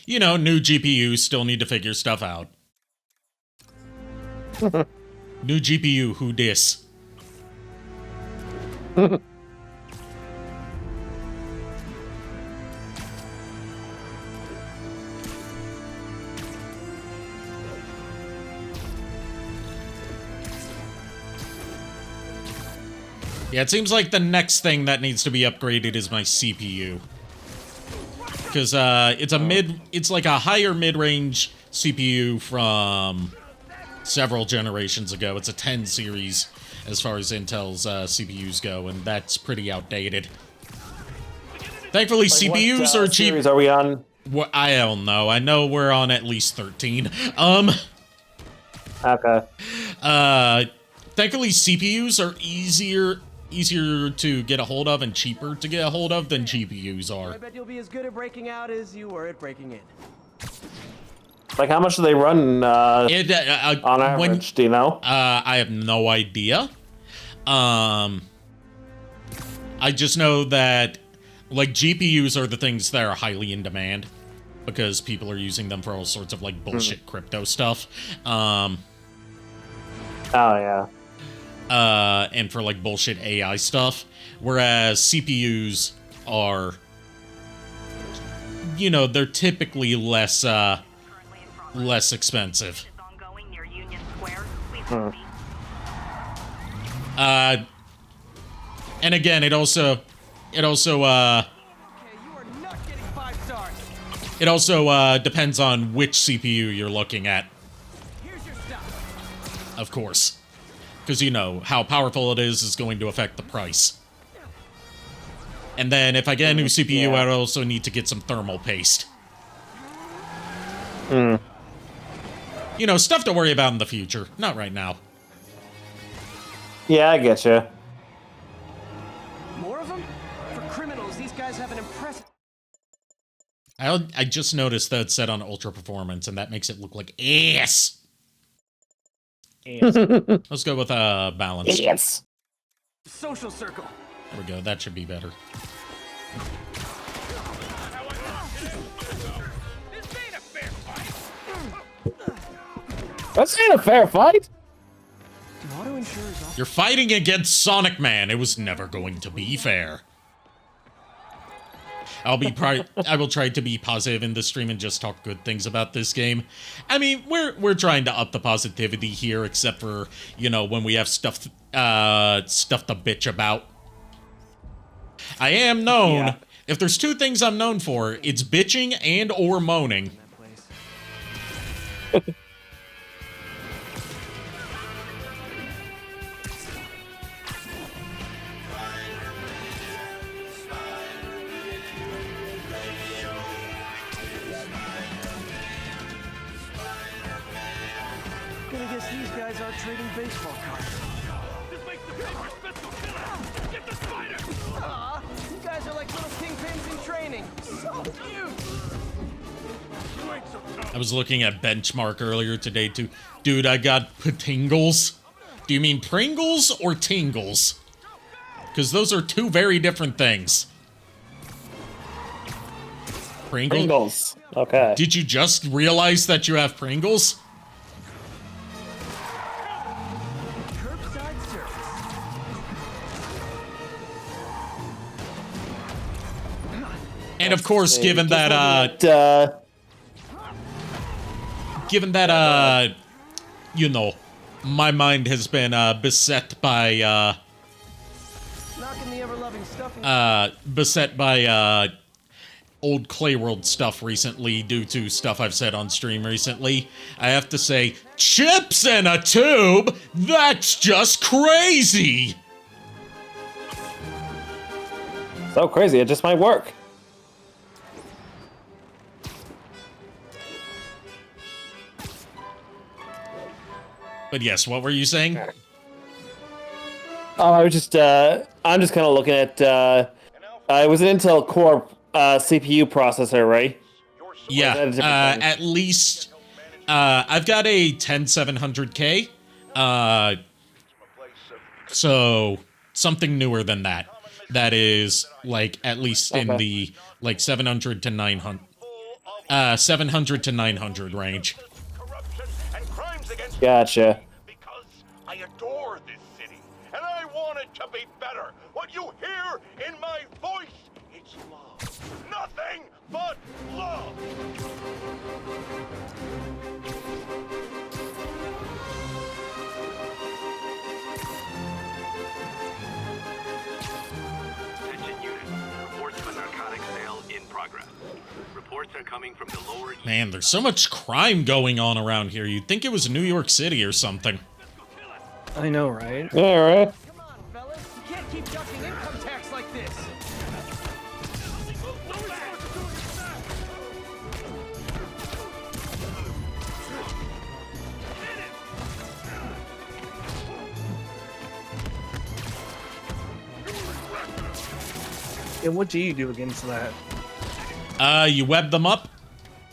You know, new GPUs still need to figure stuff out. New GPU, who dis? Yeah, it seems like the next thing that needs to be upgraded is my CPU. Because it's like a higher mid-range CPU from several generations ago. It's a 10 series as far as Intel's CPUs go, and that's pretty outdated. Thankfully, like CPUs are cheap. Series are we on? Well, I don't know. I know we're on at least 13. Okay. Thankfully, CPUs are easier to get a hold of and cheaper to get a hold of than GPUs are. I bet you'll be as good at breaking out as you were at breaking in. Like, how much do they run on average? Do you know? I have no idea. I just know that, like, GPUs are the things that are highly in demand because people are using them for all sorts of, like, bullshit crypto stuff. Oh, yeah. And for, like, bullshit AI stuff. Whereas CPUs are, you know, they're typically less expensive. And again, it also depends on which CPU you're looking at. Of course. Because, you know, how powerful it is going to affect the price. And then, if I get a new CPU, I also need to get some thermal paste. You know, stuff to worry about in the future. Not right now. Yeah, I get you. More of them? For criminals, these guys have an impressive... I just noticed that it's set on ultra performance, and that makes it look like ass. Let's go with balance. Yes. Social circle. There we go. That should be better. That's not a fair fight. You're fighting against Sonic Man. It was never going to be fair. I will try to be positive in this stream and just talk good things about this game. I mean, we're trying to up the positivity here, except for, you know, when we have stuff to bitch about. I am known. If there's two things I'm known for, it's bitching and or moaning. Gonna guess these guys are trading baseball cards. Aw, you guys are like little kingpins in training. So cute. I was looking at Benchmark earlier today, too. Dude, I got Patingles. Do you mean Pringles or Tingles? Because those are two very different things. Pringles. Okay. Did you just realize that you have Pringles? And of course, given that, you know, my mind has been beset by old Clay World stuff recently due to stuff I've said on stream recently, I have to say, chips in a tube? That's just crazy! So crazy, it just might work. But yes, what were you saying? Oh, I was just, I'm just kind of looking at, it was an Intel Core CPU processor, right? Yeah, at least, I've got a 10700K, so something newer than that. That is, like, at least in the, like, 700 to 900 range. Gotcha. Because I adore this city, and I want it to be better. What you hear in my voice, it's love. Nothing but love. Attention units. Reports of a narcotics sale in progress. Reports are coming from the lower east. Man, there's so much crime going on around here. You'd think it was New York City or something. I know, right? Yeah, right. Come on, fellas. You can't keep ducking income tax like this. Yeah, what do you do against that? You web them up,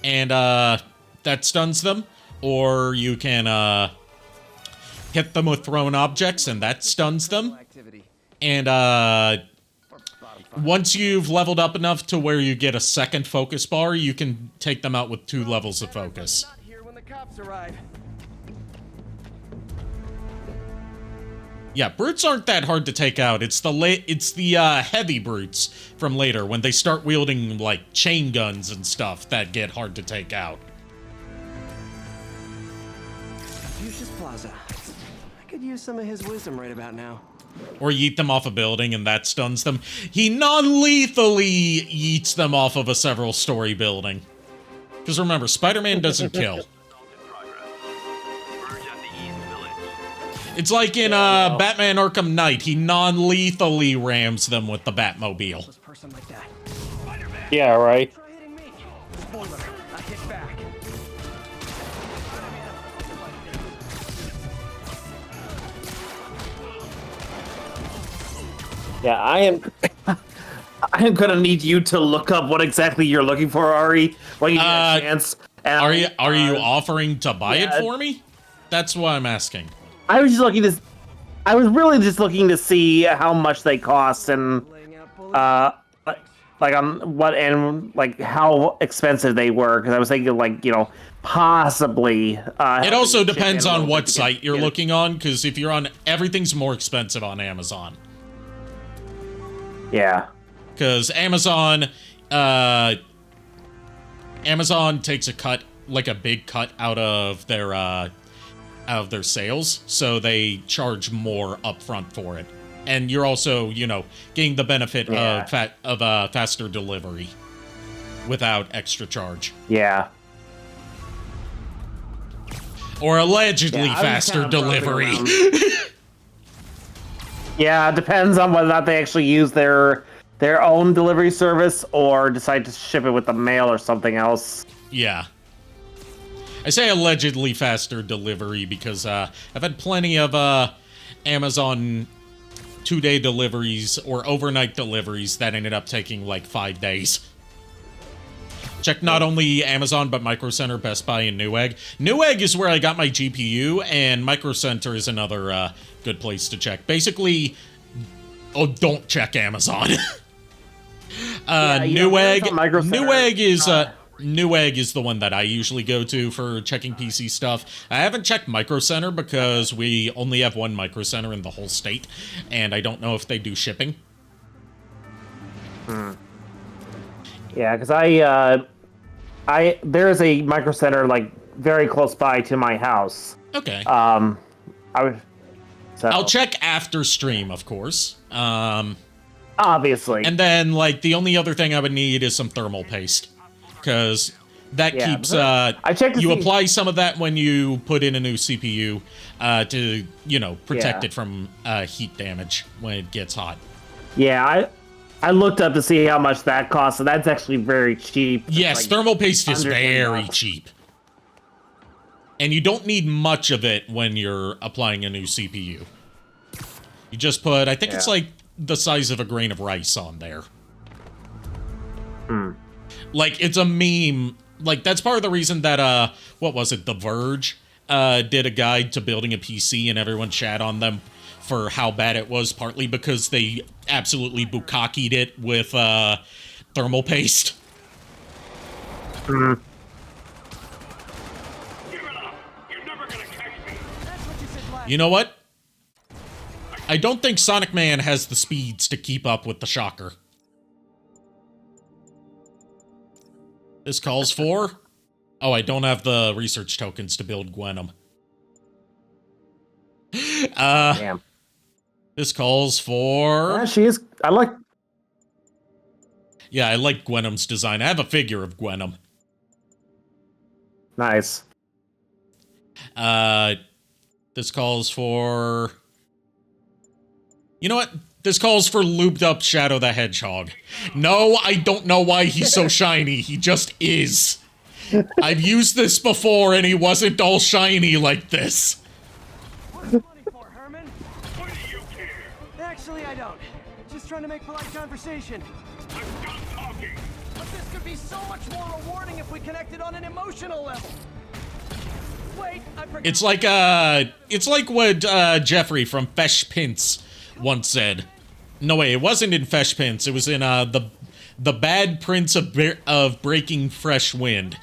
and that stuns them, or you can hit them with thrown objects, and that stuns them. And once you've leveled up enough to where you get a second focus bar, you can take them out with 2 levels of focus. Not here when the cops arrive. Yeah, brutes aren't that hard to take out. It's the heavy brutes from later when they start wielding like chain guns and stuff that get hard to take out. Fuchsia's Plaza. I could use some of his wisdom right about now. Or yeet them off a building and that stuns them. He non-lethally yeets them off of a several-story building. Because remember, Spider-Man doesn't kill. It's like in Batman Arkham Knight. He non-lethally rams them with the Batmobile. Yeah, right. Yeah, I am gonna need you to look up what exactly you're looking for, Ari, when you get a chance. And, Are you offering to buy it for me? That's what I'm asking. I was really just looking to see how much they cost and like on what and like how expensive they were, because I was thinking like, you know, possibly it also depends on what site you're looking on, because if you're on, everything's more expensive on Amazon. Yeah, because Amazon takes a cut, like a big cut out of their sales, so they charge more upfront for it, and you're also, you know, getting the benefit of faster delivery without extra charge. Yeah. Or allegedly faster delivery. Yeah, it depends on whether or not they actually use their own delivery service or decide to ship it with the mail or something else. Yeah. I say allegedly faster delivery because I've had plenty of Amazon 2-day deliveries or overnight deliveries that ended up taking like 5 days. Check not only Amazon, but Micro Center, Best Buy, and Newegg. Newegg is where I got my GPU, and Micro Center is another good place to check. Basically, don't check Amazon. Newegg is the one that I usually go to for checking PC stuff. I haven't checked Micro Center because we only have one Micro Center in the whole state, and I don't know if they do shipping. Yeah, because there is a Micro Center like very close by to my house. Okay. I'll check after stream, of course. Obviously. And then, like, the only other thing I would need is some thermal paste, because that keeps. You apply some of that when you put in a new CPU to, you know, protect it from heat damage when it gets hot. Yeah, I looked up to see how much that costs, and that's actually very cheap. Yes, like, thermal paste is very cheap. And you don't need much of it when you're applying a new CPU. You just put, I think it's like the size of a grain of rice on there. Like, it's a meme. Like, that's part of the reason that, what was it, The Verge did a guide to building a PC, and everyone shat on them for how bad it was, partly because they absolutely bukkakied it with thermal paste. You know what? I don't think Sonic Man has the speeds to keep up with the Shocker. This calls for... Oh, I don't have the research tokens to build Gwenom. Damn. This calls for... Yeah, she is... I like Gwenom's design. I have a figure of Gwenom. Nice. This calls for... You know what? This calls for looped up Shadow the Hedgehog. No, I don't know why he's so shiny. He just is. I've used this before and he wasn't all shiny like this. Actually, I don't. Just trying to make polite conversation. I'm done talking. But this could be so much more rewarding if we connected on an emotional level. Wait, I forgot. It's like what Jeffrey from Fesh Pints once said. No way, it wasn't in Fesh Pints. It was in the Bad Prince of Breaking Fresh Wind,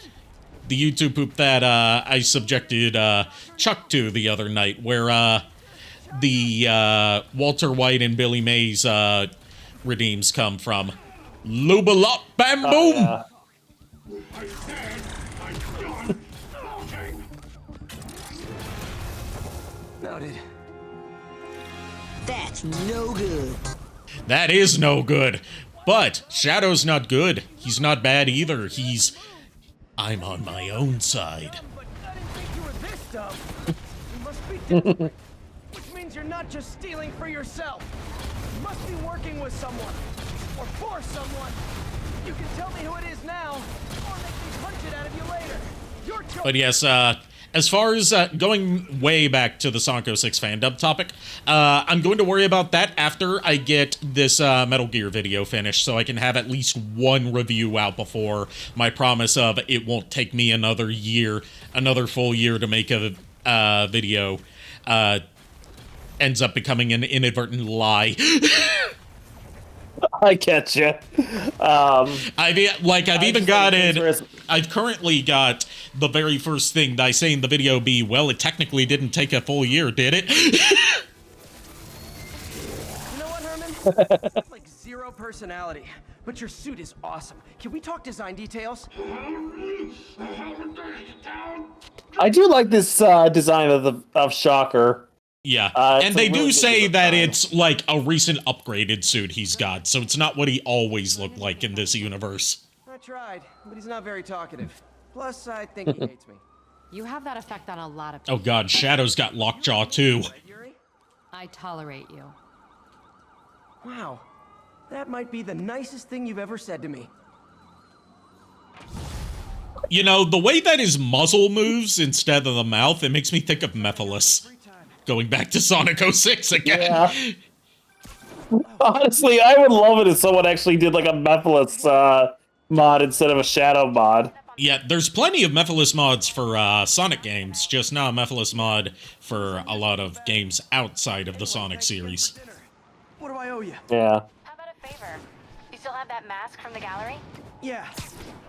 the YouTube poop that I subjected Chuck to the other night, where the Walter White and Billy Mays redeems come from. Lubalop bam boom! Noted. That's no good. That is no good. But Shadow's not good. He's not bad either. I'm on my own side. Which means you're not just stealing for yourself. You must be working with someone. Or for someone. You can tell me who it is now, or make me punch it out of you later. Your choice. But yes, as far as going way back to the Sonic 06 fandom topic, I'm going to worry about that after I get this Metal Gear video finished, so I can have at least one review out before my promise of it won't take me another full year to make a video ends up becoming an inadvertent lie. I catch you. I've even gotten. I've currently got the very first thing that I say in the video be, well, it technically didn't take a full year, did it? You know what, Herman? You have, like, zero personality, but your suit is awesome. Can we talk design details? I do like this design of Shocker. Yeah, and they do say that it's like a recent upgraded suit he's got, so it's not what he always looked like in this universe. I tried, but he's not very talkative. Plus, I think he hates me. You have that effect on a lot of people. Oh god, Shadow's got lockjaw too. I tolerate you. Wow, that might be the nicest thing you've ever said to me. You know, the way that his muzzle moves instead of the mouth, it makes me think of Mephiles. Going back to Sonic 06 again. Yeah. Honestly, I would love it if someone actually did like a Mephiles mod instead of a Shadow mod. Yeah, there's plenty of Mephiles mods for Sonic games, just not a Mephiles mod for a lot of games outside of the Sonic series. What do I owe you? Yeah. How about a favor? You still have that mask from the gallery? Yeah.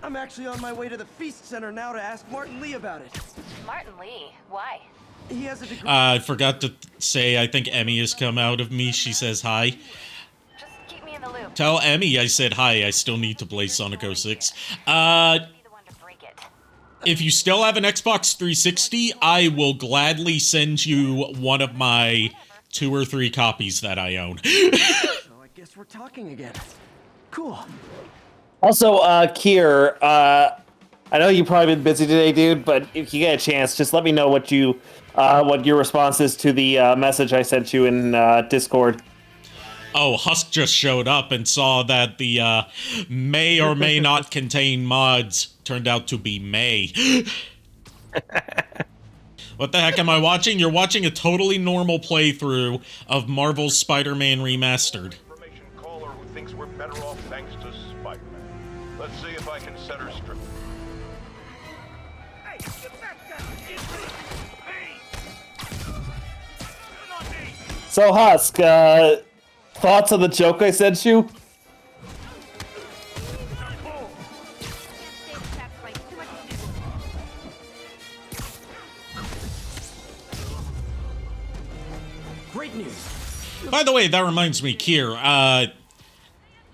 I'm actually on my way to the Feast Center now to ask Martin Lee about it. Martin Lee? Why? He has a degree. I forgot to say, I think Emmy has come out of me. She says hi. Just keep me in the loop. Tell Emmy I said hi. I still need to play Sonic 06. If you still have an Xbox 360, I will gladly send you one of my 2 or 3 copies that I own. So I guess we're talking again. Cool. Also, Kier, I know you've probably been busy today, dude, but if you get a chance, just let me know what your response is to the message I sent you in Discord. Oh, Husk just showed up and saw that the may or may not contain mods turned out to be May. What the heck am I watching? You're watching a totally normal playthrough of Marvel's Spider-Man Remastered. Caller who thinks we're better off thanks to Spider-Man. Let's see if I can set her straight. So, Husk, thoughts on the joke I sent you? Great news. By the way, that reminds me, Kier,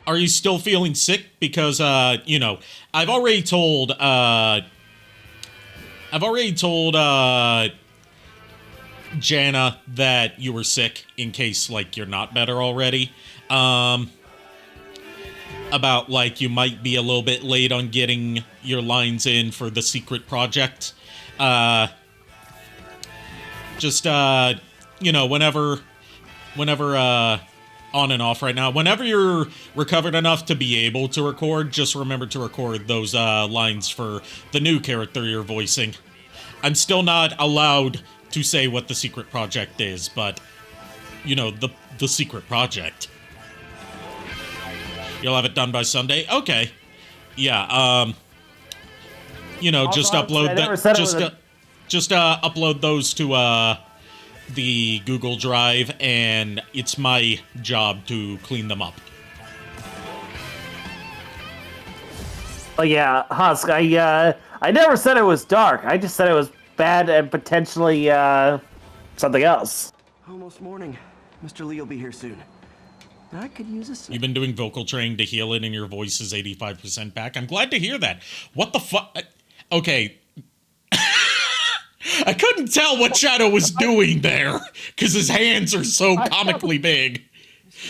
are you still feeling sick? Because, you know, I've already told Jana that you were sick in case, like, you're not better already. About, like, you might be a little bit late on getting your lines in for the secret project. Just, you know, whenever, on and off right now, whenever you're recovered enough to be able to record, just remember to record those, lines for the new character you're voicing. I'm still not allowed to say what the secret project is, but, you know, the secret project. You'll have it done by Sunday? Okay. Yeah, you know, just upload that, just upload those to, the Google Drive, and it's my job to clean them up. Oh yeah, Husk, I never said it was dark. I just said it was bad and potentially, something else. Almost morning. Mr. Lee will be here soon. I could use a snack. You've been doing vocal training to heal it, and your voice is 85% back. I'm glad to hear that. What the fuck? Okay. I couldn't tell what Shadow was doing there because his hands are so comically big.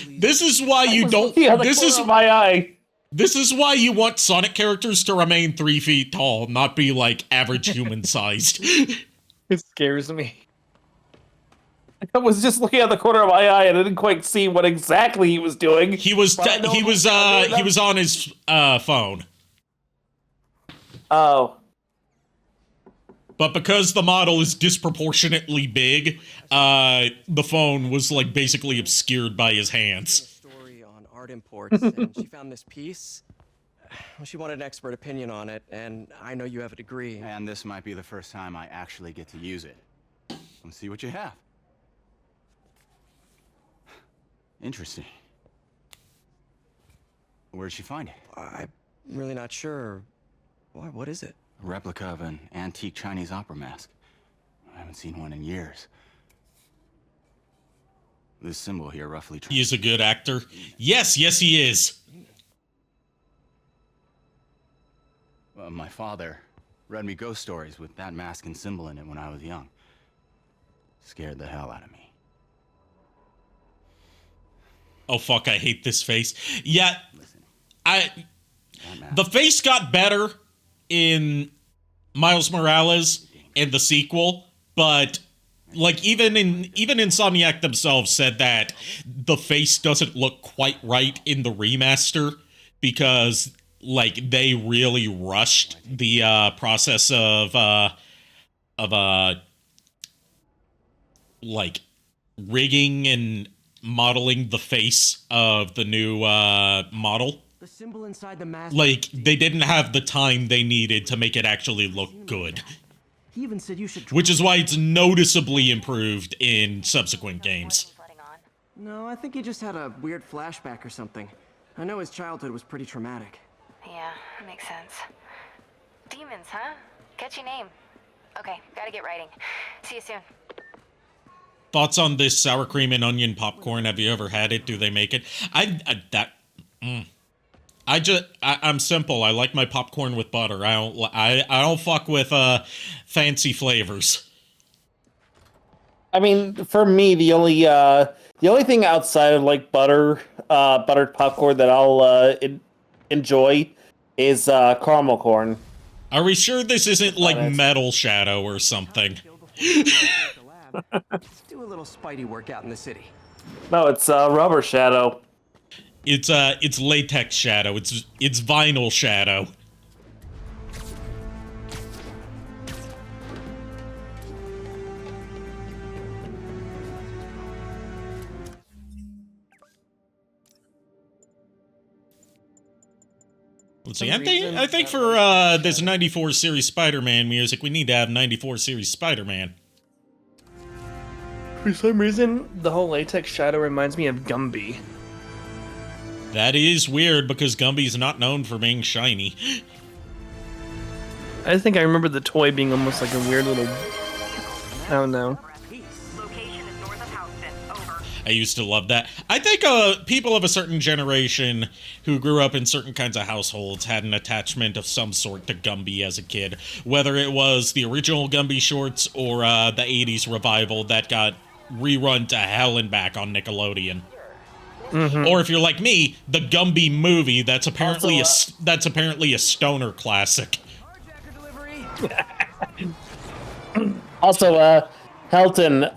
This is why you don't. This is my eye. This is why you want Sonic characters to remain 3 feet tall, not be like average human sized. It scares me. I was just looking at the corner of my eye and I didn't quite see what exactly he was doing. He was on his phone. Oh. But because the model is disproportionately big, the phone was like basically obscured by his hands. Art imports, and she found this piece. Well, she wanted an expert opinion on it, and I know you have a degree. And this might be the first time I actually get to use it. Let's see what you have. Interesting. Where'd she find it? I'm really not sure. Why, what is it? A replica of an antique Chinese opera mask. I haven't seen one in years. This symbol here roughly... He is a good actor. Yes, he is. My father read me ghost stories with that mask and symbol in it when I was young. Scared the hell out of me. Oh fuck, I hate this face. Yeah, the face got better in Miles Morales and the sequel, but like even Insomniac themselves said that the face doesn't look quite right in the remaster because like they really rushed the process of like rigging and modeling the face of the new model. The symbol inside the mask. Like they didn't have the time they needed to make it actually look good. He even said you should. Which is why it's noticeably improved in subsequent games. No, I think he just had a weird flashback or something. I know his childhood was pretty traumatic. Yeah, makes sense. Demons, huh? Catchy name. Okay, gotta get writing. See you soon. Thoughts on this sour cream and onion popcorn? Have you ever had it? Do they make it? I'm simple. I like my popcorn with butter. I don't fuck with fancy flavors. I mean, for me, the only thing outside of like buttered popcorn that I'll enjoy is caramel corn. Are we sure this isn't like Metal Shadow or something? Do a little Spidey workout in the city. No, it's Rubber Shadow. It's Latex Shadow. It's Vinyl Shadow. Let's see. I think for this 94 series Spider-Man music, we need to have 94 series Spider-Man. For some reason, the whole Latex Shadow reminds me of Gumby. That is weird because Gumby's not known for being shiny. I think I remember the toy being almost like a weird little... I don't know. I used to love that. I think people of a certain generation who grew up in certain kinds of households had an attachment of some sort to Gumby as a kid. Whether it was the original Gumby shorts or the 80s revival that got rerun to hell and back on Nickelodeon. Mm-hmm. Or if you're like me, the Gumby movie that's apparently a stoner classic. Also, Helton,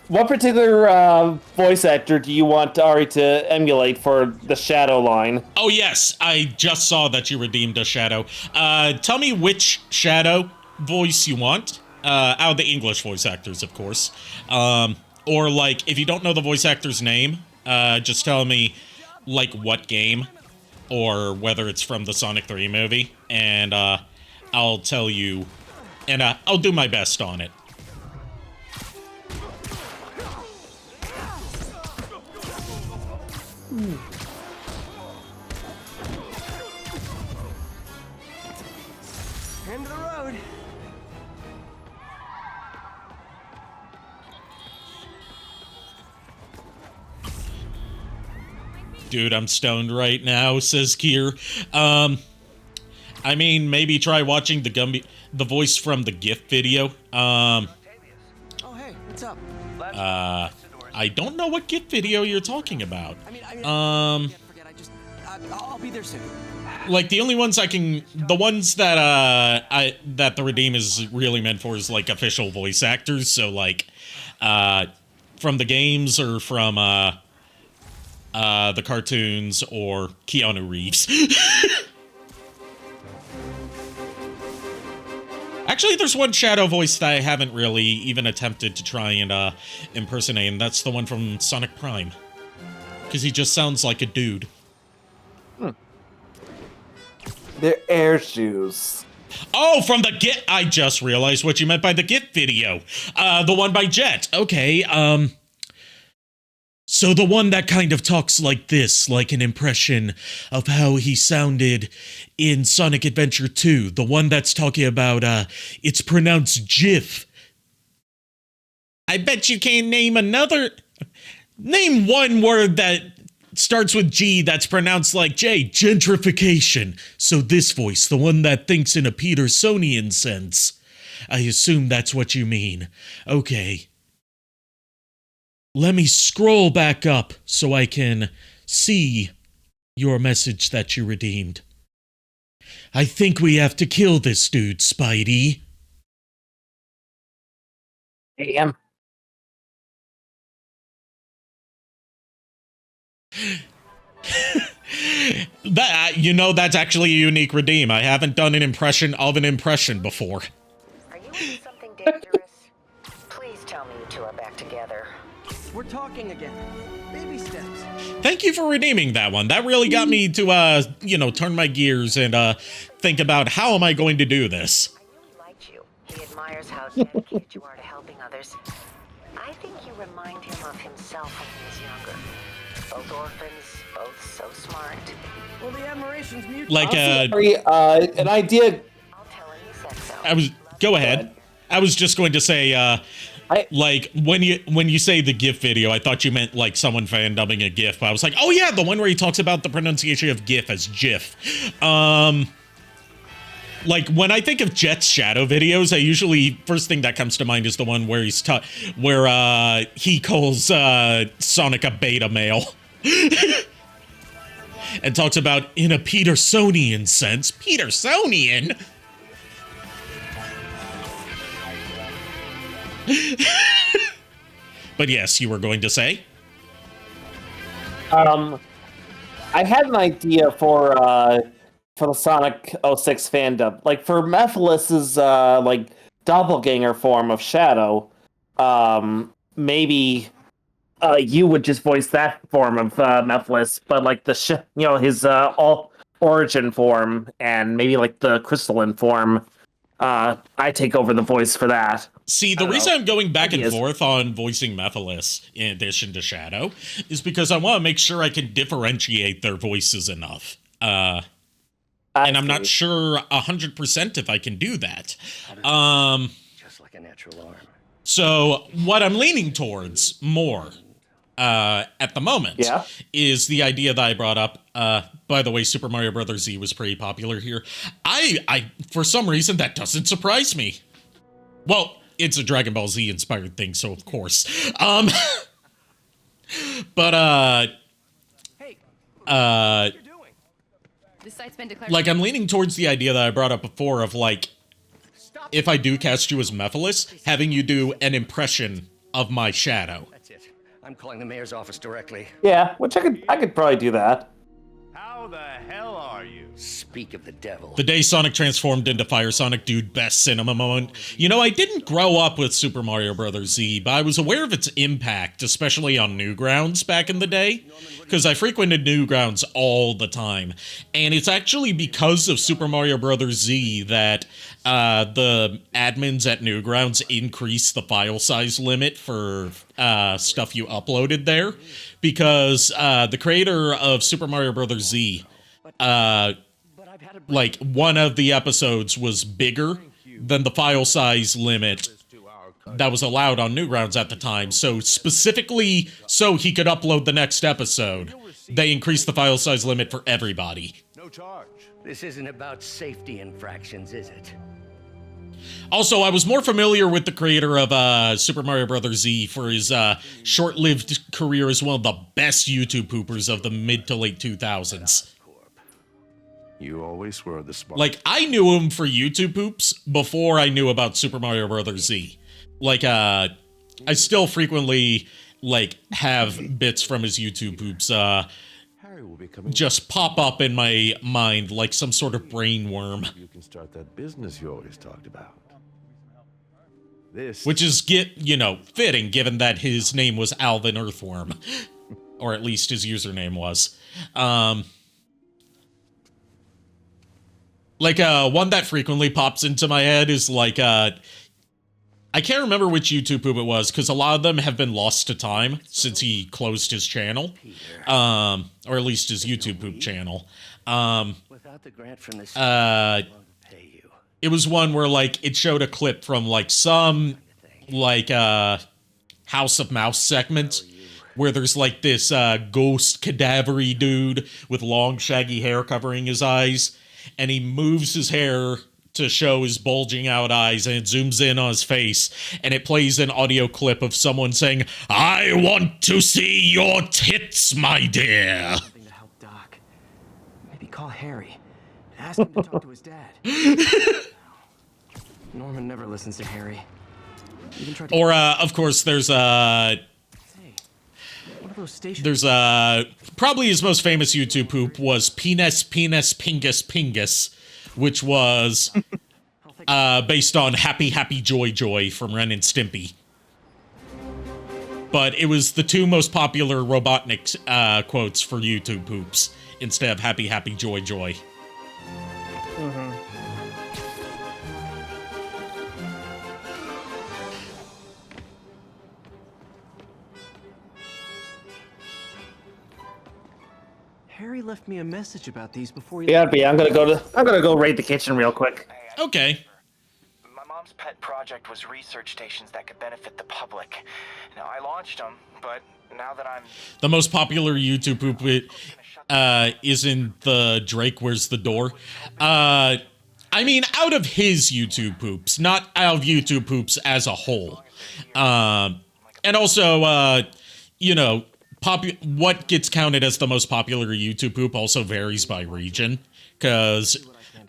what particular voice actor do you want Ari to emulate for the Shadow line? Oh yes, I just saw that you redeemed a Shadow. Tell me which Shadow voice you want. Out of the English voice actors, of course. Or like, if you don't know the voice actor's name, just tell me like what game or whether it's from the Sonic 3 movie, and I'll tell you, and I'll do my best on it. End of the road. Dude, I'm stoned right now, says Kier. I mean, maybe try watching the Gumby. the voice from the GIF video. Oh, hey, what's up? I don't know what GIF video you're talking about. Forget, I'll be there soon. Like, the only ones the ones that, that the Redeem is really meant for is, like, official voice actors, so, like, from the games or from, the cartoons or Keanu Reeves. Actually, there's one Shadow voice that I haven't really even attempted to try and, impersonate, and that's the one from Sonic Prime. Because he just sounds like a dude. They're air shoes. Oh, from the GIF! I just realized what you meant by the GIF video. The one by Jet. Okay, so the one that kind of talks like this, like an impression of how he sounded in Sonic Adventure 2. The one that's talking about, it's pronounced GIF. I bet you can't name name one word that starts with G that's pronounced like J. Gentrification. So this voice, the one that thinks in a Petersonian sense. I assume that's what you mean. Okay. Let me scroll back up so I can see your message that you redeemed. I think we have to kill this dude, Spidey. Damn. That's actually a unique redeem. I haven't done an impression of an impression before. Are you in something dangerous? Please tell me you two are back together. We're talking again. Baby steps. Thank you for redeeming that one. That really got me to, turn my gears and, think about how am I going to do this. I knew he liked you. He admires how dedicated you are to helping others. I think you remind him of himself when he was younger. Both orphans, both so smart. Well, the admiration's mutual. Like, an idea. I'll tell him you said so. Go ahead. I was just going to say, like, when you say the GIF video, I thought you meant, like, someone fan-dubbing a GIF, but I was like, oh yeah, the one where he talks about the pronunciation of GIF as GIF. Like, when I think of Jet's Shadow videos, I usually, first thing that comes to mind is the one where he calls, Sonic a beta male. And talks about, in a Petersonian sense. Petersonian? But yes, you were going to say? I had an idea for the Sonic 06 fandom. Like, for Mephilus's, like, doppelganger form of Shadow, maybe you would just voice that form of Mephilus, but, like, his all origin form, and maybe, like, the crystalline form, I take over the voice for that. See, the reason I'm going back and forth on voicing Mephiles in addition to Shadow is because I want to make sure I can differentiate their voices enough. And I'm not sure 100% if I can do that. Just like a natural arm. So what I'm leaning towards more at the moment is the idea that I brought up. By the way, Super Mario Bros. Z was pretty popular here. I for some reason, that doesn't surprise me. Well, it's a Dragon Ball Z inspired thing, so of course. But This site's been declared. like, I'm leaning towards the idea that I brought up before of, like, if I do cast you as Mephiles, having you do an impression of my Shadow. That's it. I'm calling the mayor's office directly. Yeah, which I could probably do that. How the hell are you? Speak of the devil. The day Sonic transformed into Fire Sonic, dude, best cinema moment. You know, I didn't grow up with Super Mario Bros. Z, but I was aware of its impact, especially on Newgrounds back in the day, because I frequented Newgrounds all the time. And it's actually because of Super Mario Bros. Z that the admins at Newgrounds increased the file size limit for stuff you uploaded there, because the creator of Super Mario Bros. Z, like, one of the episodes was bigger than the file size limit that was allowed on Newgrounds at the time. So specifically so he could upload the next episode, they increased the file size limit for everybody. No charge. This isn't about safety infractions, is it? Also, I was more familiar with the creator of Super Mario Bros. Z for his short-lived career as one of the best YouTube poopers of the mid to late 2000s. You always were the smart. Like, I knew him for YouTube poops before I knew about Super Mario Bros. Z. Like, I still frequently, like, have bits from his YouTube poops, just pop up in my mind like some sort of brain worm. You can start that business you always talked about. This, which is, fitting given that his name was Alvin Earthworm. Or at least his username was. One that frequently pops into my head is like, I can't remember which YouTube poop it was, because a lot of them have been lost to time since he closed his channel. Or at least his YouTube poop channel. Without the grant from the it was one where, like, it showed a clip from, like, some, like, House of Mouse segment where there's, like, this ghost cadavery dude with long, shaggy hair covering his eyes, and he moves his hair to show his bulging out eyes, and it zooms in on his face, and it plays an audio clip of someone saying, "I want to see your tits, my dear." Something to help Doc. Maybe call Harry. Ask him to talk to his dad. Norman never listens to Harry. Even tried to Or, of course, there's, one of those stations. there's, probably his most famous YouTube poop was Penis Penis Pingus Pingus, which was, based on Happy Happy Joy Joy from Ren and Stimpy. But it was the two most popular Robotnik, quotes for YouTube poops, instead of Happy Happy Joy Joy. Mm-hmm. Harry left me a message about these before he Yeah, I'm gonna go raid the kitchen real quick. Okay. My mom's pet project was research stations that could benefit the public. Now, I launched them, but now that I'm... The most popular YouTube poop isn't the Drake Where's the Door. I mean, out of his YouTube poops, not out of YouTube poops as a whole. And also, what gets counted as the most popular YouTube poop also varies by region, because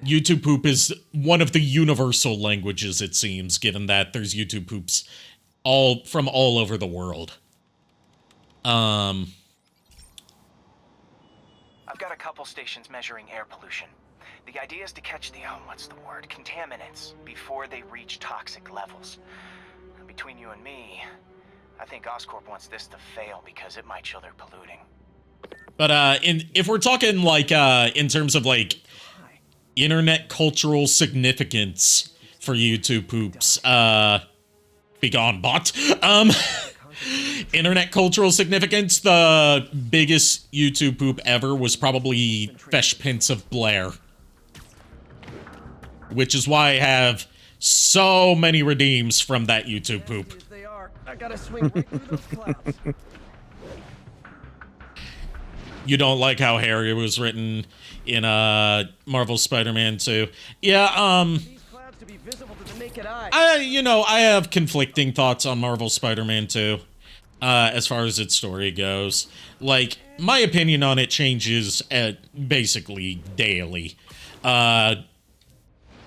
YouTube poop is one of the universal languages, it seems, given that there's YouTube poops from all over the world. I've got a couple stations measuring air pollution. The idea is to catch the, contaminants before they reach toxic levels. Between you and me, I think Oscorp wants this to fail because it might show they're polluting. But if we're talking like in terms of like internet cultural significance for YouTube poops, be gone, bot. Internet cultural significance, the biggest YouTube poop ever was probably Fesh Pints of Blair, which is why I have so many redeems from that YouTube poop. I gotta swing right through those clouds. You don't like how Harry was written in Marvel Spider-Man 2. Yeah, These clouds to be visible to the naked eye. I have conflicting thoughts on Marvel Spider-Man 2, as far as its story goes. Like, my opinion on it changes basically daily. Because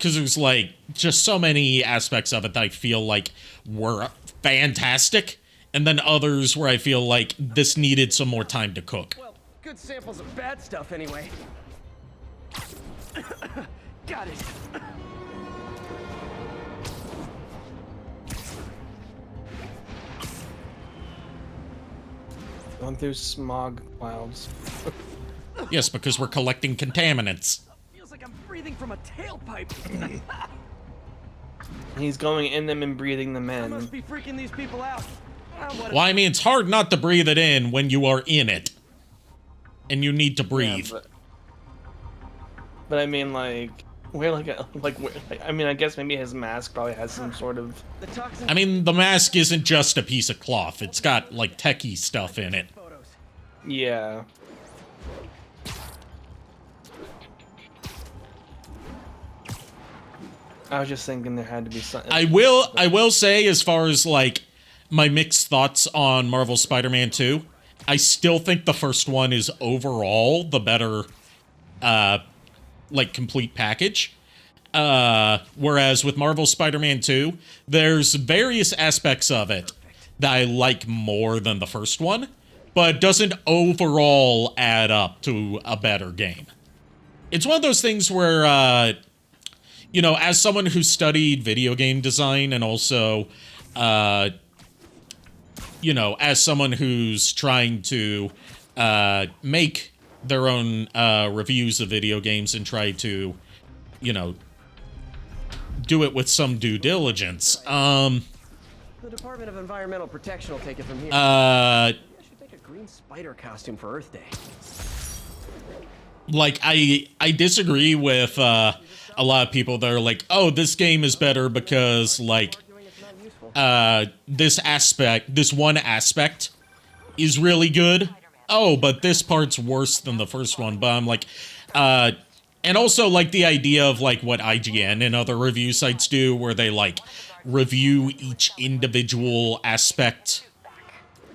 there's, like, just so many aspects of it that I feel like were fantastic, and then others where I feel like this needed some more time to cook. Well, good samples of bad stuff anyway. Got it. Going through smog clouds. Yes, because we're collecting contaminants. Feels like I'm breathing from a tailpipe. He's going in them and breathing them I in. must be freaking these people out. Well, I mean, it's hard not to breathe it in when you are in it. And you need to breathe. Yeah, but I mean, like, I mean, I guess maybe his mask probably has some sort of... I mean, the mask isn't just a piece of cloth. It's got, like, techie stuff in it. Yeah. I was just thinking there had to be something. I will say, as far as like my mixed thoughts on Marvel Spider-Man 2, I still think the first one is overall the better like complete package. Whereas with Marvel Spider-Man 2, there's various aspects of it that I like more than the first one, but doesn't overall add up to a better game. It's one of those things where, you know, as someone who studied video game design and also, you know, as someone who's trying to make their own reviews of video games and try to, you know, do it with some due diligence. The Department of Environmental Protection will take it from here. I should make a green spider costume for Earth Day. Like, I disagree with a lot of people that are like, oh, this game is better because, like, this one aspect is really good. Oh, but this part's worse than the first one. But I'm like, and also, like, the idea of, like, what IGN and other review sites do, where they, like, review each individual aspect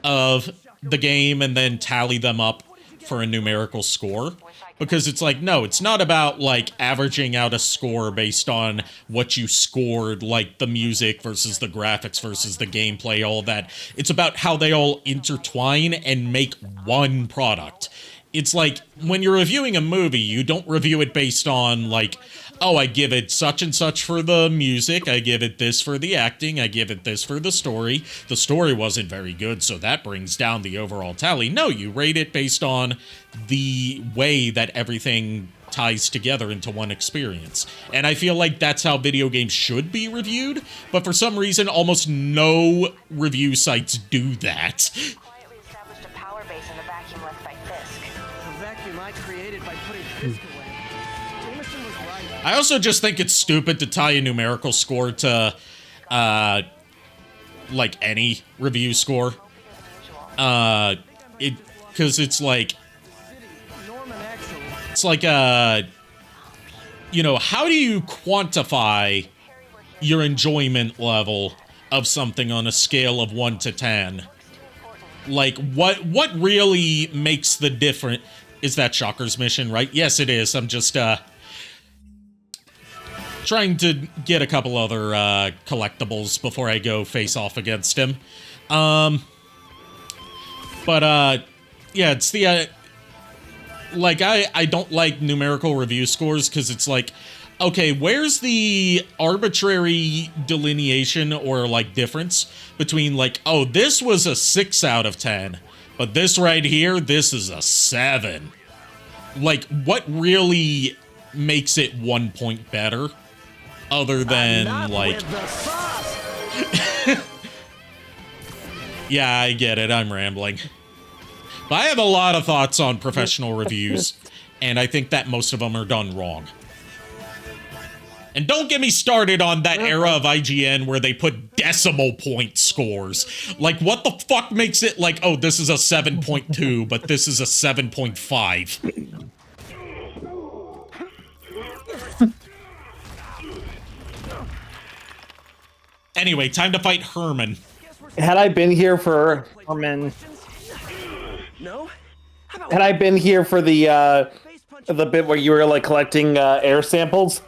of the game and then tally them up for a numerical score. Because it's like, no, it's not about, like, averaging out a score based on what you scored, like the music versus the graphics versus the gameplay, all that. It's about how they all intertwine and make one product. It's like, when you're reviewing a movie, you don't review it based on, like, oh, I give it such and such for the music, I give it this for the acting, I give it this for the story. The story wasn't very good, so that brings down the overall tally. No, you rate it based on the way that everything ties together into one experience. And I feel like that's how video games should be reviewed, but for some reason, almost no review sites do that. I also just think it's stupid to tie a numerical score to, like, any review score. Because it's like, you know, how do you quantify your enjoyment level of something on a scale of 1 to 10? Like, what really makes the difference? Is that Shocker's mission, right? Yes, it is. I'm just, trying to get a couple other collectibles before I go face off against him. Yeah, it's the like, I don't like numerical review scores because it's like, okay, where's the arbitrary delineation or, like, difference between, like, oh, this was a 6 out of 10, but this right here, this is a 7. Like, what really makes it 1 point better? Other than, like... Yeah, I get it. I'm rambling. But I have a lot of thoughts on professional reviews, and I think that most of them are done wrong. And don't get me started on that era of IGN where they put decimal point scores. Like, what the fuck makes it like, oh, this is a 7.2, but this is a 7.5? Anyway, time to fight Herman. Had I been here for Herman... Had I been here for the bit where you were, like, collecting air samples,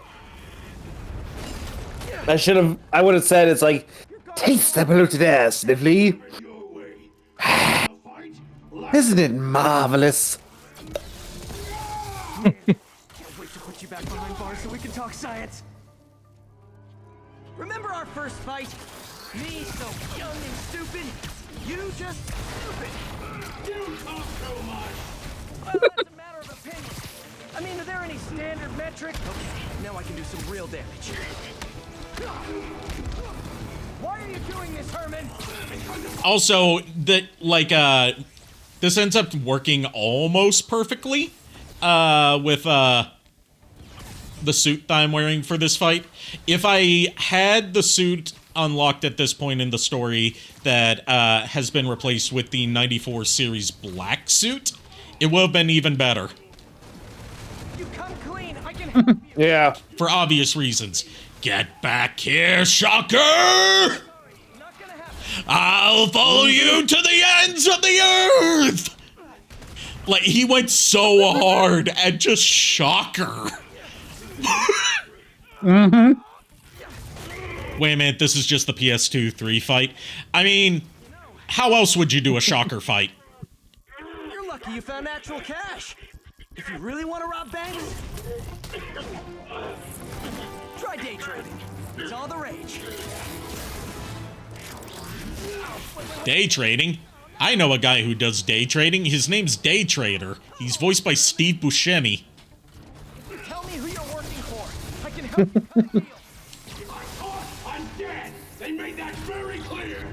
I would have said, it's like, taste the polluted air, Sniffly. Isn't it marvelous? Can't wait to put you back behind bars so we can talk science. Remember our first fight? Me so young and stupid, you just stupid. You talk so much. Well, that's a matter of opinion. I mean, are there any standard metric? Okay, now I can do some real damage. Why are you doing this, Herman? Also, that, like, this ends up working almost perfectly, with, the suit that I'm wearing for this fight. If I had the suit unlocked at this point in the story that has been replaced with the 94 series black suit, it would have been even better. You come clean. I can help you. Yeah. For obvious reasons. Get back here, Shocker! I'll follow you to the ends of the earth! Like, he went so hard at just Shocker. Mm-hmm. Wait a minute, this is just the PS2 3 fight? I mean, how else would you do a Shocker fight? You're lucky you found actual cash. If you really want to rob banks, try day trading. It's all the rage. Day trading? I know a guy who does day trading. His name's Day Trader. He's voiced by Steve Buscemi. Tell me who you're working for. I can help you cut a deal. I'm dead! They made that very clear!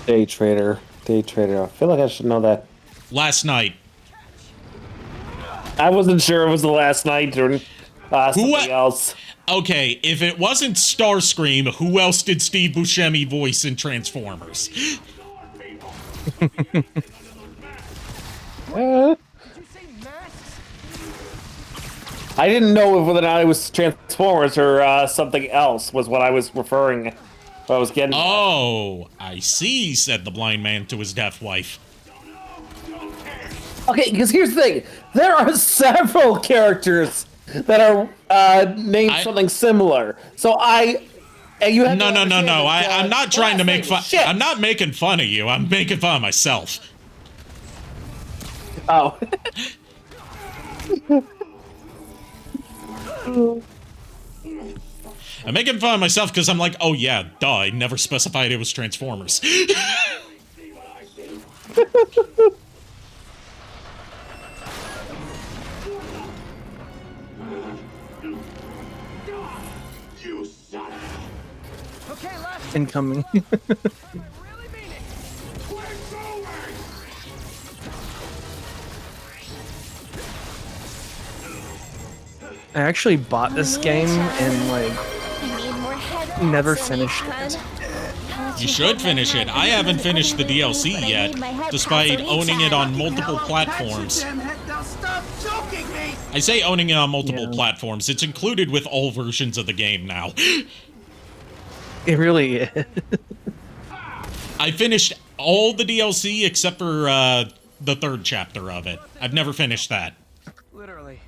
Day Trader. Day Trader. I feel like I should know that. Last night. I wasn't sure it was the last night or something else. Okay, if it wasn't Starscream, who else did Steve Buscemi voice in Transformers? I didn't know whether or not it was Transformers or something else was what I was referring. What I was getting. Oh, I see, said the blind man to his deaf wife. Okay, because here's the thing. There are several characters that are named something similar. So you have No. I'm not trying to make fun. Shit. I'm not making fun of you. I'm making fun of myself. Oh. I'm making fun of myself because I'm like, oh yeah, duh, I never specified it was Transformers. Incoming. I actually bought this game and like never finished it. You should finish it. I haven't finished the DLC yet, despite owning it on multiple platforms. I say owning it on multiple platforms. It's included with all versions of the game now. It really is. I finished all the DLC except for the third chapter of it. I've never finished that. Literally.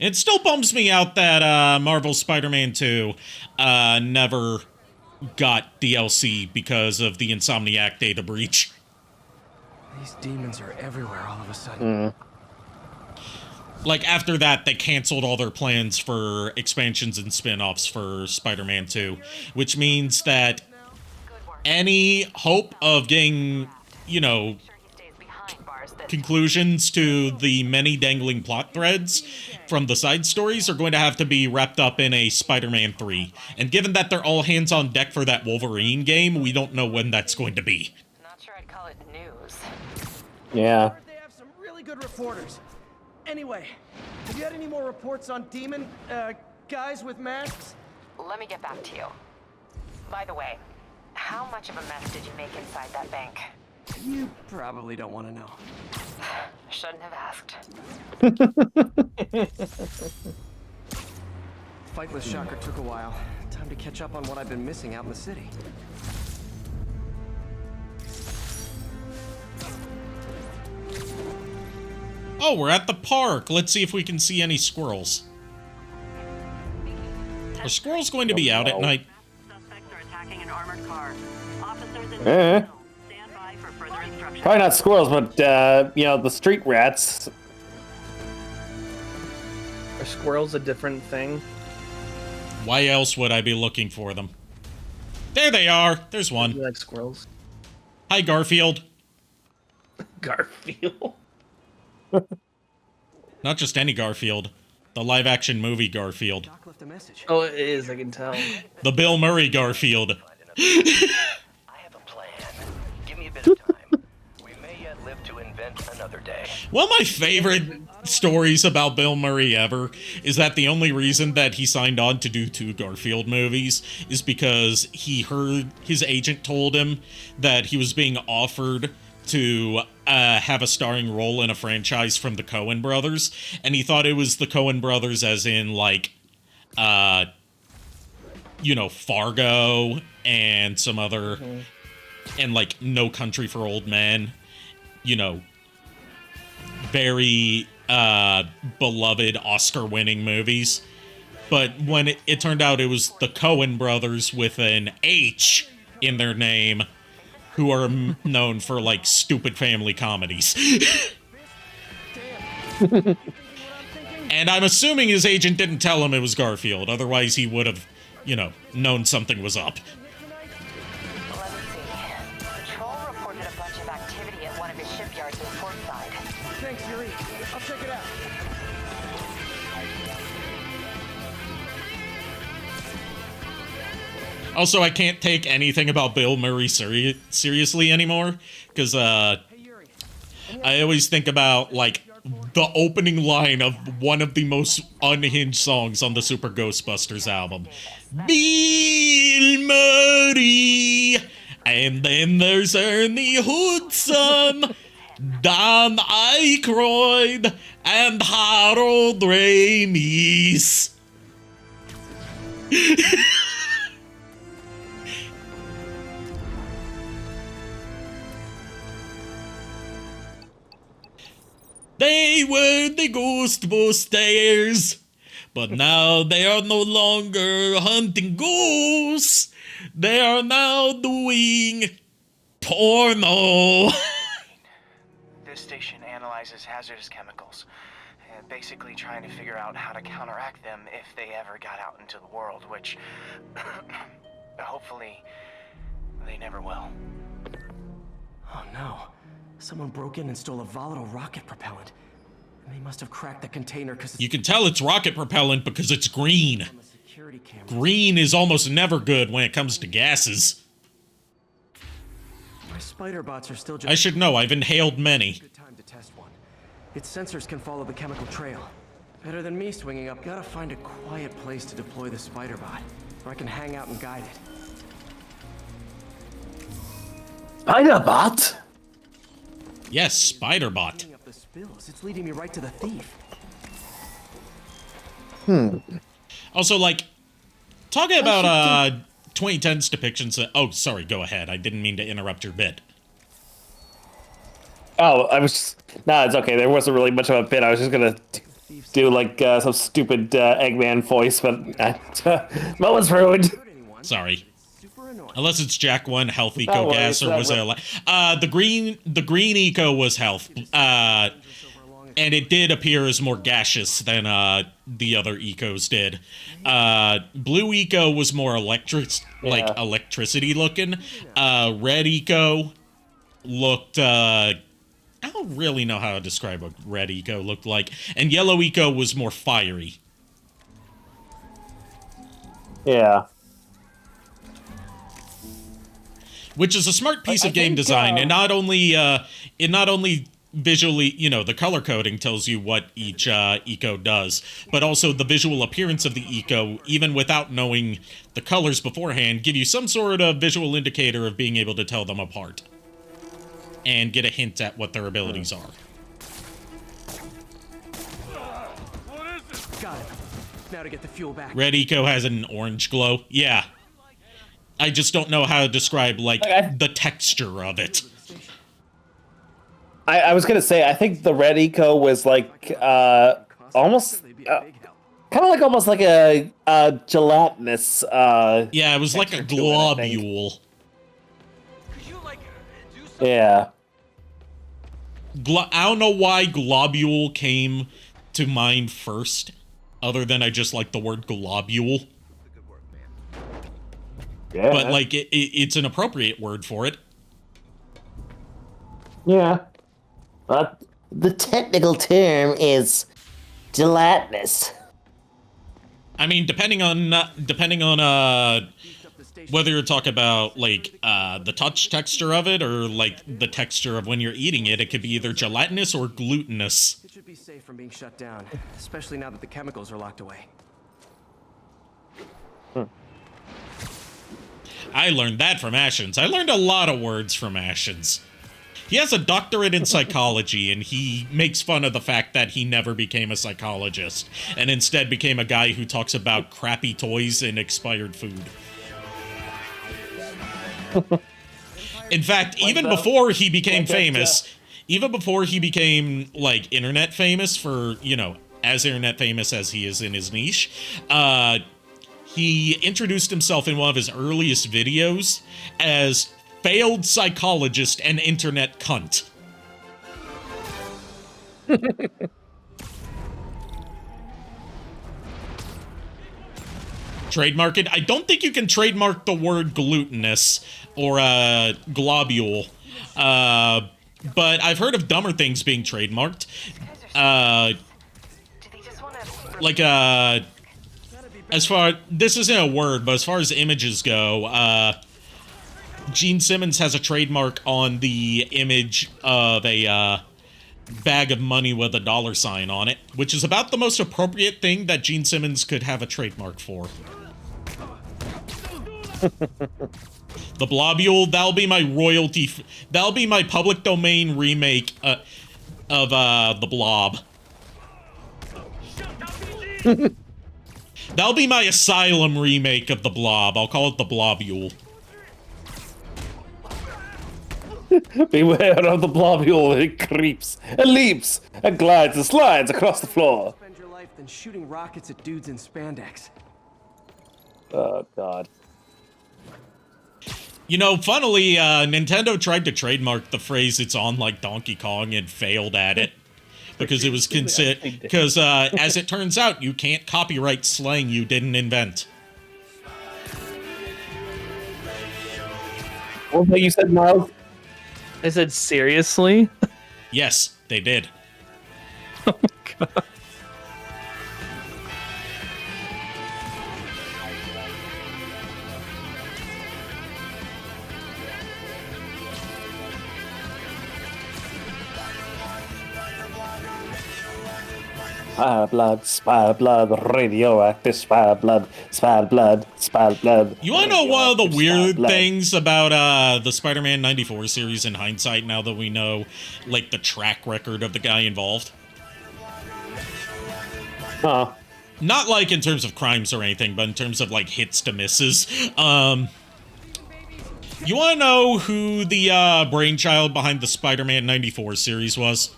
It still bums me out that Marvel's Spider-Man 2 never got DLC because of the Insomniac data breach. These demons are everywhere all of a sudden. Like, after that, they canceled all their plans for expansions and spin-offs for Spider-Man 2, which means that any hope of getting, you know, conclusions to the many dangling plot threads from the side stories are going to have to be wrapped up in a Spider-Man 3. And given that they're all hands on deck for that Wolverine game, we don't know when that's going to be. Not sure I'd call it news. Yeah. They have some really good reporters. Anyway, have you had any more reports on demon guys with masks? Let me get back to you. By the way, how much of a mess did you make inside that bank? You probably don't want to know. Shouldn't have asked. Fight with Shocker took a while. Time to catch up on what I've been missing out in the city. Oh, we're at the park. Let's see if we can see any squirrels. Are squirrels going to be out at night? Probably not squirrels, but, you know, the street rats. Are squirrels a different thing? Why else would I be looking for them? There they are. There's one. You like squirrels? Hi, Garfield. Garfield. Not just any Garfield. The live-action movie Garfield. Oh, it is, I can tell. The Bill Murray Garfield. Another day. One of my favorite stories about Bill Murray ever is that the only reason that he signed on to do 2 Garfield movies is because he heard his agent told him that he was being offered to have a starring role in a franchise from the Coen brothers, and he thought it was the Coen brothers as in, like, you know, Fargo and some other, and, like, No Country for Old Men, you know, very beloved Oscar-winning movies. But when it turned out it was the Coen brothers with an H in their name, who are known for, like, stupid family comedies. And I'm assuming his agent didn't tell him it was Garfield, otherwise he would have, you know, known something was up. Patrol reported a bunch of activity at one of his shipyards in Portside. Thanks, Yuri. I'll check it out. Also, I can't take anything about Bill Murray seriously anymore, because I always think about, like, the opening line of one of the most unhinged songs on the Super Ghostbusters album. Bill Murray! And then there's Ernie Hudson, Dan Aykroyd, and Harold Ramis. They were the Ghostbusters, but now they are no longer hunting ghosts. They are now doing porno. This station analyzes hazardous chemicals, basically trying to figure out how to counteract them if they ever got out into the world, which hopefully they never will. Oh no. Someone broke in and stole a volatile rocket propellant. And they must have cracked the container because You can tell it's rocket propellant because it's green. Green is almost never good when it comes to gases. my spider bots are still just... I should know, I've inhaled many. Good time to test one. Its sensors can follow the chemical trail. Better than me swinging up. Gotta find a quiet place to deploy the spider bot, where I can hang out and guide it. Spider bot? Yes, Spiderbot. Cleaning up the spills. It's leading me right to the thief. Also, like, talking about 2010's depictions of... Oh, sorry, go ahead. I didn't mean to interrupt your bit. Oh, I was just... Nah, it's okay. There wasn't really much of a bit. I was just gonna do, like, some stupid Eggman voice, but... moment's ruined. Sorry. Unless it's Jack 1 health eco gas, or was it the green eco was health, and it did appear as more gaseous than the other ecos did. Blue eco was more electricity looking. Red eco looked I don't really know how to describe what red eco looked like, and yellow eco was more fiery. Yeah. Which is a smart piece of game design, and not only visually, you know, the color coding tells you what each eco does, but also the visual appearance of the eco, even without knowing the colors beforehand, give you some sort of visual indicator of being able to tell them apart, and get a hint at what their abilities are. Got it. Now to get the fuel back. Red eco has an orange glow. Yeah. I just don't know how to describe, like, the texture of it. I was gonna say, I think the red eco was like almost kind of like almost like a gelatinous. Yeah, it was like a globule. Yeah. I don't know why globule came to mind first, other than I just like the word globule. Yeah. But, like, it's an appropriate word for it. Yeah. But the technical term is gelatinous. I mean, depending on whether you're talking about, like, the touch texture of it, or, like, the texture of when you're eating it, it could be either gelatinous or glutinous. It should be safe from being shut down, especially now that the chemicals are locked away. I learned that from Ashens. I learned a lot of words from Ashens. He has a doctorate in psychology, and he makes fun of the fact that he never became a psychologist, and instead became a guy who talks about crappy toys and expired food. In fact, even before he became famous, even before he became, like, internet famous for, you know, as internet famous as he is in his niche, he introduced himself in one of his earliest videos as failed psychologist and internet cunt. Trademark it? I don't think you can trademark the word glutinous or globule. But I've heard of dumber things being trademarked. As far, this isn't a word, but as far as images go, Gene Simmons has a trademark on the image of a bag of money with a $sign on it, which is about the most appropriate thing that Gene Simmons could have a trademark for. The Blobule, that'll be my royalty, that'll be my public domain remake of the Blob. That'll be my Asylum remake of the Blob. I'll call it the Blobule. Beware of the Blobule. It creeps and leaps and glides and slides across the floor. Spend your life than shooting rockets at dudes in spandex. Oh, God. You know, funnily, Nintendo tried to trademark the phrase "it's on like Donkey Kong" and failed at it. Because it was because as it turns out, you can't copyright slang you didn't invent. What thing you said, Miles? I said, seriously? Yes, they did. Oh my god. Spider blood, radioactive spider blood, spider blood, spider blood. You want to know one of the weird things about the Spider-Man 94 series in hindsight, now that we know, like, the track record of the guy involved? Huh. Not, like, in terms of crimes or anything, but in terms of, like, hits to misses. You want to know who the brainchild behind the Spider-Man 94 series was?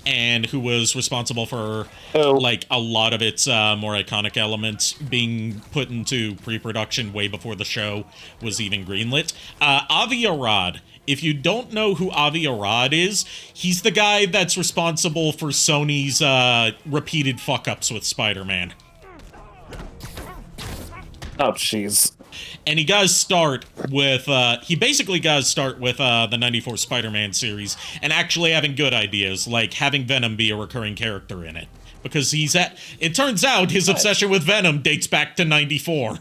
And who was responsible for, like, a lot of its more iconic elements being put into pre-production way before the show was even greenlit? Avi Arad. If you don't know who Avi Arad is, he's the guy that's responsible for Sony's repeated fuck-ups with Spider-Man. Oh, jeez. And he got his start with, he basically got his start with the 94 Spider-Man series, and actually having good ideas, like having Venom be a recurring character in it. Because it turns out his obsession with Venom dates back to 94.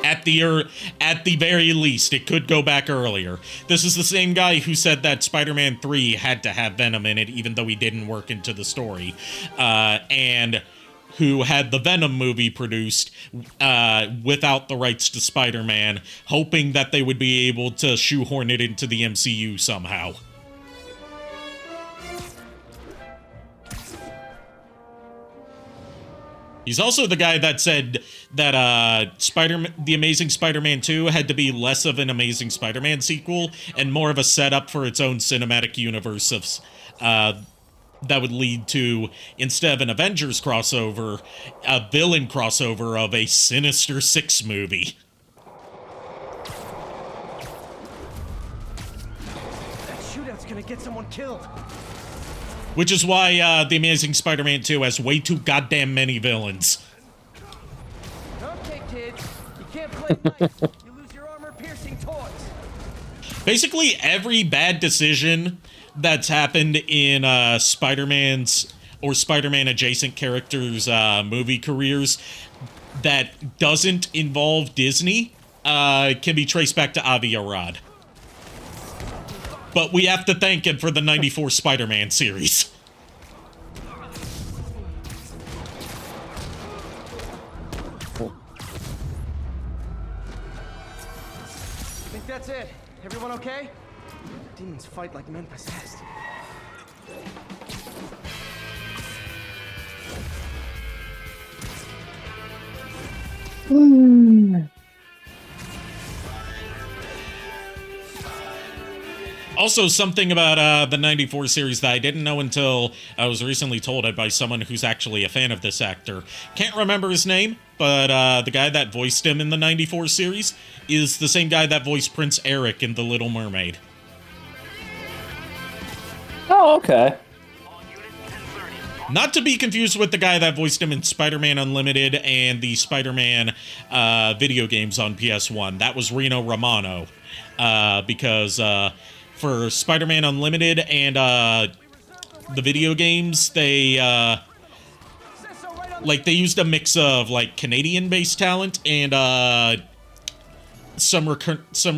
At the very least, it could go back earlier. This is the same guy who said that Spider-Man 3 had to have Venom in it, even though he didn't work into the story. And who had the Venom movie produced without the rights to Spider-Man, hoping that they would be able to shoehorn it into the MCU somehow. He's also the guy that said that The Amazing Spider-Man 2 had to be less of an Amazing Spider-Man sequel and more of a setup for its own cinematic universe of that would lead to, instead of an Avengers crossover, a villain crossover of a Sinister Six movie. That shootout's gonna get someone killed. Which is why The Amazing Spider-Man 2 has way too goddamn many villains. Okay, kids, you can't play nice. You lose your armor-piercing toys. Basically, every bad decision that's happened in Spider-Man's or Spider-Man-adjacent characters' movie careers that doesn't involve Disney can be traced back to Avi Arad. But we have to thank him for the 94 Spider-Man series. that's it. Everyone okay? Demons fight like men possessed. Also, something about the 94 series that I didn't know until I was recently told it by someone who's actually a fan of this actor. Can't remember his name, but the guy that voiced him in the 94 series is the same guy that voiced Prince Eric in The Little Mermaid. Oh, okay. Not to be confused with the guy that voiced him in Spider-Man Unlimited and the Spider-Man video games on PS1. That was Rino Romano, because for Spider-Man Unlimited and the video games, they they used a mix of like Canadian-based talent and some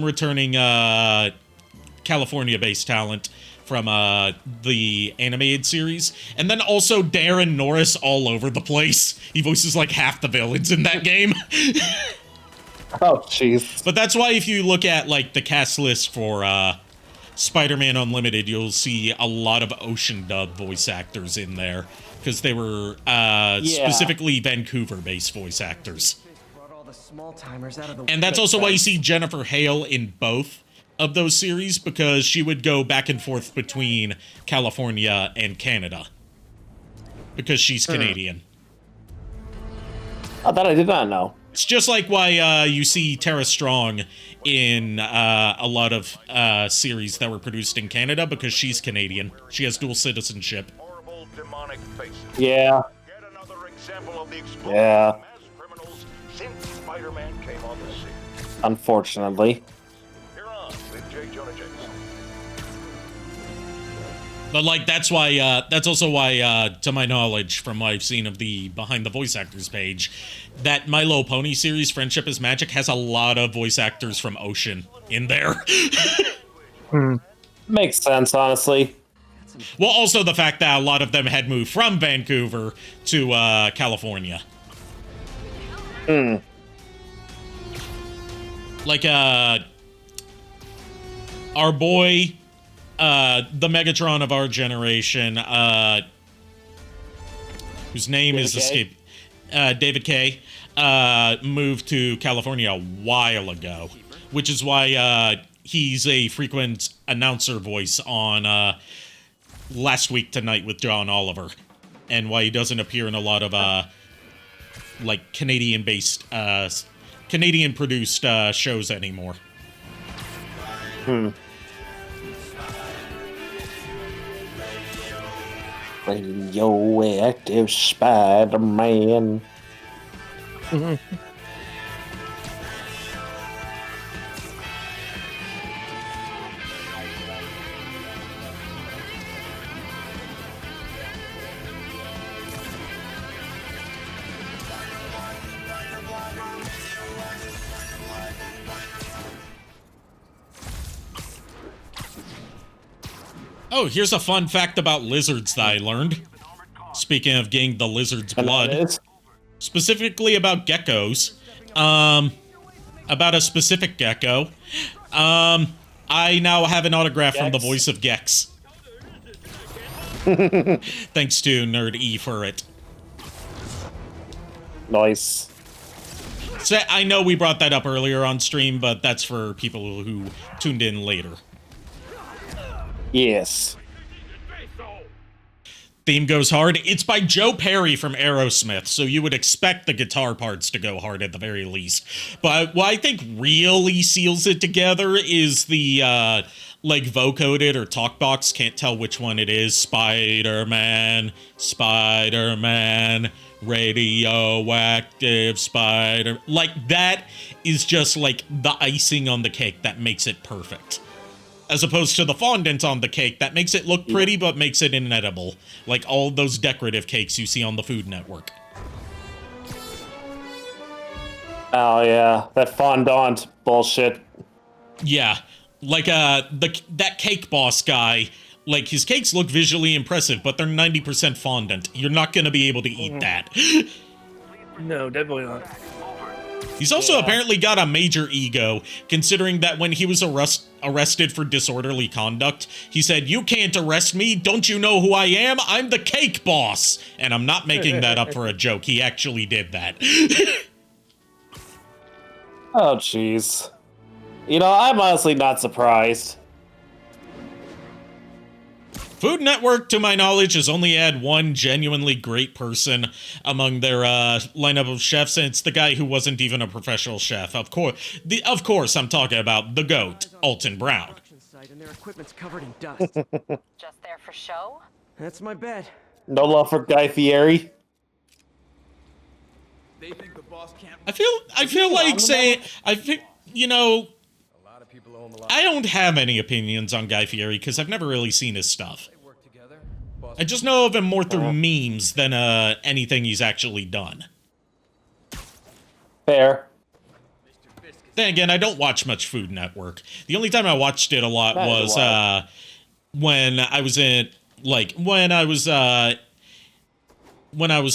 returning California-based talent from the animated series, and then also Darren Norris all over the place. He voices like half the villains in that game. Oh, jeez. But that's why if you look at like the cast list for Spider-Man Unlimited, you'll see a lot of Ocean Dub voice actors in there, because they were specifically Vancouver-based voice actors. And that's also why you see Jennifer Hale in both of those series, because she would go back and forth between California and Canada, because she's Canadian. Oh, that I did not know. It's just like why you see Tara Strong in a lot of series that were produced in Canada, because she's Canadian. She has dual citizenship. Yeah. Yeah. Since Spider-Man came on the scene. Unfortunately. But like that's why that's also why to my knowledge, from what I've seen of the behind the voice actors page, that My Little Pony series Friendship is Magic has a lot of voice actors from Ocean in there. Makes sense, honestly. Well, also the fact that a lot of them had moved from Vancouver to California. Like our boy, the Megatron of our generation, whose name is escaped, David Kaye, moved to California a while ago, which is why he's a frequent announcer voice on Last Week Tonight with John Oliver, and why he doesn't appear in a lot of like Canadian-based, Canadian-produced shows anymore. Radioactive Spider-Man. Oh, here's a fun fact about lizards that I learned. Speaking of getting the lizard's blood. Specifically about geckos. About a specific gecko. I now have an autograph from the voice of Gex. Thanks to Nerd E for it. Nice. So I know we brought that up earlier on stream, but that's for people who tuned in later. Yes. Theme goes hard. It's by Joe Perry from Aerosmith, so you would expect the guitar parts to go hard at the very least. But what I think really seals it together is the, like, vocoded or talk box, can't tell which one it is, Spider-Man, Spider-Man, radioactive Spider... Like, that is just, like, the icing on the cake that makes it perfect. As opposed to the fondant on the cake that makes it look pretty but makes it inedible. Like all those decorative cakes you see on the Food Network. Oh yeah, that fondant bullshit. Yeah, like that cake boss guy, like his cakes look visually impressive, but they're 90% fondant. You're not gonna be able to eat that. No, definitely not. He's also apparently got a major ego, considering that when he was arrested for disorderly conduct, he said, "You can't arrest me. Don't you know who I am? I'm the cake boss." And I'm not making that up for a joke. He actually did that. Oh, jeez. You know, I'm honestly not surprised. Food Network, to my knowledge, has only had one genuinely great person among their lineup of chefs, and it's the guy who wasn't even a professional chef. Of course, I'm talking about the GOAT, Alton Brown. And their equipment's covered in dust. Just there for show? That's my bet. No love for Guy Fieri. They think the boss can't. I feel like saying, you know, I don't have any opinions on Guy Fieri because I've never really seen his stuff. I just know of him more through memes than anything he's actually done. Fair. Then again, I don't watch much Food Network. The only time I watched it a lot was when I was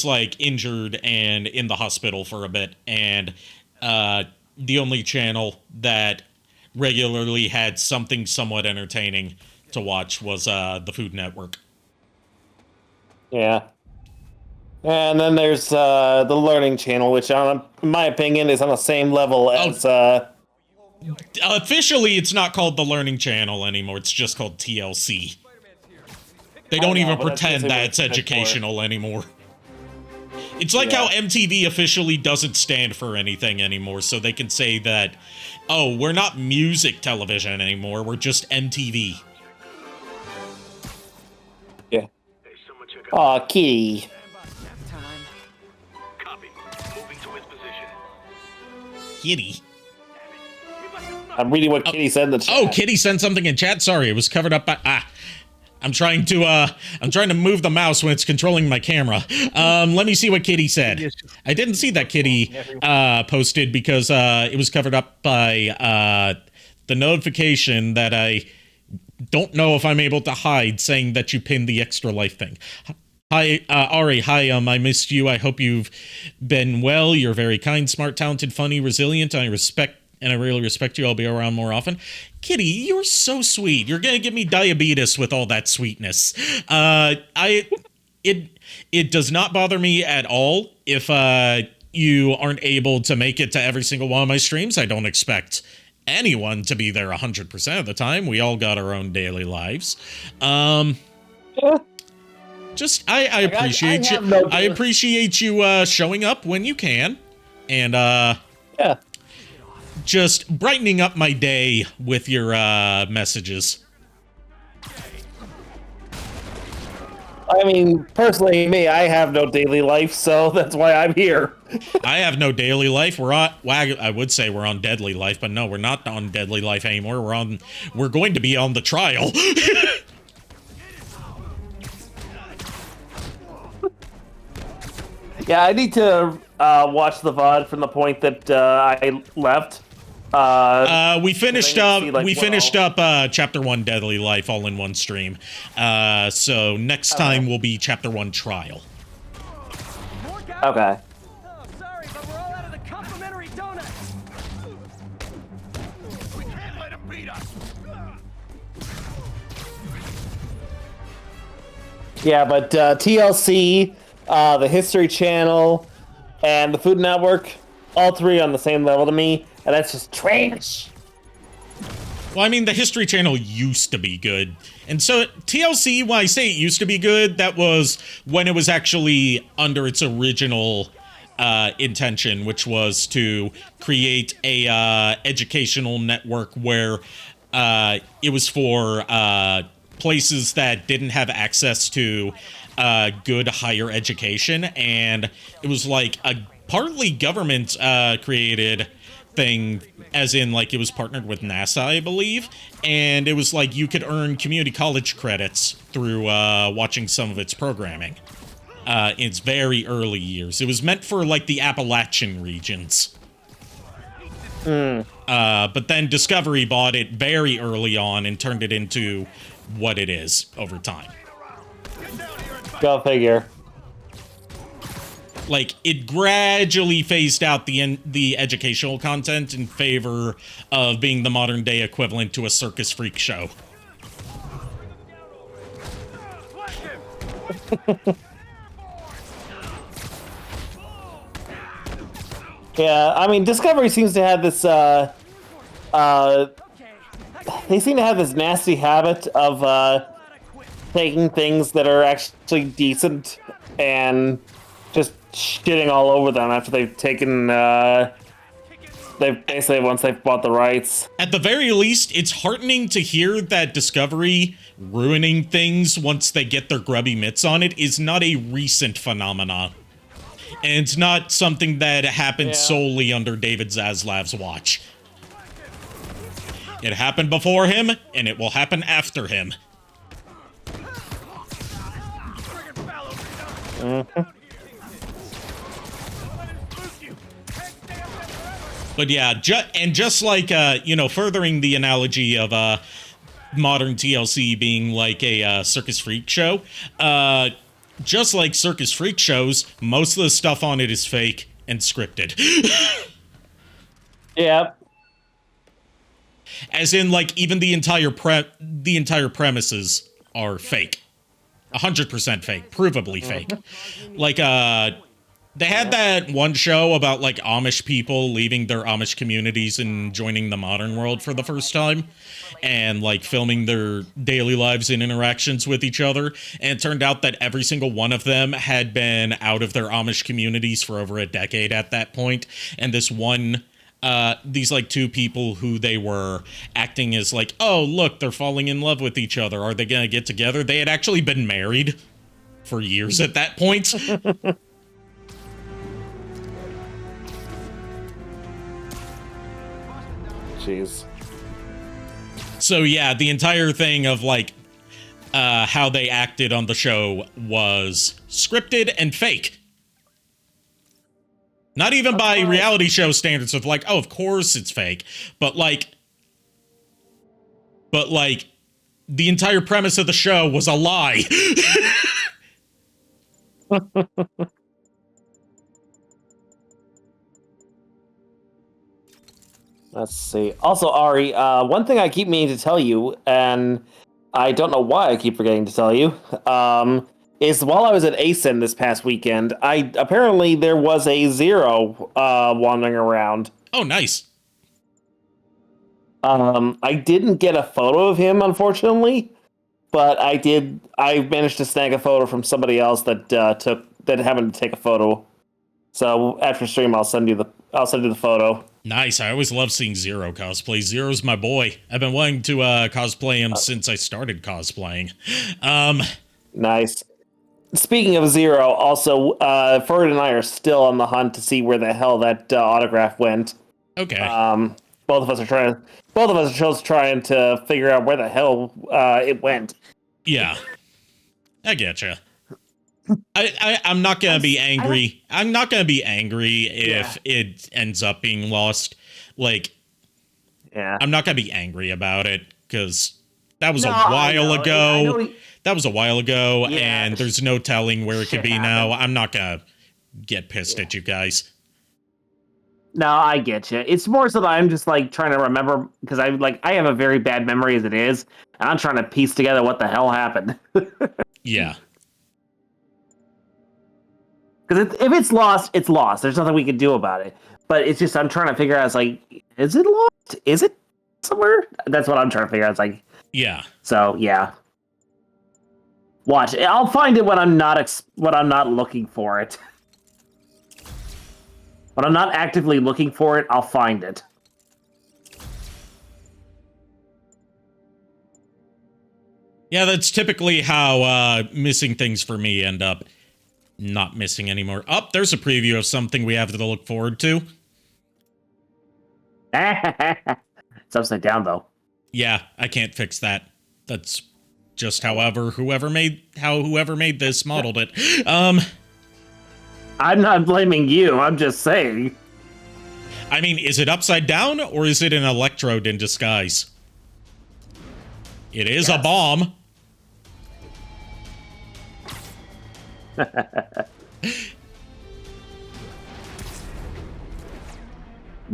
like injured and in the hospital for a bit, and the only channel that regularly had something somewhat entertaining to watch was the Food Network. Yeah. And then there's the Learning Channel, which, in my opinion, is on the same level as... Officially, it's not called the Learning Channel anymore. It's just called TLC. They don't even pretend that it's educational anymore. It's like how MTV officially doesn't stand for anything anymore, so they can say that, oh, we're not music television anymore, we're just MTV. Yeah. Aw, Kitty. Kitty. I'm reading what Kitty said in the chat. Oh, Kitty sent something in chat? Sorry, it was covered up by... I'm trying to move the mouse when it's controlling my camera. Let me see what Kitty said. I didn't see that Kitty posted because it was covered up by the notification that I don't know if I'm able to hide, saying that you pinned the extra life thing. Hi, Ari. Hi, I missed you. I hope you've been well. You're very kind, smart, talented, funny, resilient. I really respect you. I'll be around more often. Kitty, you're so sweet. You're gonna give me diabetes with all that sweetness. It does not bother me at all if you aren't able to make it to every single one of my streams. I don't expect anyone to be there 100% of the time. We all got our own daily lives. Just I appreciate you. I appreciate you showing up when you can, and yeah. Just brightening up my day with your messages. I mean, personally, I have no daily life, so that's why I'm here. I have no daily life. I would say we're on Deadly Life, but no, we're not on Deadly Life anymore. We're going to be on the trial. Yeah, I need to watch the VOD from the point that I left. We finished up chapter 1 Deadly Life all in one stream. So next time will be chapter 1 Trial. Okay. Oh, sorry, but we're all out of the complimentary donuts. We can't let him beat us. Yeah, but TLC, the History Channel, and the Food Network, all three on the same level to me, and that's just trash. Well, I mean, the History Channel used to be good. And so TLC, when I say it used to be good, that was when it was actually under its original intention, which was to create a educational network where it was for places that didn't have access to good higher education. And it was like a partly government created thing, as in like it was partnered with NASA, I believe, and it was like you could earn community college credits through watching some of its programming in its very early years. It was meant for like the Appalachian regions. But then Discovery bought it very early on and turned it into what it is over time. Go figure. like, it gradually phased out the educational content in favor of being the modern day equivalent to a circus freak show. Yeah, I mean, Discovery seems to have this, they seem to have this nasty habit of, taking things that are actually decent and just shitting all over them after they've taken, once they've bought the rights. At the very least, it's heartening to hear that Discovery ruining things once they get their grubby mitts on it is not a recent phenomenon. And it's not something that happened solely under David Zaslav's watch. It happened before him, and it will happen after him. But yeah, just like, furthering the analogy of modern TLC being like a circus freak show, just like circus freak shows, most of the stuff on it is fake and scripted. Yep. As in, like, even the entire premises are fake. 100% fake. Provably fake. Like, they had that one show about, like, Amish people leaving their Amish communities and joining the modern world for the first time. And, like, filming their daily lives and interactions with each other. And it turned out that every single one of them had been out of their Amish communities for over a decade at that point. And this one, these, like, two people who they were acting as, like, oh, look, they're falling in love with each other. Are they gonna get together? They had actually been married for years at that point. Jeez. So yeah, the entire thing of, like, how they acted on the show was scripted and fake. Not even by reality show standards of, like, oh, of course it's fake. But like, the entire premise of the show was a lie. Let's see. Also, Ari, one thing I keep meaning to tell you, and I don't know why I keep forgetting to tell you, is while I was at ASIN this past weekend, apparently there was a Zero wandering around. Oh, nice. I didn't get a photo of him, unfortunately, but I managed to snag a photo from somebody else that happened to take a photo. So after stream, I'll send you the photo. Nice. I always love seeing Zero cosplay. Zero's my boy. I've been wanting to cosplay him since I started cosplaying. Nice. Speaking of Zero, also, Ferd and I are still on the hunt to see where the hell that autograph went. Okay. Both of us are just trying to figure out where the hell it went. Yeah. I getcha. I'm not gonna be angry. I'm not gonna be angry if it ends up being lost. Like, I'm not gonna be angry about it because that was a while ago. That was a while ago, and there's no telling where it could be now. I'm not gonna get pissed at you guys. No, I get you. It's more so that I'm just like trying to remember because I have a very bad memory as it is, and I'm trying to piece together what the hell happened. Yeah. Because if it's lost, it's lost. There's nothing we can do about it. But it's just I'm trying to figure out. It's like, is it lost? Is it somewhere? That's what I'm trying to figure out. It's like, yeah. So yeah. Watch. I'll find it when I'm not looking for it. When I'm not actively looking for it, I'll find it. Yeah, that's typically how missing things for me end up not missing anymore. Oh, there's a preview of something we have to look forward to. It's upside down, though. Yeah, I can't fix that. That's just whoever made this modeled it. I'm not blaming you. I'm just saying. I mean, is it upside down or is it an electrode in disguise? It is a bomb.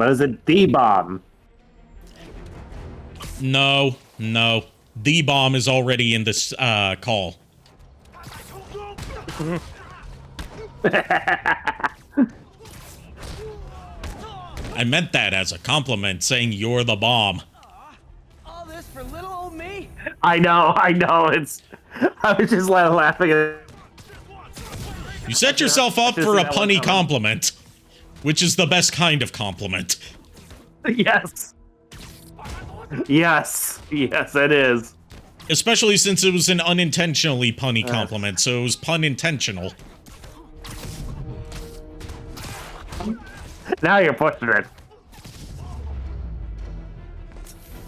But is it the bomb? No. The bomb is already in this call. I meant that as a compliment, saying you're the bomb. All this for little old me? I know. It's. I was just laughing at it. You set yourself up for a punny compliment, which is the best kind of compliment. Yes. Yes, it is. Especially since it was an unintentionally punny compliment, so it was pun intentional. Now you're pushing it.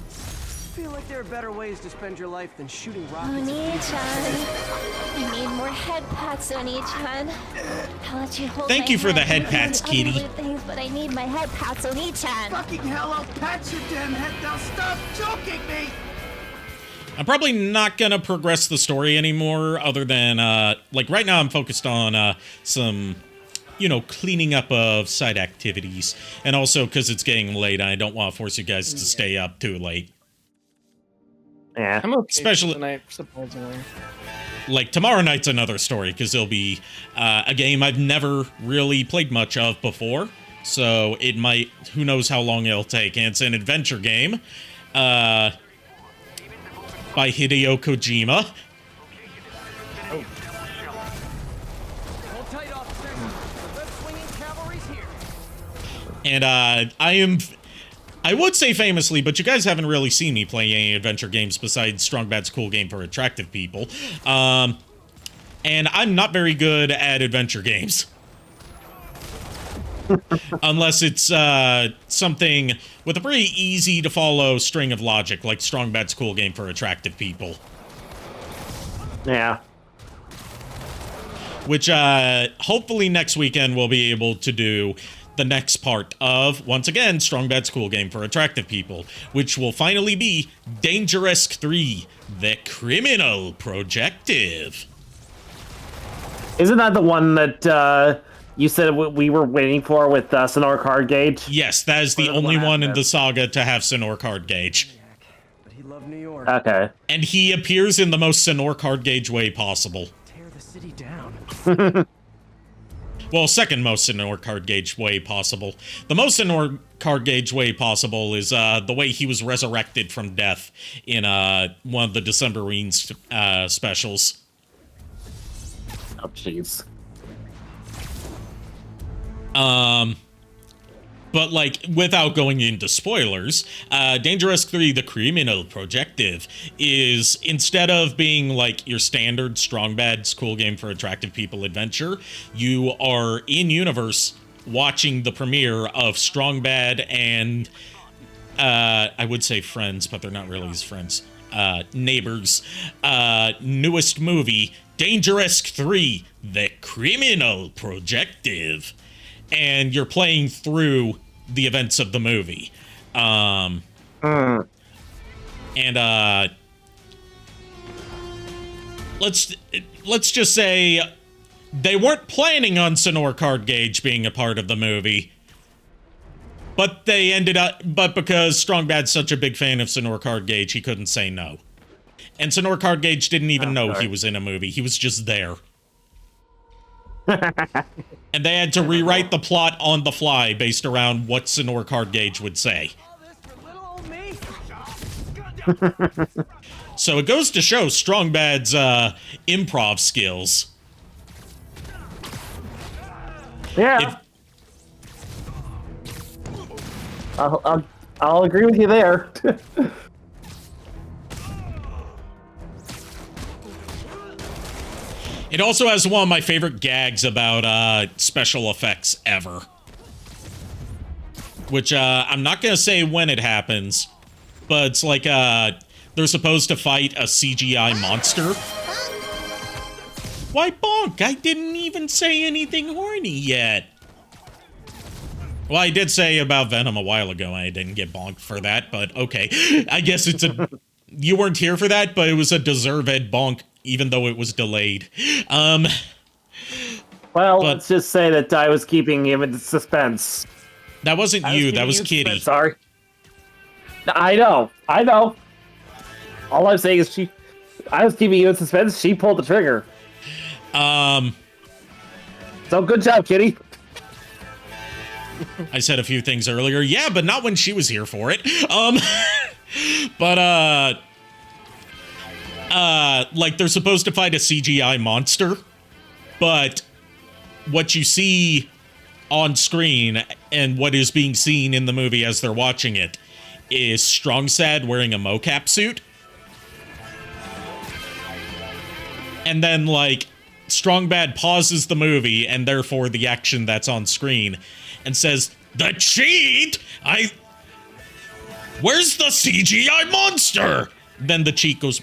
I feel like there are better ways to spend your life than shooting rockets. Oni-chan, I need more head pats, Oni-chan. I'll let you hold Thank my you for the head head pats, and other Kitty. weird things, but I need my head pats, Oni-chan. Fucking hell, I'll pat your damn head now. Stop choking me! I'm probably not gonna progress the story anymore, other than, like, right now I'm focused on, some, you know, cleaning up of side activities. And also, because it's getting late, I don't want to force you guys to stay up too late. Yeah. I'm okay Especially tonight, supposedly. Like, tomorrow night's another story, because it'll be a game I've never really played much of before. So it might, who knows how long it'll take. And it's an adventure game by Hideo Kojima. Hold tight, officer. The web-swinging cavalry's here. And I would say famously, but you guys haven't really seen me play any adventure games besides Strong Bad's Cool Game for Attractive People. And I'm not very good at adventure games. Unless it's something with a pretty easy to follow string of logic, like Strong Bad's Cool Game for Attractive People. Yeah. Which hopefully next weekend we'll be able to do the next part of, once again, Strong Bad's Cool Game for Attractive People, which will finally be Dangerous 3, The Criminal Projective. Isn't that the one that you said we were waiting for with Sonora Card Gauge? Yes, that is the only one in the saga to have Sonora Card Gauge. But he loved New York. Okay. And he appears in the most Sonora Card Gauge way possible. Tear the city down. Well, second most Sonora Card Gauge way possible. The most Sonora Card Gauge way possible is the way he was resurrected from death in one of the Decemberine specials. Oh, jeez. But, like, without going into spoilers, Dangerous 3, The Criminal Projective is, instead of being, like, your standard Strong Bad's Cool Game for Attractive People adventure, you are in-universe watching the premiere of Strong Bad and, I would say friends, but they're not really his friends, neighbors, newest movie, Dangerous 3, The Criminal Projective. And you're playing through the events of the movie. And, let's just say they weren't planning on Sonora Card Gauge being a part of the movie. But they ended up, but because Strong Bad's such a big fan of Sonora Card Gauge, he couldn't say no. And Sonora Card Gauge didn't even know he was in a movie. He was just there. And they had to rewrite the plot on the fly based around what Sonora Card Gauge would say. So it goes to show Strong Bad's improv skills. Yeah. I'll agree with you there. It also has one of my favorite gags about special effects ever. Which, I'm not gonna say when it happens, but it's like, they're supposed to fight a CGI monster. Why, bonk? I didn't even say anything horny yet. Well, I did say about Venom a while ago, and I didn't get bonked for that, but okay. I guess it's a... You weren't here for that, but it was a deserved bonk, even though it was delayed. Well, let's just say that I was keeping him in suspense. That wasn't you. That was Kitty. Sorry. I know. All I'm saying is I was keeping you in suspense. She pulled the trigger. So good job, Kitty. I said a few things earlier. Yeah, but not when she was here for it. Like they're supposed to fight a CGI monster, but what you see on screen and what is being seen in the movie as they're watching it is Strong Sad wearing a mocap suit. And then, like, Strong Bad pauses the movie and therefore the action that's on screen and says, "The cheat? Where's the CGI monster?" Then the cheat goes,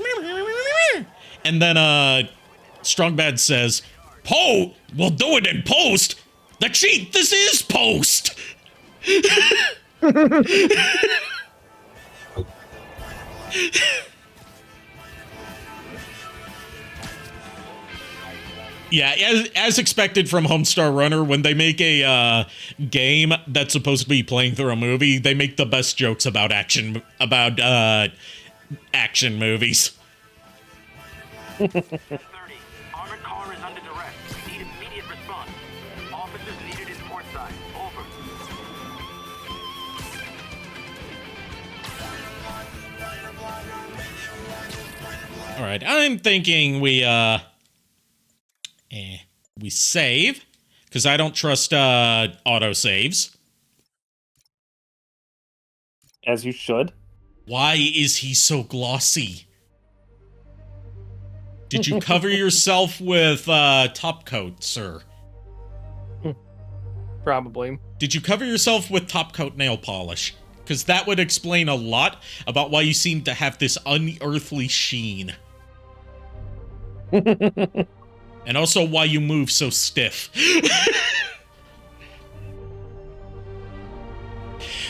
and then Strong Bad says, we'll do it in post. The cheat, this is post. Yeah, as expected from Homestar Runner, when they make a game that's supposed to be playing through a movie, they make the best jokes about action movies. 30. Armored car is under duress. We need immediate response. Officers needed in port side. Over. All right, I'm thinking we save, because I don't trust autosaves. As you should. Why is he so glossy? Did you cover yourself with top coat, sir? Probably. Did you cover yourself with top coat nail polish? Because that would explain a lot about why you seem to have this unearthly sheen. And also why you move so stiff.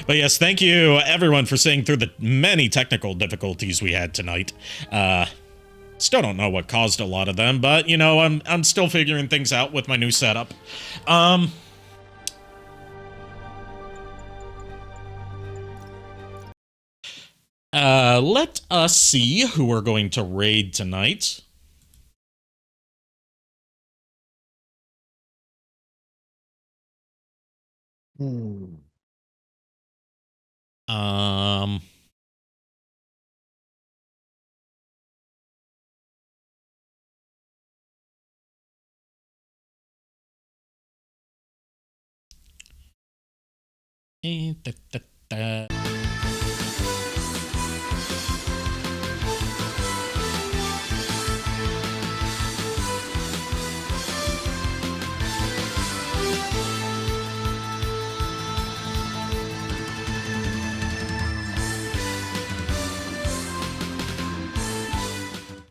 But yes, thank you everyone for staying through the many technical difficulties we had tonight. Still don't know what caused a lot of them, but you know, I'm still figuring things out with my new setup. Let us see who we're going to raid tonight. Da, da, da.